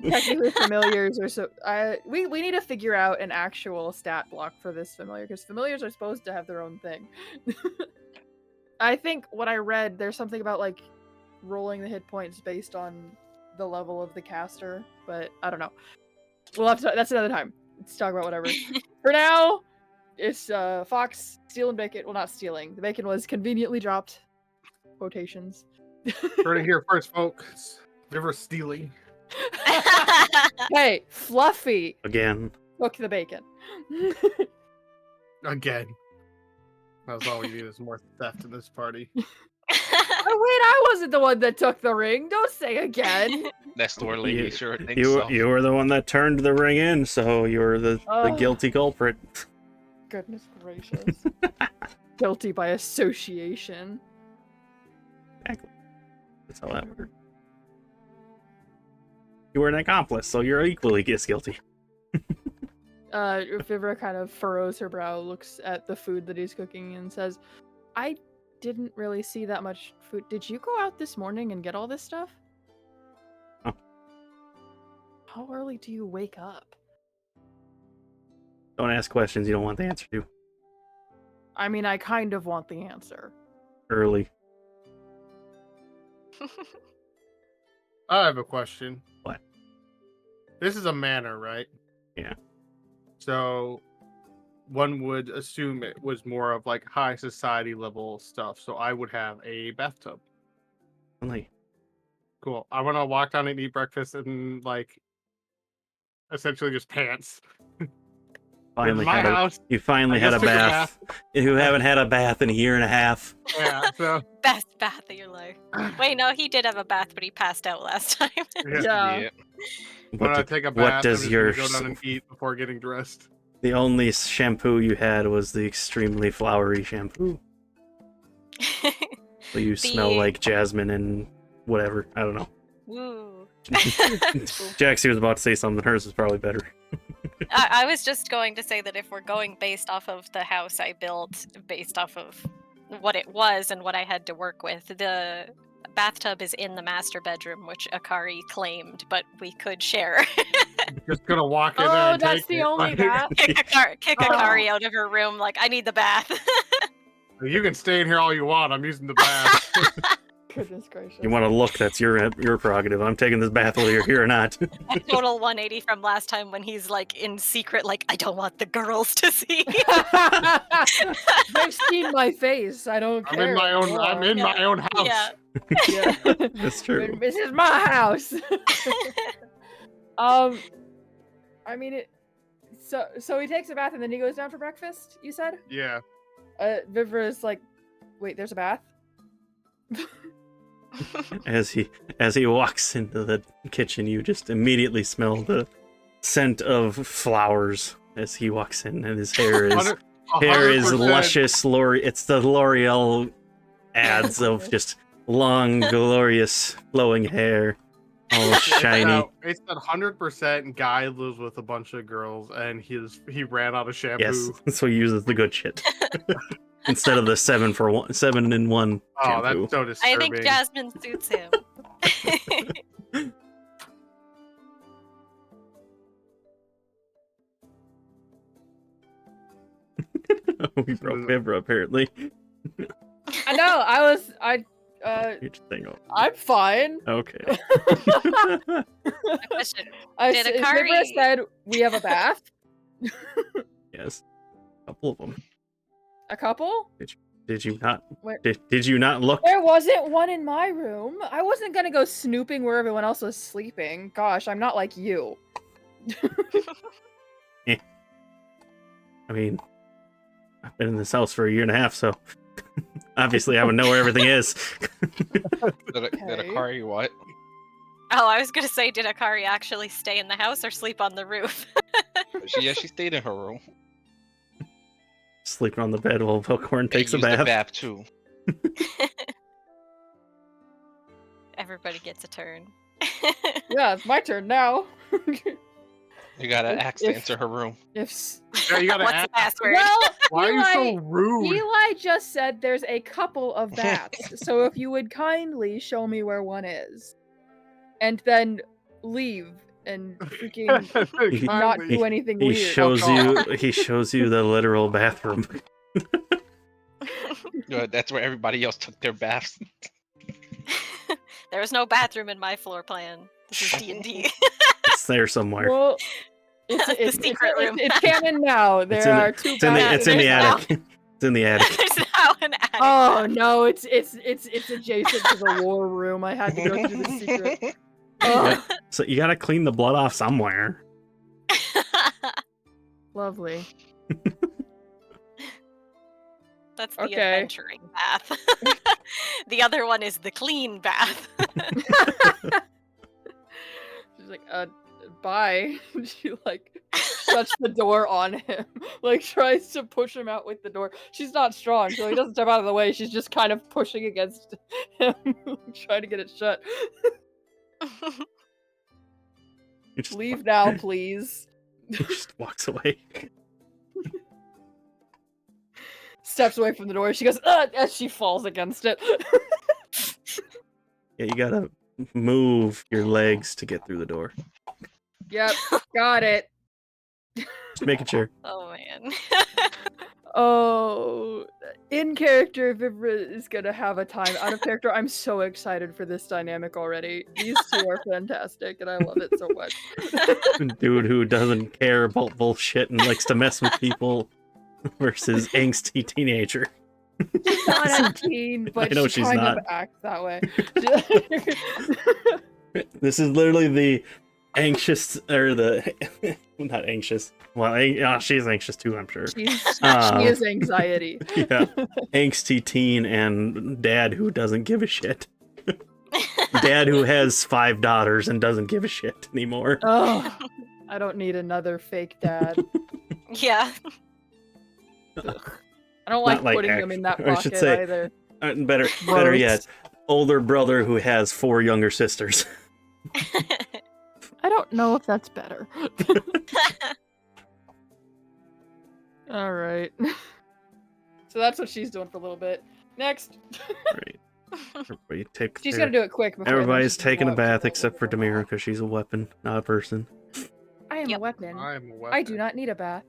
Technically, familiars are so. We need to figure out an actual stat block for this familiar, because familiars are supposed to have their own thing. I think what I read, there's something about rolling the hit points based on the level of the caster, but I don't know. We'll have to. That's another time. Let's talk about whatever. For now, it's Fox stealing bacon. Well, not stealing. The bacon was conveniently dropped. Quotations. Heard it here first, folks. River stealing. Hey, Fluffy Again. took the bacon. Again. That's all we need is more theft in this party. Oh, wait, I wasn't the one that took the ring. Don't say again. That store lady sure thinks You so. were the one that turned the ring in, so you're the guilty culprit. Goodness gracious. Guilty by association. Exactly. That's how that works. You were an accomplice, so you're equally as guilty. Vivra kind of furrows her brow, looks at the food that he's cooking, and says, I didn't really see that much food. Did you go out this morning and get all this stuff? Oh. How early do you wake up? Don't ask questions you don't want the answer to. I mean, I kind of want the answer. Early. I have a question. What? This is a manor, right? Yeah. So one would assume it was more of like high society level stuff. So I would have a bathtub. Only. Cool. I want to walk down and eat breakfast and like essentially just pants. Finally my had house. You finally I had a just took a bath. You haven't had a bath in a year and a half. Yeah. So Best bath of your life. Wait, no, he did have a bath, but he passed out last time. Yeah. when I take a bath, what does I'm just your gonna go down and eat before getting dressed. The only shampoo you had was the extremely flowery shampoo. So you smell like jasmine and whatever. I don't know. Woo. Jaxie was about to say something. Hers is probably better. I was just going to say that if we're going based off of the house I built, based off of what it was and what I had to work with, the bathtub is in the master bedroom, which Akari claimed, but we could share. Just gonna walk in there. Oh, And that's take the it. only Like, bath? Kick Akari out of her room, like, I need the bath. You can stay in here all you want. I'm using the bath. Goodness gracious. You want to look? That's your prerogative. I'm taking this bath whether you're here or not. A total 180 from last time when he's like in secret, like, I don't want the girls to see. They've seen my face. I don't I'm care. in my own. Go I'm on. in my own house. Yeah. Yeah. That's true. This is my house. I mean it. So he takes a bath and then he goes down for breakfast. You said? Yeah. Vivra is like, wait, there's a bath. As he walks into the kitchen, you just immediately smell the scent of flowers as he walks in, and his hair is 100%. luscious. It's the L'Oreal ads of just long, glorious, flowing hair, all shiny. It's that 100% guy lives with a bunch of girls, and he ran out of shampoo. Yes, so he uses the good shit instead of the 7-in-1 Oh, shampoo. that's so I disturbing. think Jasmine suits him. We broke Vivra, apparently. I know. You're just saying, oh, I'm fine. okay. Question. Did Akari- Vivra said we have a bath? Yes, a couple of them. A couple? Did you not? Where- Did you not look? There wasn't one in my room. I wasn't gonna go snooping where everyone else was sleeping. Gosh, I'm not like you. I mean, I've been in this house for a year and a half, so obviously I would know where everything is. Did Akari what? Oh, I was gonna say, did Akari actually stay in the house or sleep on the roof? She stayed in her room. Sleeping on the bed while Velkorin takes a Used the bath. bath too. Everybody gets a turn. Yeah, it's my turn now. You gotta ask to If- enter her room. If Yeah, you gotta What's ask. the password? well, Why are you so rude? Eli just said there's a couple of baths, so if you would kindly show me where one is, and then leave and freaking not Kindly. do anything He weird. shows you the literal bathroom. That's where everybody else took their baths. There was no bathroom in my floor plan. This is D&D. It's there somewhere. Well, The it's secret room. It's canon now. There are two It's in the baths. attic. It's in the attic. There's now an attic. Oh no, it's adjacent to the war room. I had to go through the secret. Oh, So you gotta clean the blood off somewhere. lovely. That's the Okay. adventuring bath. The other one is the clean bath. She's like, bye. She like shuts the door on him. Like tries to push him out with the door. She's not strong, so he doesn't step out of the way. She's just kind of pushing against him, trying to get it shut. He just Leave now, please. He just walks away. Steps away from the door. She goes, "Ugh," as she falls against it. Yeah, you gotta move your legs to get through the door. Yep, got it. Just making sure. Oh man. Oh, in character, Vivra is gonna have a time. Out of character, I'm so excited for this dynamic already. These two are fantastic, and I love it so much. Dude who doesn't care about bullshit and likes to mess with people versus angsty teenager. She's not a teen, but I know she she's kind not. of acts that way. This is literally the anxious, or the not anxious. Well, she's anxious too, I'm sure. she is anxiety. Yeah, angsty teen and dad who doesn't give a shit. Dad who has 5 daughters and doesn't give a shit anymore. Oh, I don't need another fake dad. Yeah. I don't like putting him in that or I should pocket say, either. better yet, older brother who has 4 younger sisters. I don't know if that's better. All right. So that's what she's doing for a little bit. Next. Right. Everybody take She's their- gonna do it quick. Before Everybody's then she's taking a gonna walk bath except for Demira because she's a weapon, not a person. I am a Yep. weapon. I'm a weapon. I do not need a bath.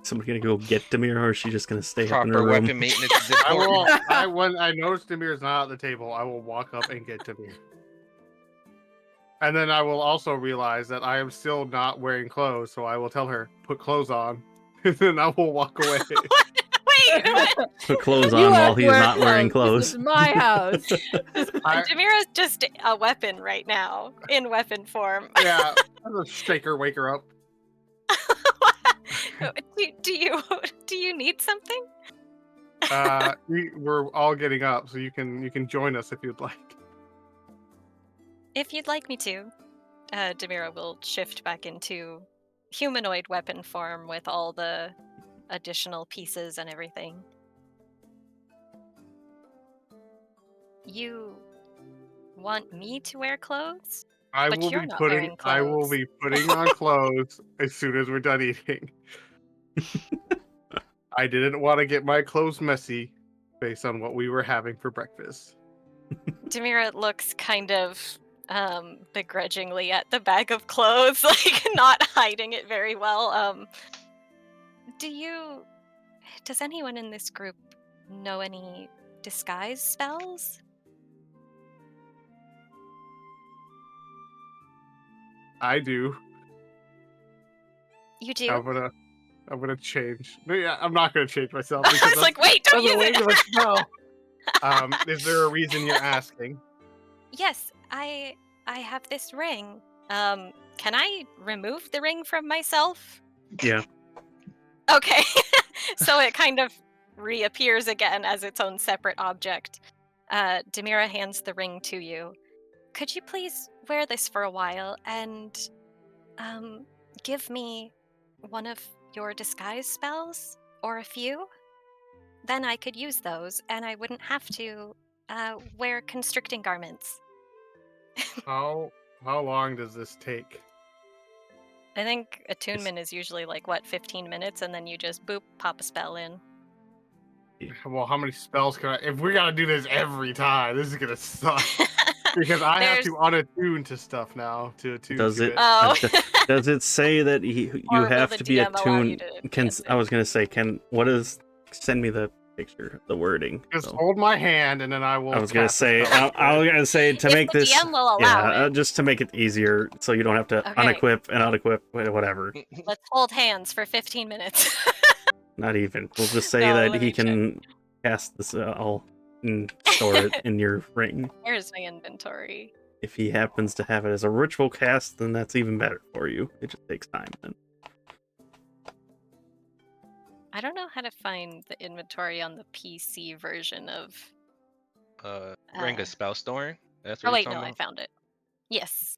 Somebody gonna go get Demira, or is she just gonna stay up in her Proper room? weapon maintenance is I important. will. When I notice Demir's not at the table, I will walk up and get Demir. And then I will also realize that I am still not wearing clothes, so I will tell her, put clothes on. And then I will walk away. Wait, what? Put clothes You on have while to he's wear not wearing This clothes. is my house. Demira's just a weapon right now, in weapon form. Yeah, I'll just shake her, wake her up. do you need something? We're all getting up, so you can join us if you'd like. If you'd like me to, Demira will shift back into humanoid weapon form with all the additional pieces and everything. You want me to wear clothes? I But will you're be not putting. wearing I will clothes. be putting on clothes as soon as we're done eating. I didn't want to get my clothes messy, based on what we were having for breakfast. Demira looks kind of begrudgingly at the bag of clothes, like not hiding it very well. Does anyone in this group know any disguise spells? I do. You do? I'm gonna change. No, yeah, I'm not gonna change myself. I Because was like, wait, don't use it! Is there a reason you're asking? Yes, I have this ring. Can I remove the ring from myself? Yeah. Okay. So it kind of reappears again as its own separate object. Demira hands the ring to you. Could you please wear this for a while and give me one of your disguise spells, or a few? Then I could use those and I wouldn't have to wear constricting garments. How long does this take? I think attunement is usually like, 15 minutes, and then you just boop, pop a spell in. Well, how many spells can I? If we gotta do this every time, this is gonna suck. Because I have to unattune to stuff now to attune Does to it? it. Oh. Does it say that you Or will have the to be DM allow you attuned? to Can dance I it? was gonna say, what is? Send me the picture, the wording. Just so. hold my hand, and then I will. I was gonna cast the say, spell. I was gonna say to If make the this, DM will allow it. just to make it easier, so you don't have to Okay. unequip and unequip, whatever. Let's hold hands for 15 minutes. Not even. We'll just say No, that let he me check. can cast this all and store it in your ring. Here's my inventory. If he happens to have it as a ritual cast, then that's even better for you. It just takes time then. I don't know how to find the inventory on the PC version of... Ring of spell storing. That's Oh what wait, you're no, talking I found it. Yes.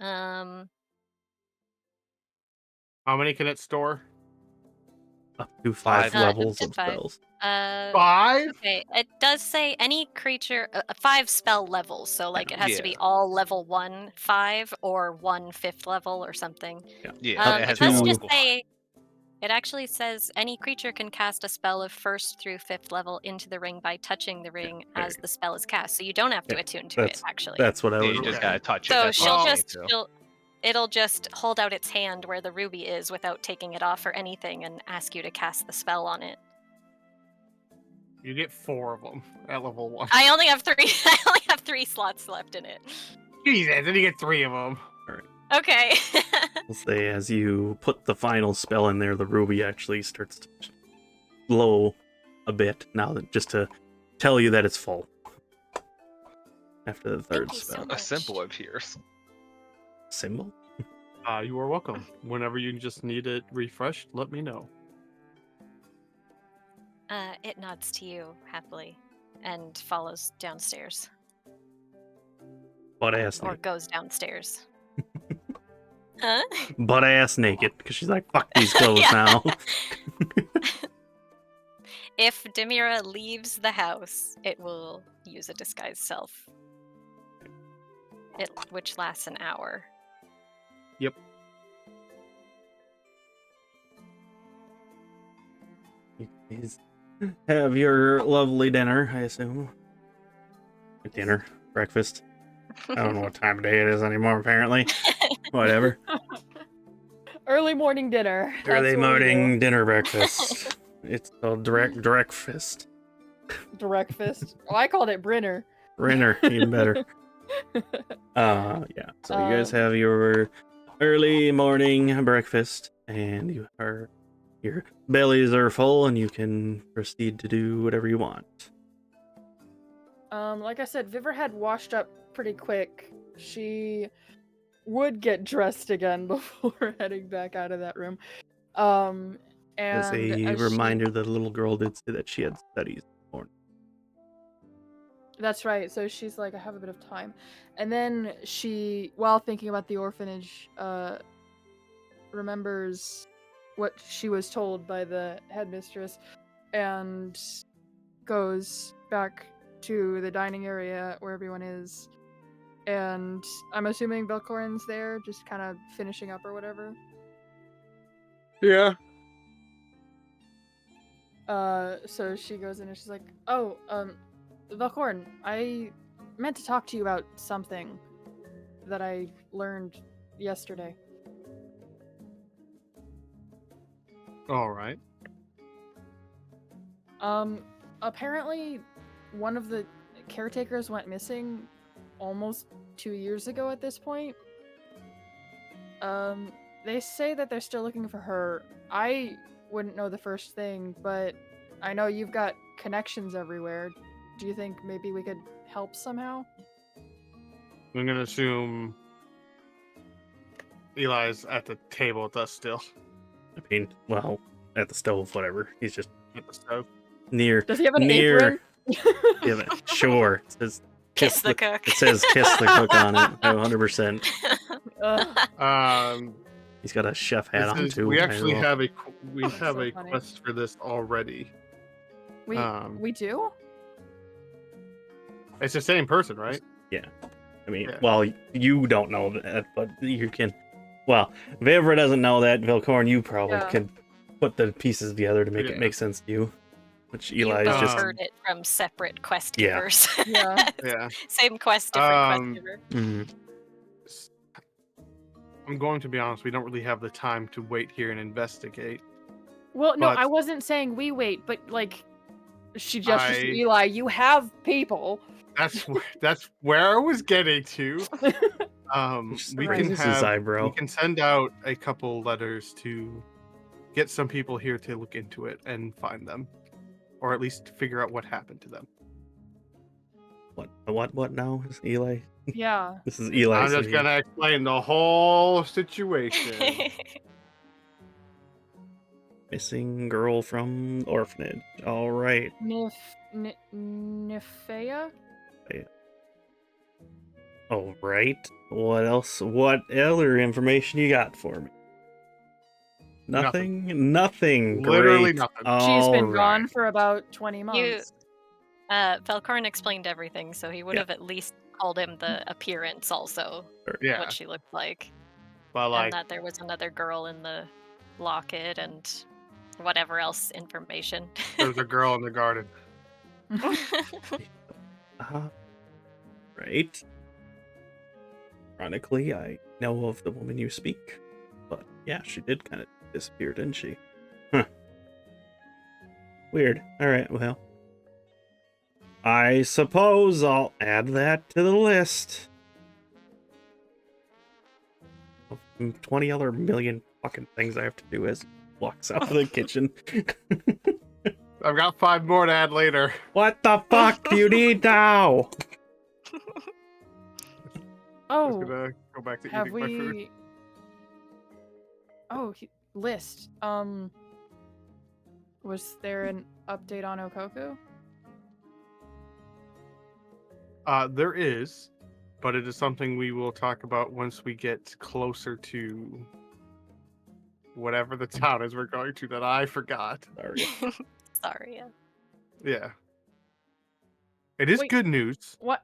How many can it store? Up to 5 Five. levels Just of five. spells. 5? Okay, it does say any creature, 5 spell levels, so like it has to be Yeah. all level 1, 5, or 1 5th level or something. Yeah, Up it has It does to- just multiple. say, it actually says any creature can cast a spell of 1st through 5th level into the ring by touching the ring there as you the spell is cast, so you don't have to Yeah, attune to it, That's actually. that's what I Yeah, was. you just Okay. gotta touch it. So That's what I'm saying, too. it'll just hold out its hand where the ruby is without taking it off or anything and ask you to cast the spell on it. You get 4 of them at level 1. I only have 3. I only have 3 slots left in it. Jesus, then you get 3 of them. Okay. We'll say as you put the final spell in there, the ruby actually starts to glow a bit now, just to tell you that it's full. After the third Thank you so spell. much. A symbol appears. Symbol? You are welcome. Whenever you just need it refreshed, let me know. It nods to you happily and follows downstairs. Butt ass Or naked. goes downstairs. Huh? Butt ass naked, because she's like, fuck these clothes Yeah. now. If Demira leaves the house, it will use a disguised self. Which lasts an hour. Yep. You guys have your lovely dinner, I assume. Dinner, breakfast. I don't know what time of day it is anymore, apparently. Whatever. Early morning dinner. That's Early what we do. morning dinner breakfast. It's called direct fist. Direct fist. Oh, I called it Brinner. Renner, even better. Yeah. So you guys have your early morning breakfast, and your bellies are full, and you can proceed to do whatever you want. Like I said, Vivra had washed up pretty quick. She would get dressed again before heading back out of that room. As And a as reminder, the little girl did say that she had studies. That's right. So she's like, I have a bit of time. And then she, while thinking about the orphanage, remembers what she was told by the headmistress and goes back to the dining area where everyone is. And I'm assuming Velkorin's there, just kind of finishing up or whatever. Yeah. So she goes in and she's like, oh, Velkorin, I meant to talk to you about something that I learned yesterday. All right. Apparently one of the caretakers went missing almost 2 years ago at this point. They say that they're still looking for her. I wouldn't know the first thing, but I know you've got connections everywhere. Do you think maybe we could help somehow? I'm gonna assume Eli's at the table with us still. I mean, well, at the stove, whatever. He's just At the stove. near. Does he have an near. apron? Yeah, but sure. It says Kiss the cook. It says kiss the cook on it. 100%. Ugh. He's got a chef hat on too. We might as actually well. have a So funny. quest for this already. We do? It's the same person, right? I mean, Yeah. well, you don't know that, but you can. Well, Vivra doesn't know that. Vilcorn, you probably Yeah. can put the pieces together to make it Yeah. make sense to you. Which You Eli is both just. heard it from separate quest Yeah. givers. Yeah. Yeah. Same quest, different quest giver. Mhm. I'm going to be honest, we don't really have the time to wait here and investigate. Well, no, But- I wasn't saying we wait, but like, she gestures to I- Eli. You have people. That's where I was getting to. Just We can raises his have eyebrow. we can send out a couple letters to get some people here to look into it and find them, or at least figure out what happened to them. What now? Is Eli? Yeah. This is Eli. I'm just gonna explain the whole situation. Missing girl from orphanage. All right. Nifea? All right. What else? What other information you got for me? Nothing. Literally Great. nothing. She's been All gone right. for about 20 months. Velkorin explained everything, so he would Yeah. have at least told him the appearance also, Yeah, what she looked like, but and like, that there was another girl in the locket and whatever else information. there's a girl in the garden. Right. Ironically, I know of the woman you speak, but yeah, she did kind of disappear, didn't she? Huh. Weird. All right, well, I suppose I'll add that to the list of 20 other million fucking things I have to do as he walks out of the kitchen. I've got 5 more to add later. What the fuck do you need now? I'm Oh, gonna go back to have eating my food. we? Oh, list. Was there an update on Okoku? There is, but it is something we will talk about once we get closer to whatever the town is we're going to that I forgot. Sorry. Sorry. Yeah. Yeah. It is Wait. good news, What?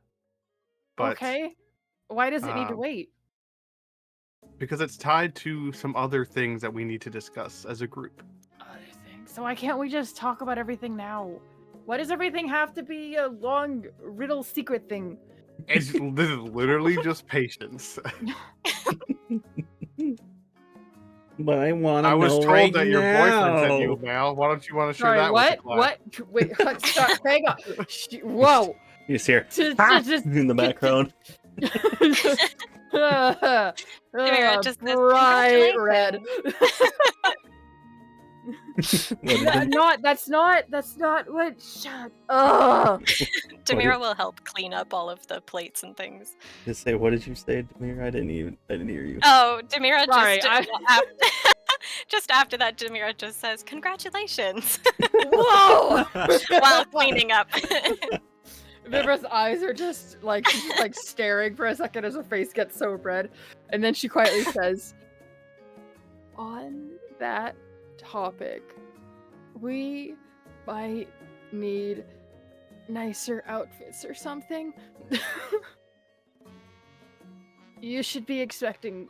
but Okay. Why does it need to um, wait? because it's tied to some other things that we need to discuss as a group. Other things. So why can't we just talk about everything now? Why does everything have to be a long riddle secret thing? This is literally just patience. But I want to I know was told right that your boyfriend sent you now. a mail. Why don't you want to share Sorry, that what? with the class? What? Wait, stop, hang on. Whoa. You just hear Just- in the background. Demira just says, bright red. That's not what. Shut up. Demira will help clean up all of the plates and things. Just say, what did you say, Demir? I didn't hear you. Oh, Demira Sorry, just after that, Demira just says, "Congratulations," Whoa! while cleaning up. Vivra's eyes are just like staring for a second as her face gets so red, and then she quietly says, "On that topic, we might need nicer outfits or something. You should be expecting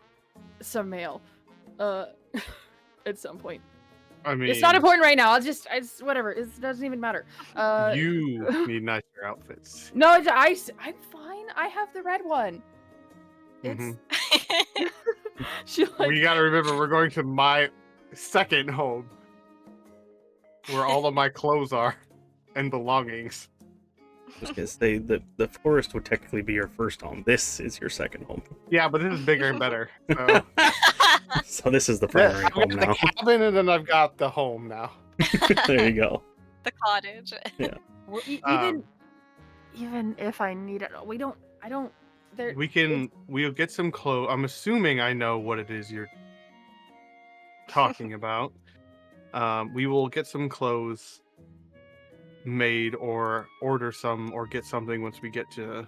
some mail, at some point. I mean, It's not important right now. I'll just whatever. It doesn't even matter. you need nicer outfits. No, I'm fine. I have the red one. It's Mhm. she like We gotta remember, we're going to my second home, where all of my clothes are and belongings. I was gonna say the forest would technically be your first home. This is your second home. Yeah, but this is bigger and better. So. So this is the Yeah, primary I've home got now. the cabin and then I've got the home now. There you go. The cottage. well, Um, even if I need it, I don't. There. We'll get some clothes. I'm assuming I know what it is you're talking about. We will get some clothes made or order some or get something once we get to.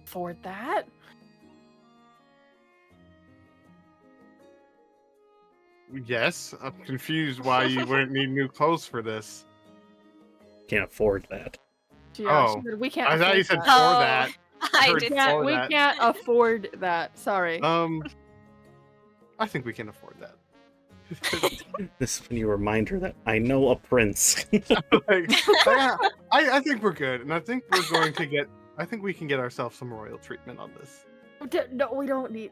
Afford that? Yes, I'm confused why you wouldn't need new clothes for this. Can't afford that. Yeah, Oh, she said, we can't. I thought afford you said that. for Oh, that. I Heard did. for We that. can't afford that. Sorry. I think we can afford that. This is when you remind her that I know a prince. Like, yeah, I think we're good, and I think we're going to get. I think we can get ourselves some royal treatment on this. No, we don't need.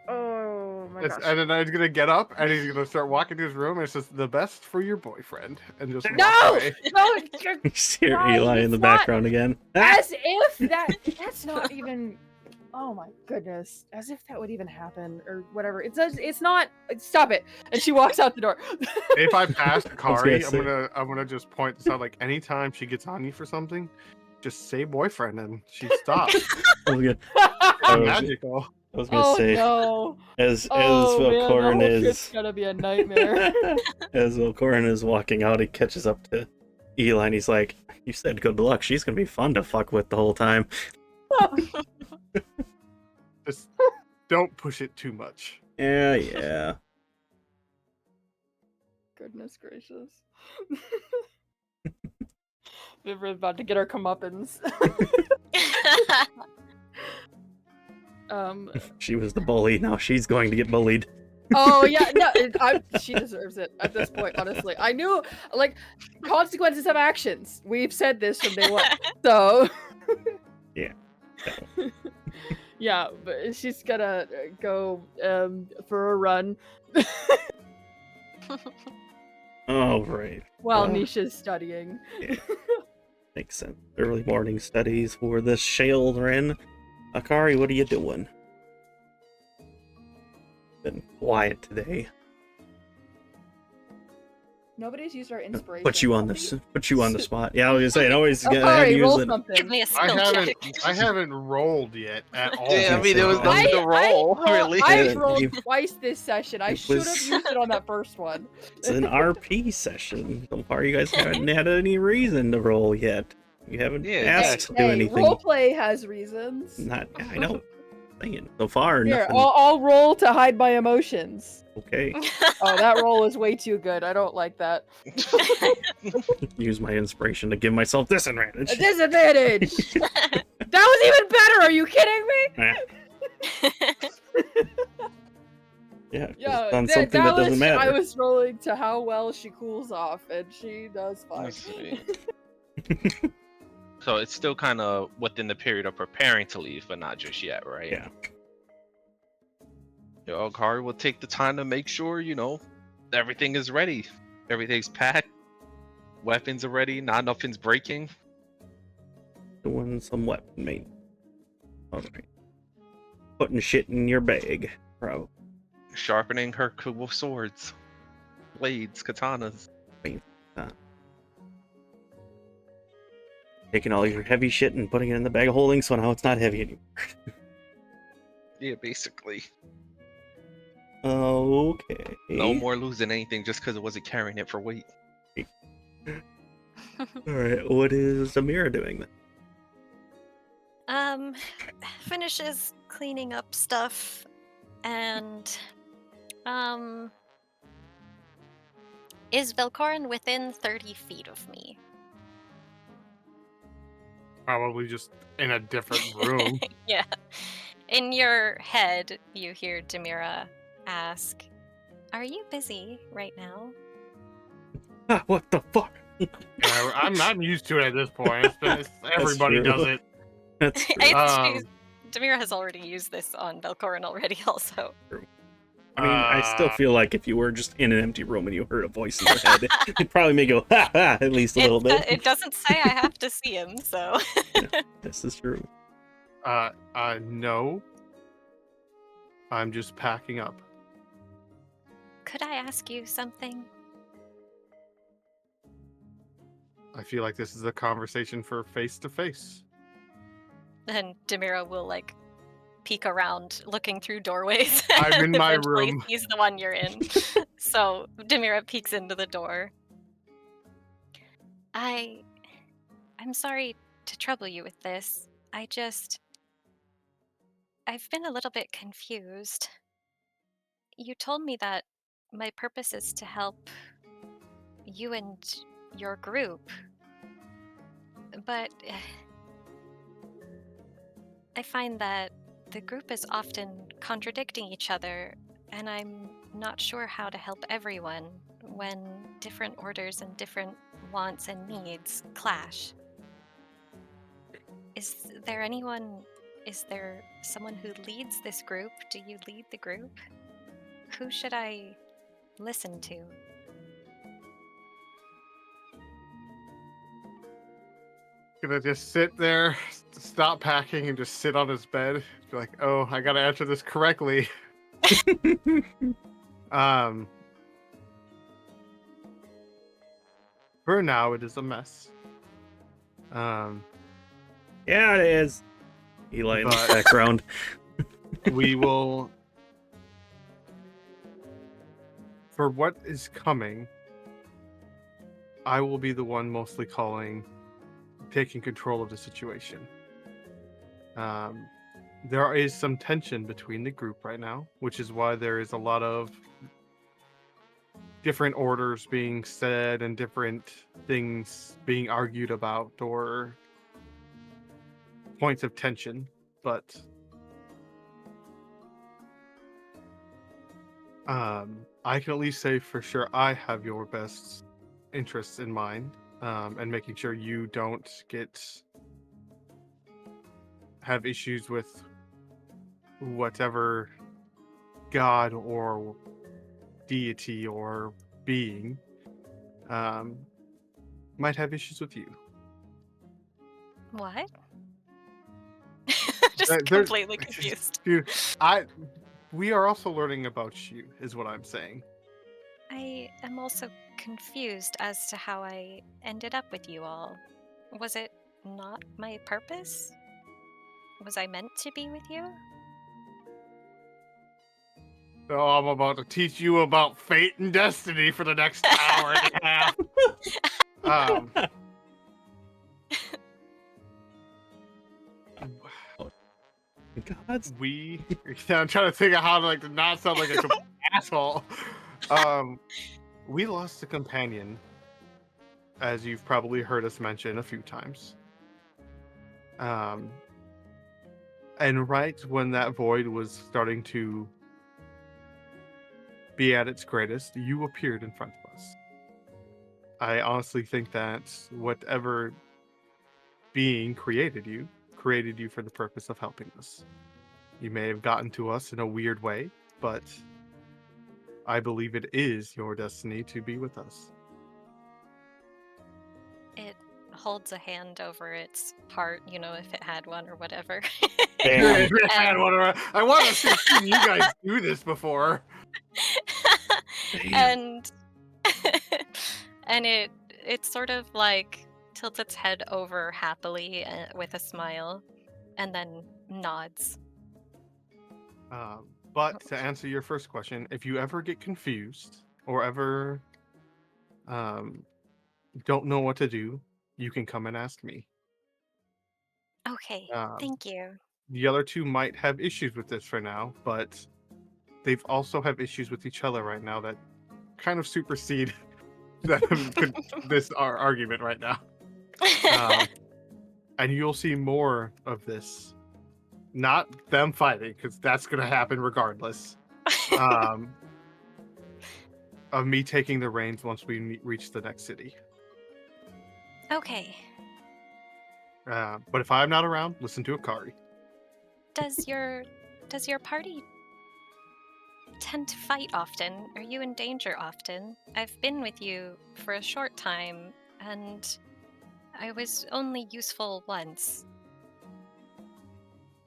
Oh my gosh. And then he's gonna get up and he's gonna start walking to his room, and it's just the best for your boyfriend, and just walk No! away. No! You just hear Guys, Eli in it's the not- background again. As if that's not even. Oh my goodness! As if that would even happen or whatever. It's not. Stop it! And she walks out the door. If I pass Akari, say. I'm gonna just point this out. Like anytime she gets on you for something, just say boyfriend, and she stops. I was gonna, It's magical. I was gonna say, no! as Oh man, the Velkorin whole trip's is gonna be a nightmare. as Velkorin is walking out, he catches up to Eli and he's like, "You said good luck. She's gonna be fun to fuck with the whole time." Just don't push it too much. Yeah. goodness gracious. Vivra's about to get her comeuppance. She was the bully. Now she's going to get bullied. Oh yeah, no, she deserves it at this point. Honestly, I knew like consequences of actions. We've said this from day one. So Yeah. yeah, but she's gonna go for a run Oh, right. while Nisha's studying. Yeah. Makes sense. Early morning studies for this children. Akari, what are you doing? Been quiet today. Nobody's used our inspiration. Put you on the spot. Yeah, I was gonna say, I always have Akari, you roll use it. something. Give me a I skill check. haven't rolled yet at all. Yeah, I mean, there was so- nothing to roll, really. I've Yeah, rolled you- twice this session. I It should have was- used it on that first one. It's an RP session. So far, you guys haven't had any reason to roll yet. You haven't Yeah, asked to do Hey, anything. roleplay has reasons. Not, I know. Saying so far, Here, nothing. I'll roll to hide my emotions. Okay, Oh, that roll is way too good. I don't like that. use my inspiration to give myself A disadvantage. disadvantage! That was even better! Are you kidding me? Yeah, Yeah, on something that doesn't matter. I was rolling to how well she cools off, and she does fine. Let's see. So it's still kind of within the period of preparing to leave, but not just yet, right? Yeah. Yo, Akari will take the time to make sure, everything is ready. Everything's packed. Weapons are ready. Not nothing's breaking. Doing some weapon maintenance. Alright. Putting shit in your bag, bro. Sharpening her cool swords, blades, katanas. Taking all your heavy shit and putting it in the bag of holding, so now it's not heavy anymore. Yeah, basically. Okay. No more losing anything just because it wasn't carrying it for weight. Alright, what is Demira doing then? Finishes cleaning up stuff, and is Velkorin within 30 feet of me? Probably just in a different room. Yeah. In your head, you hear Demira ask, "Are you busy right now?" Ah, what the fuck? I'm used to it at this point. Everybody true. does it. That's true. It's- Demira has already used this on Velkorin already, also. I mean, I still feel like if you were just in an empty room and you heard a voice in your head, it'd probably make you go, ha ha, at least a little bit. It doesn't say I have to see him, so. This is true. No. I'm just packing up. Could I ask you something? I feel like this is a conversation for face to face. And Demira will peek around, looking through doorways. I'm in my Eventually room. He's the one you're in. So Demira peeks into the door. I'm sorry to trouble you with this. I've been a little bit confused. You told me that my purpose is to help you and your group, but I find that the group is often contradicting each other, and I'm not sure how to help everyone when different orders and different wants and needs clash. Is there someone who leads this group? Do you lead the group? Who should I listen to? Gonna just sit there, stop packing, and just sit on his bed. Be like, oh, I gotta answer this correctly. For now, it is a mess. Yeah, it is. Eli in the But- background. We will. For what is coming, I will be the one mostly taking control of the situation. There is some tension between the group right now, which is why there is a lot of different orders being said and different things being argued about or points of tension, but I can at least say for sure I have your best interests in mind, and making sure you don't have issues with whatever god or deity or being might have issues with you. What? There- Just completely confused. Dude, we are also learning about you, is what I'm saying. I am also confused as to how I ended up with you all. Was it not my purpose? Was I meant to be with you? So I'm about to teach you about fate and destiny for the next hour and a half. Gods. I'm trying to think of how to not sound like a complete asshole. We lost a companion, as you've probably heard us mention a few times. And right when that void was starting to be at its greatest, you appeared in front of us. I honestly think that whatever being created you for the purpose of helping us. You may have gotten to us in a weird way, but I believe it is your destiny to be with us. It holds a hand over its heart, if it had one or whatever. Damn. I want to see you guys do this before. Damn. And it sort of tilts its head over happily with a smile, and then nods. But to answer your first question, if you ever get confused or ever don't know what to do, you can come and ask me. Okay, thank you. The other two might have issues with this for now, but they've also have issues with each other right now that kind of supersede this argument right now. And you'll see more of this. Not them fighting, because that's going to happen regardless. Of me taking the reins once we reach the next city. Okay. But if I'm not around, listen to Akari. Does your party tend to fight often? Are you in danger often? I've been with you for a short time, and I was only useful once.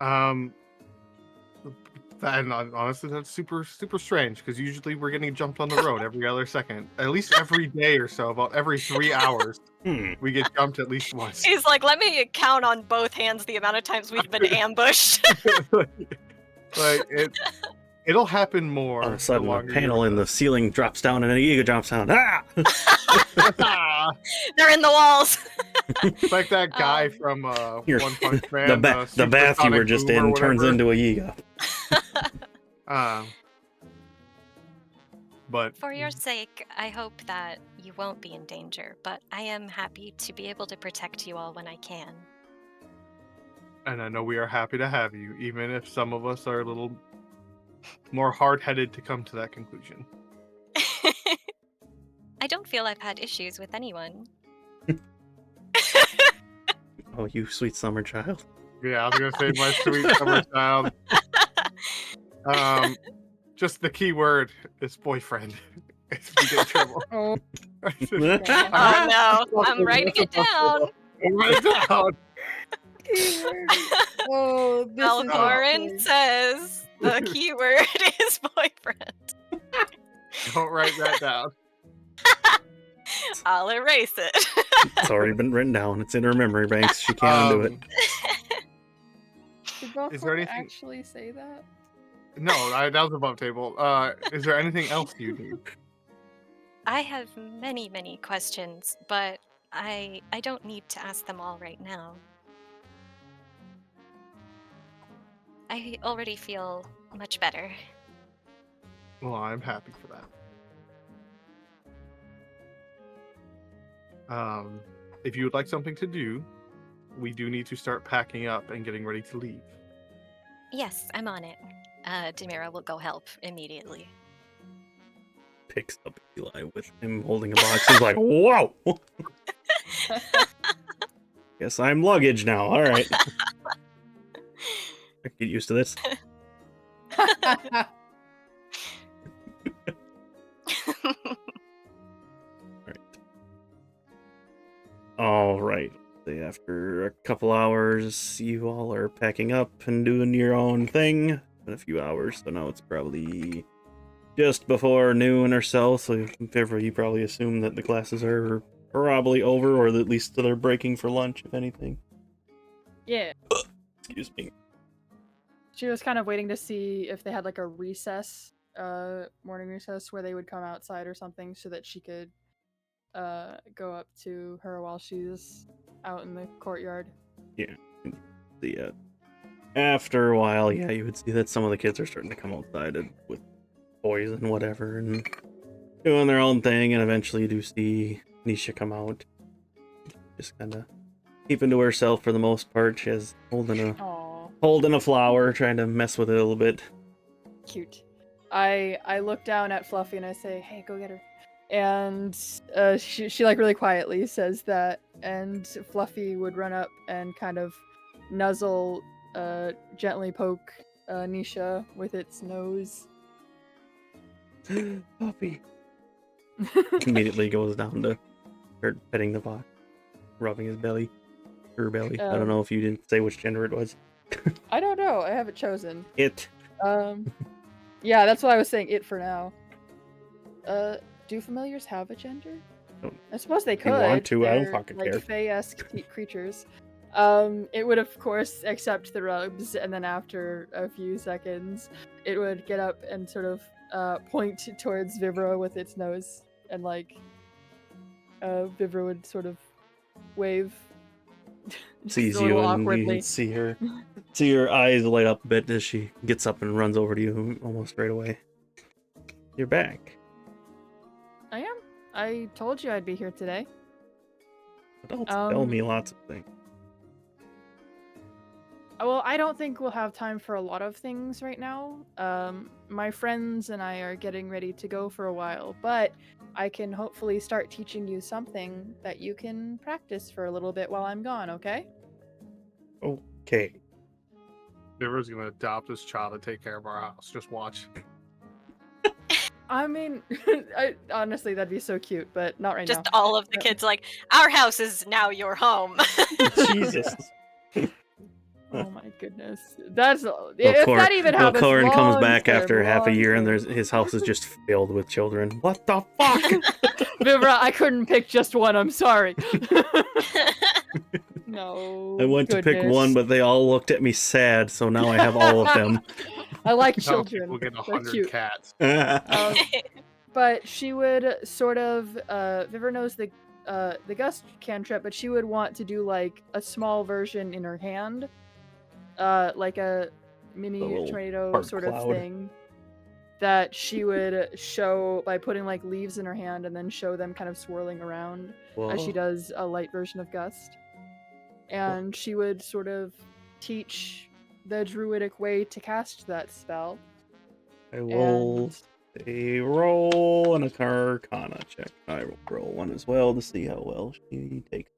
And honestly, that's super, super strange, because usually we're getting jumped on the road every other second. At least every day or so, about every 3 hours, we get jumped at least once. He's like, let me count on both hands the amount of times we've been ambushed. It'll happen more. All of a sudden, the a longer panel you're in the with ceiling drops down and an Yiga jumps down. Ah! us. They're in the walls. It's like that guy from One Punch Man. The bath you were just in turns into a Yiga. But For your sake, I hope that you won't be in danger, but I am happy to be able to protect you all when I can. And I know we are happy to have you, even if some of us are a little more hard-headed to come to that conclusion. I don't feel I've had issues with anyone. Oh, you sweet summer child. Yeah, I was gonna say my sweet summer child. Just the key word is boyfriend. If we get in trouble. Oh, Oh no, I'm writing it down. Write it down. oh, this Velkorin is says the keyword is boyfriend. Don't write that down. I'll erase it. It's already been written down. It's in her memory banks. She can't undo it. Did Velkorin Is there anything- actually say that? No, that was above table. Is there anything else you need? I have many, many questions, but I don't need to ask them all right now. I already feel much better. Well, I'm happy for that. If you would like something to do, we do need to start packing up and getting ready to leave. Yes, I'm on it. Demira will go help immediately. Picks up Eli with him holding a box. He's like, whoa! Guess I'm luggage now. All right. I can get used to this. All right. After a couple hours, you all are packing up and doing your own thing. In a few hours, so now it's probably just before noon or so. So, Vivra, you probably assume that the classes are probably over, or at least they're breaking for lunch, if anything. Yeah. Excuse me. She was kind of waiting to see if they had like a recess, morning recess, where they would come outside or something, so that she could go up to her while she's out in the courtyard. Yeah. After a while, yeah, you would see that some of the kids are starting to come outside with toys and whatever, and doing their own thing, and eventually you do see Nisha come out. Just kind of keeping to herself for the most part. She has holding a flower, trying to mess with it a little bit. Cute. I look down at Fluffy and I say, "Hey, go get her." And she like really quietly says that, and Fluffy would run up and kind of nuzzle, gently poke Nisha with its nose. Puppy. Immediately goes down to start petting the fox, rubbing his belly, her belly. I don't know if you didn't say which gender it was. I don't know. I haven't chosen. It. Yeah, that's why I was saying it for now. Do familiars have a gender? I suppose they could. You want to? I don't They're, fucking like, care. Fae-esque creatures. It would of course accept the rubs, and then after a few seconds, it would get up and sort of point towards Vivra with its nose, and like Vivra would sort of wave. Sees a little you and awkwardly. you see her eyes light up a bit as she gets up and runs over to you almost right away. You're back. I am. I told you I'd be here today. Adults tell me lots of things. Well, I don't think we'll have time for a lot of things right now. My friends and I are getting ready to go for a while, but I can hopefully start teaching you something that you can practice for a little bit while I'm gone, okay? Okay. Vivra's gonna adopt this child and take care of our house. Just watch. I mean, honestly, that'd be so cute, but not right now. Just all of the kids like, our house is now your home. Jesus. Oh my goodness. That's if that even happens. Velkorin comes long back term, after half a long year, and term. his house is just filled with children. What the fuck? Vivra, I couldn't pick just one. I'm sorry. No. I went to pick one, but they all looked at me sad, so now I have all of them. I like Now children. people get They're 100 cute. cats. But she would sort of Vivra knows the gust cantrip, but she would want to do like a small version in her hand, like a mini tornado sort of thing that she would show by putting like leaves in her hand and then show them kind of swirling around as she does a light version of gust. And she would sort of teach the druidic way to cast that spell. I will a roll and a Arcana check. I will roll one as well to see how well she takes.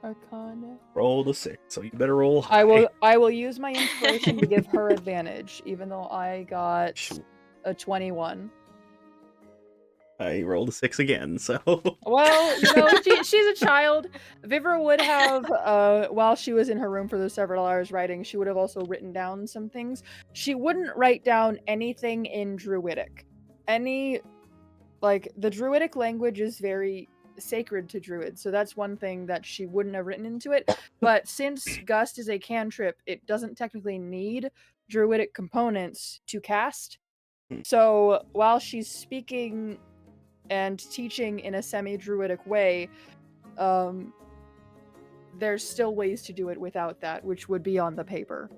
Arcana. Roll the 6, so you better roll high. I will use my inspiration to give her advantage, even though I got a 21. I rolled a 6 again, so. Well, you know, she's a child. Vivra would have, while she was in her room for those several hours writing, she would have also written down some things. She wouldn't write down anything in Druidic. The Druidic language is very sacred to Druids, so that's one thing that she wouldn't have written into it. But since Gust is a cantrip, it doesn't technically need Druidic components to cast. So while she's speaking and teaching in a semi-druidic way, there's still ways to do it without that, which would be on the paper.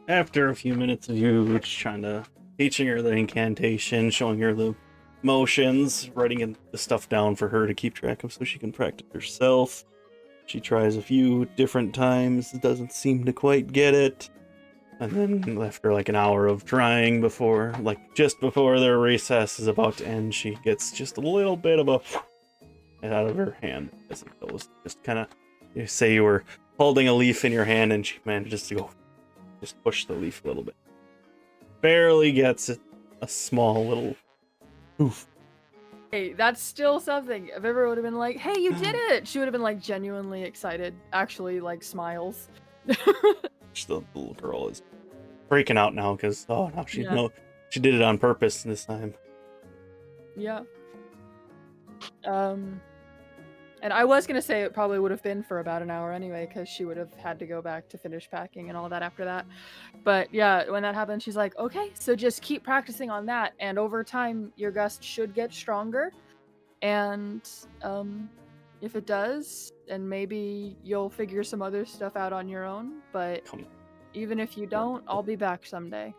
After a few minutes of you just trying to teaching her the incantation, showing her the motions, writing the stuff down for her to keep track of so she can practice herself. She tries a few different times, doesn't seem to quite get it. And then after like an hour of trying before, like just before their recess is about to end, she gets just a little bit of a out of her hand as it goes. Just kind of, you say you were holding a leaf in your hand and she manages to go, just push the leaf a little bit. Barely gets it, a small little poof. Hey, that's still something. If Vivra would have been like, hey, you did it! She would have been like genuinely excited. Actually, like smiles. The little girl is freaking out now because, oh no, she did it on purpose this time. Yeah. And I was gonna say it probably would have been for about an hour anyway, because she would have had to go back to finish packing and all that after that. But yeah, when that happened, she's like, okay, so just keep practicing on that, and over time, your gust should get stronger. And if it does, then maybe you'll figure some other stuff out on your own. But even if you don't, I'll be back someday.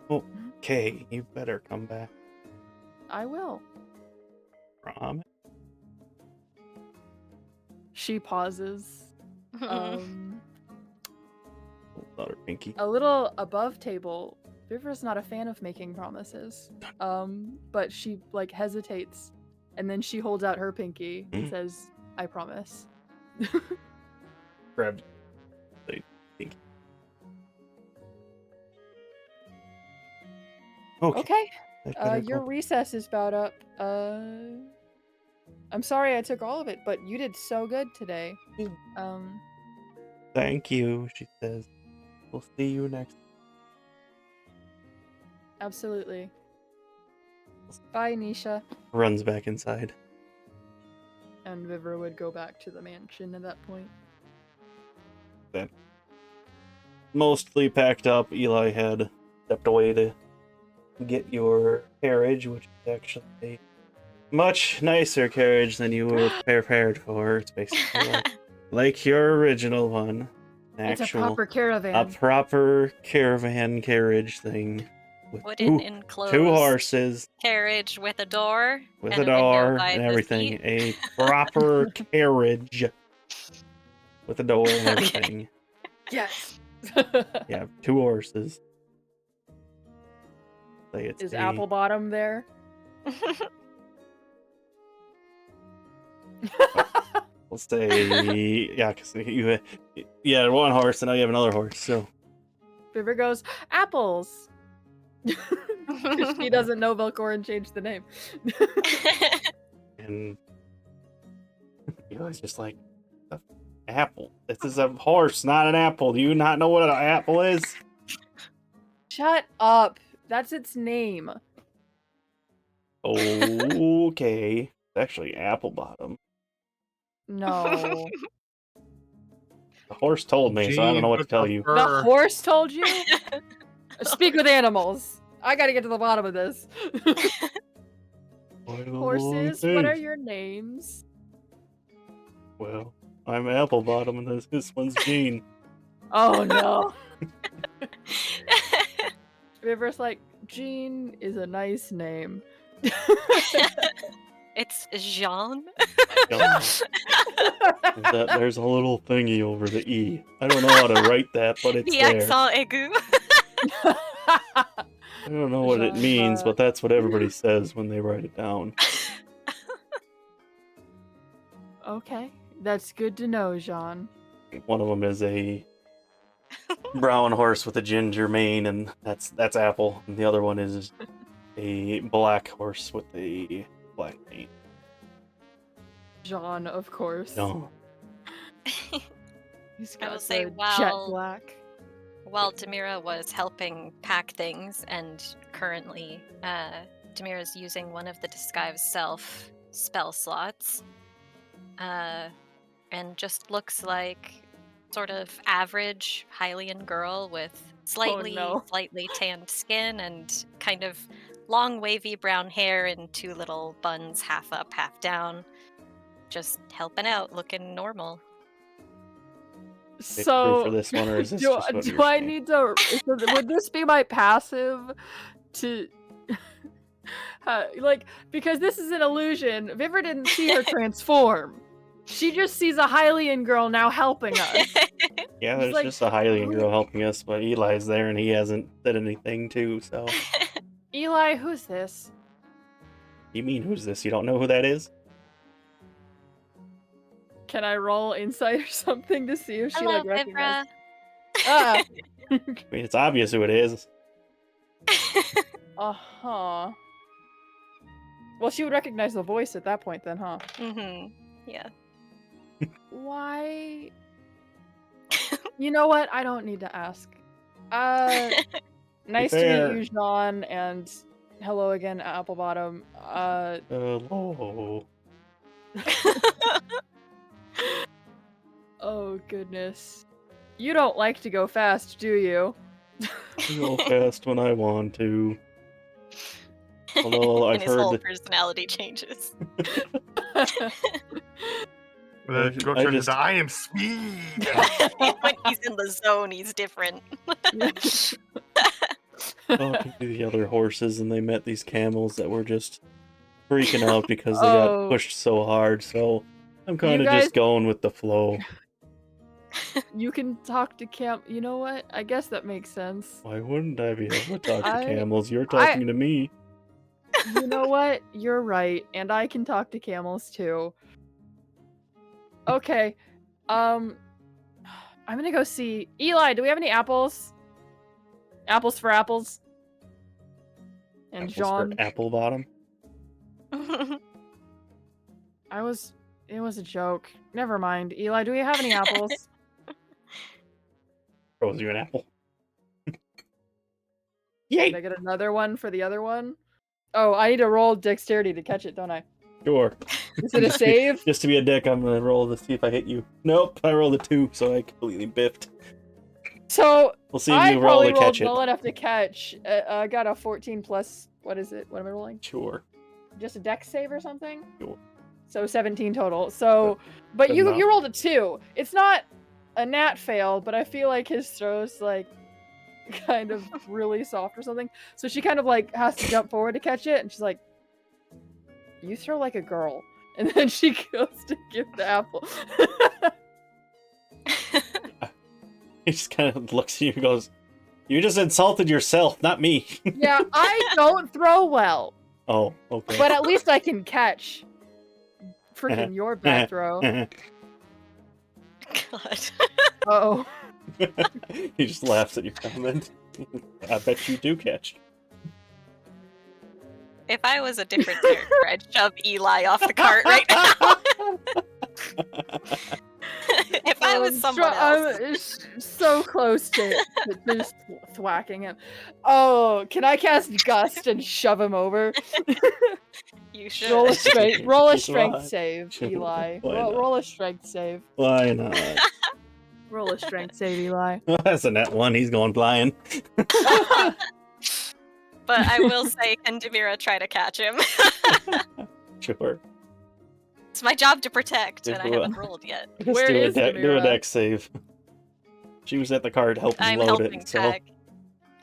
Okay, you better come back. I will. Promise. She pauses. Hold out her pinky. A little above table, Vivra's not a fan of making promises. But she like hesitates, and then she holds out her pinky and says, I promise. Grab the pinky. Okay. Your recess is about up. I'm sorry I took all of it, but you did so good today. Thank you, she says. We'll see you next. Absolutely. Bye, Nisha. Runs back inside. And Vivra would go back to the mansion at that point. Then, mostly packed up, Eli had stepped away to get your carriage, which is actually a much nicer carriage than you were prepared for. It's basically like your original one. It's a proper caravan. A proper caravan carriage thing. With Wooden enclosed 2 horses. carriage with a door. With and a door window by and the everything. seat. A proper carriage. With a door and everything. Yes. Yeah, 2 horses. Say it's Is Applebottom there? We'll say, yeah, because you had 1 horse and now you have another horse, so. Vivra goes, apples! She doesn't know Velkorin changed the name. And Eli's just like, apple. This is a horse, not an apple. Do you not know what an apple is? Shut up. That's its name. Okay. It's actually Applebottom. No. The horse told me, so I don't know what to tell you. The horse told you? Speak with animals. I gotta get to the bottom of this. Horses, what are your names? Well, I'm Applebottom and this one's Jean. Oh no. River's like, Jean is a nice name. It's Jean. There's a little thingy over the E. I don't know how to write that, but it's The there. accent aigu. I don't know what it means, but that's what everybody says when they write it down. Okay, that's good to know, Jean. One of them is a brown horse with a ginger mane, and that's Apple. And the other one is a black horse with a black mane. Jean, of course. No. He's I got will say, the jet black. While Demira was helping pack things, and currently Demira's using one of the disguised self spell slots, and just looks like sort of average Hylian girl with slightly tanned skin and kind of long wavy brown hair and 2 little buns, half up, half down, just helping out, looking normal. So for this one, or is this do I need to? Would this be my passive to Like, because this is an illusion, Vivra didn't see her transform. She just sees a Hylian girl now helping us. Yeah, It's there's like, just a Hylian girl helping us, but Eli's there and he hasn't said anything too, so. Eli, who's this? You mean who's this? You don't know who that is? Can I roll insight or something to see if she Hello, like recognizes? Vivra. Ah. I mean, it's obvious who it is. Uh-huh. Well, she would recognize the voice at that point then, huh? Mm-hmm. Yeah. Why? You know what? I don't need to ask. Nice to fair. meet you, Jean, and hello again, Applebottom. Hello. Oh, goodness. You don't like to go fast, do you? I go fast when I want to. Although And I've his heard whole that personality changes. I am speed. When he's in the zone, he's different. talking to the other horses and they met these camels that were just freaking out because they Oh. got pushed so hard, so I'm kind of guys- just going with the flow. You can talk to You know what? I guess that makes sense. Why wouldn't I be able to talk to I- camels? You're talking to me. You know what? You're right, and I can talk to camels too. Okay. I'm gonna go see Eli. Do we have any apples? Apples for apples. And Apples Jean. for apple bottom. It was a joke. Never mind. Eli, do we have any apples? Throws you an apple. Did Yay! I get another one for the other one? Oh, I need to roll dexterity to catch it, don't I? Sure. Is it a save? Just to be a dick, I'm gonna roll to see if I hit you. Nope, I rolled a 2, so I completely biffed. So, We'll see if I you roll probably to rolled catch it. well enough to catch. I got a 14 plus, what is it? What am I rolling? Sure. Just a dex save or something? Sure. So 17 total. So, but Good you enough. rolled a 2. It's not a nat fail, but I feel like his throw's like kind of really soft or something. So she kind of like has to jump forward to catch it, and she's like, "You throw like a girl." And then she goes to give the apple. He just kind of looks at you and goes, "You just insulted yourself, not me." Yeah, I don't throw well, Oh, okay. but at least I can catch freaking your bad throw. God. Oh. He just laughs at your comment. I bet you do catch. If I was a different character, I'd shove Eli off the cart right now. If I was someone else. I'm so close to just thwacking him. Oh, can I cast Gust and shove him over? You should. Roll a strength Why? save, Sure, Eli. why not? Roll a strength save. Why not? Roll a strength save, Eli. Well, that's a net one. He's going flying. But I will say, can Demira try to catch him? Sure. It's my job to protect, and I Well, haven't rolled yet. Just Where do is do a Demira? deck save. She was at the card helping I'm load helping it, so tag.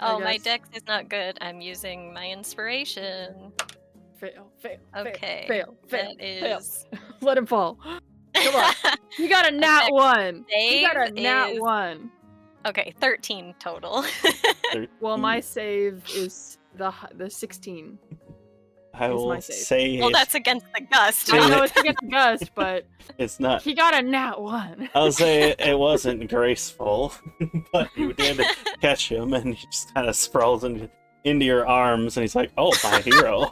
I Oh, my guess. dex is not good. I'm using my inspiration. Fail. Okay. Fail. That is. Let him fall. Come on. You got a nat Effect one. You save got a nat is- one. Okay, 13 total. Well, my save is the 16. I is will my save. say Well, it's, that's against the gust. I know it's against the gust, but it's not. he got a nat one. I'll say it wasn't graceful, but you did catch him, and he just kind of sprawls into your arms, and he's like, "Oh, my hero!"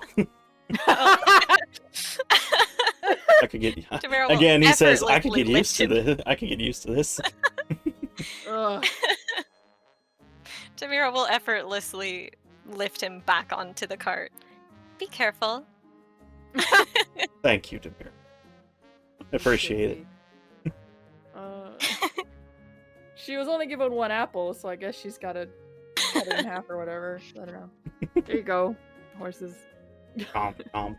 I could get Demira will again. He says, "I could effortlessly get used to lift him. this. I could get used to this." Ugh. Demira will effortlessly lift him back onto the cart. Be careful. Thank you, Demir. Appreciate it. She was only given one apple, so I guess she's got to cut it in half or whatever. I don't know. There you go, horses. Chomp, chomp.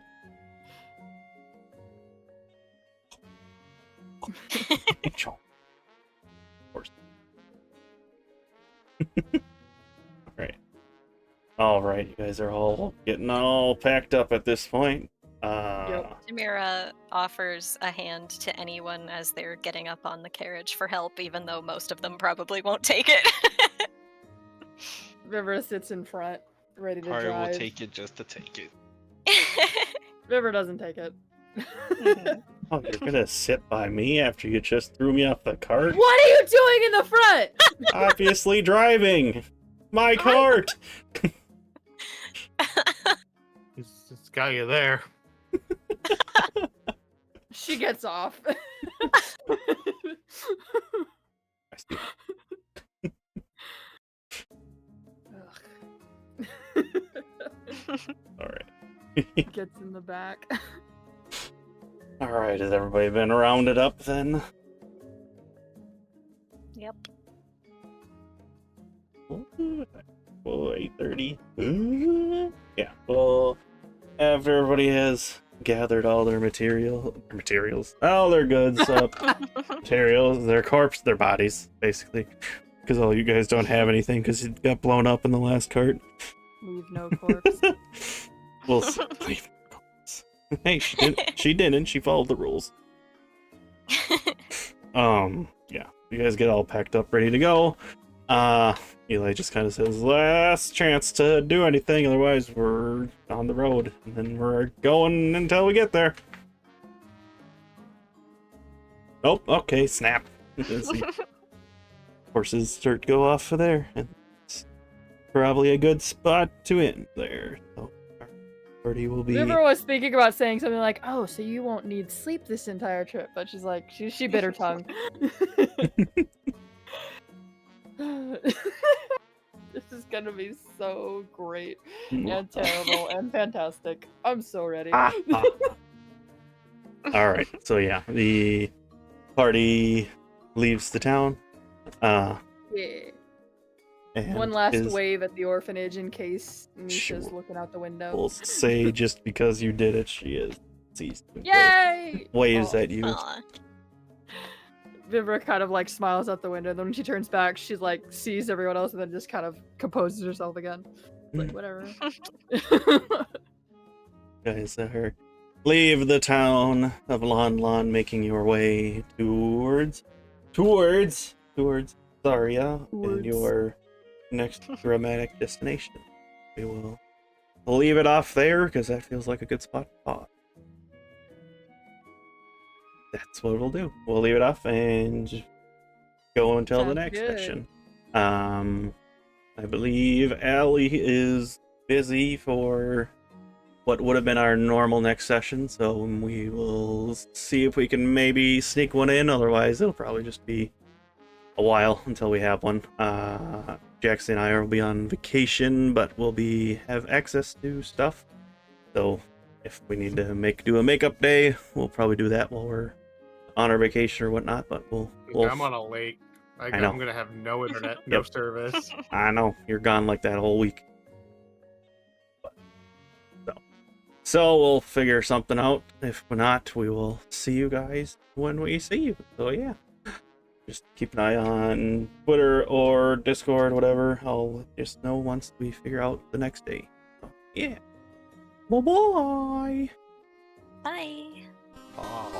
Chomp. Horse. Alright. All right, you guys are all getting all packed up at this point. Demira offers a hand to anyone as they're getting up on the carriage for help, even though most of them probably won't take it. Vivra sits in front, ready to Probably drive. will take it just to take it. Vivra doesn't take it. Oh, you're gonna sit by me after you just threw me off the cart? What are you doing in the front? Obviously driving my cart. It's got you there. She gets off. I see. All right. Gets in the back. All right. Has everybody been rounded up then? Yep. Well, 8:30. Yeah. Well, after everybody has gathered all their materials, all their goods up, materials, their corpse, their bodies, basically, because all you guys don't have anything because it got blown up in the last cart. Leave no corpse. We'll see. Leave no corpse. Hey, she didn't. She followed the rules. Yeah. You guys get all packed up, ready to go. Eli just kind of says, last chance to do anything, otherwise we're on the road, and then we're going until we get there. Oh, okay, snap. Horses start to go off of there, and it's probably a good spot to end there. So our party will be... Vivra was thinking about saying something like, oh, so you won't need sleep this entire trip, but she's like, she bit her tongue. This is gonna be so great and terrible and fantastic. I'm so ready. Alright, so yeah, the party leaves the town. Yeah. And One last wave at the orphanage in case Misha's Sure. looking out the window. We'll say just because you did it, she is seized. Yay! Waves Oh. at you. Aw. Vivra kind of like smiles out the window. Then when she turns back, she like sees everyone else and then just kind of composes herself again. Like whatever. Guys leave the town of Lon Lon, making your way towards Zaria and your next dramatic destination. We will leave it off there because that feels like a good spot to pause. That's what we'll do. We'll leave it off and just go until the Sounds next good. section. I believe Allie is busy for what would have been our normal next session, so we will see if we can maybe sneak one in. Otherwise, it'll probably just be a while until we have one. Jaxie and I will be on vacation, but we'll have access to stuff. So if we need to do a makeup day, we'll probably do that while we're on our vacation or whatnot. But we'll I'm on a lake. I know. I'm gonna have no internet, no Yep. service. I know you're gone like that whole week. So we'll figure something out. If not, we will see you guys when we see you. So yeah, just keep an eye on Twitter or Discord, whatever. I'll just know once we figure out the next day. So, yeah. Bye-bye. Bye. Ah.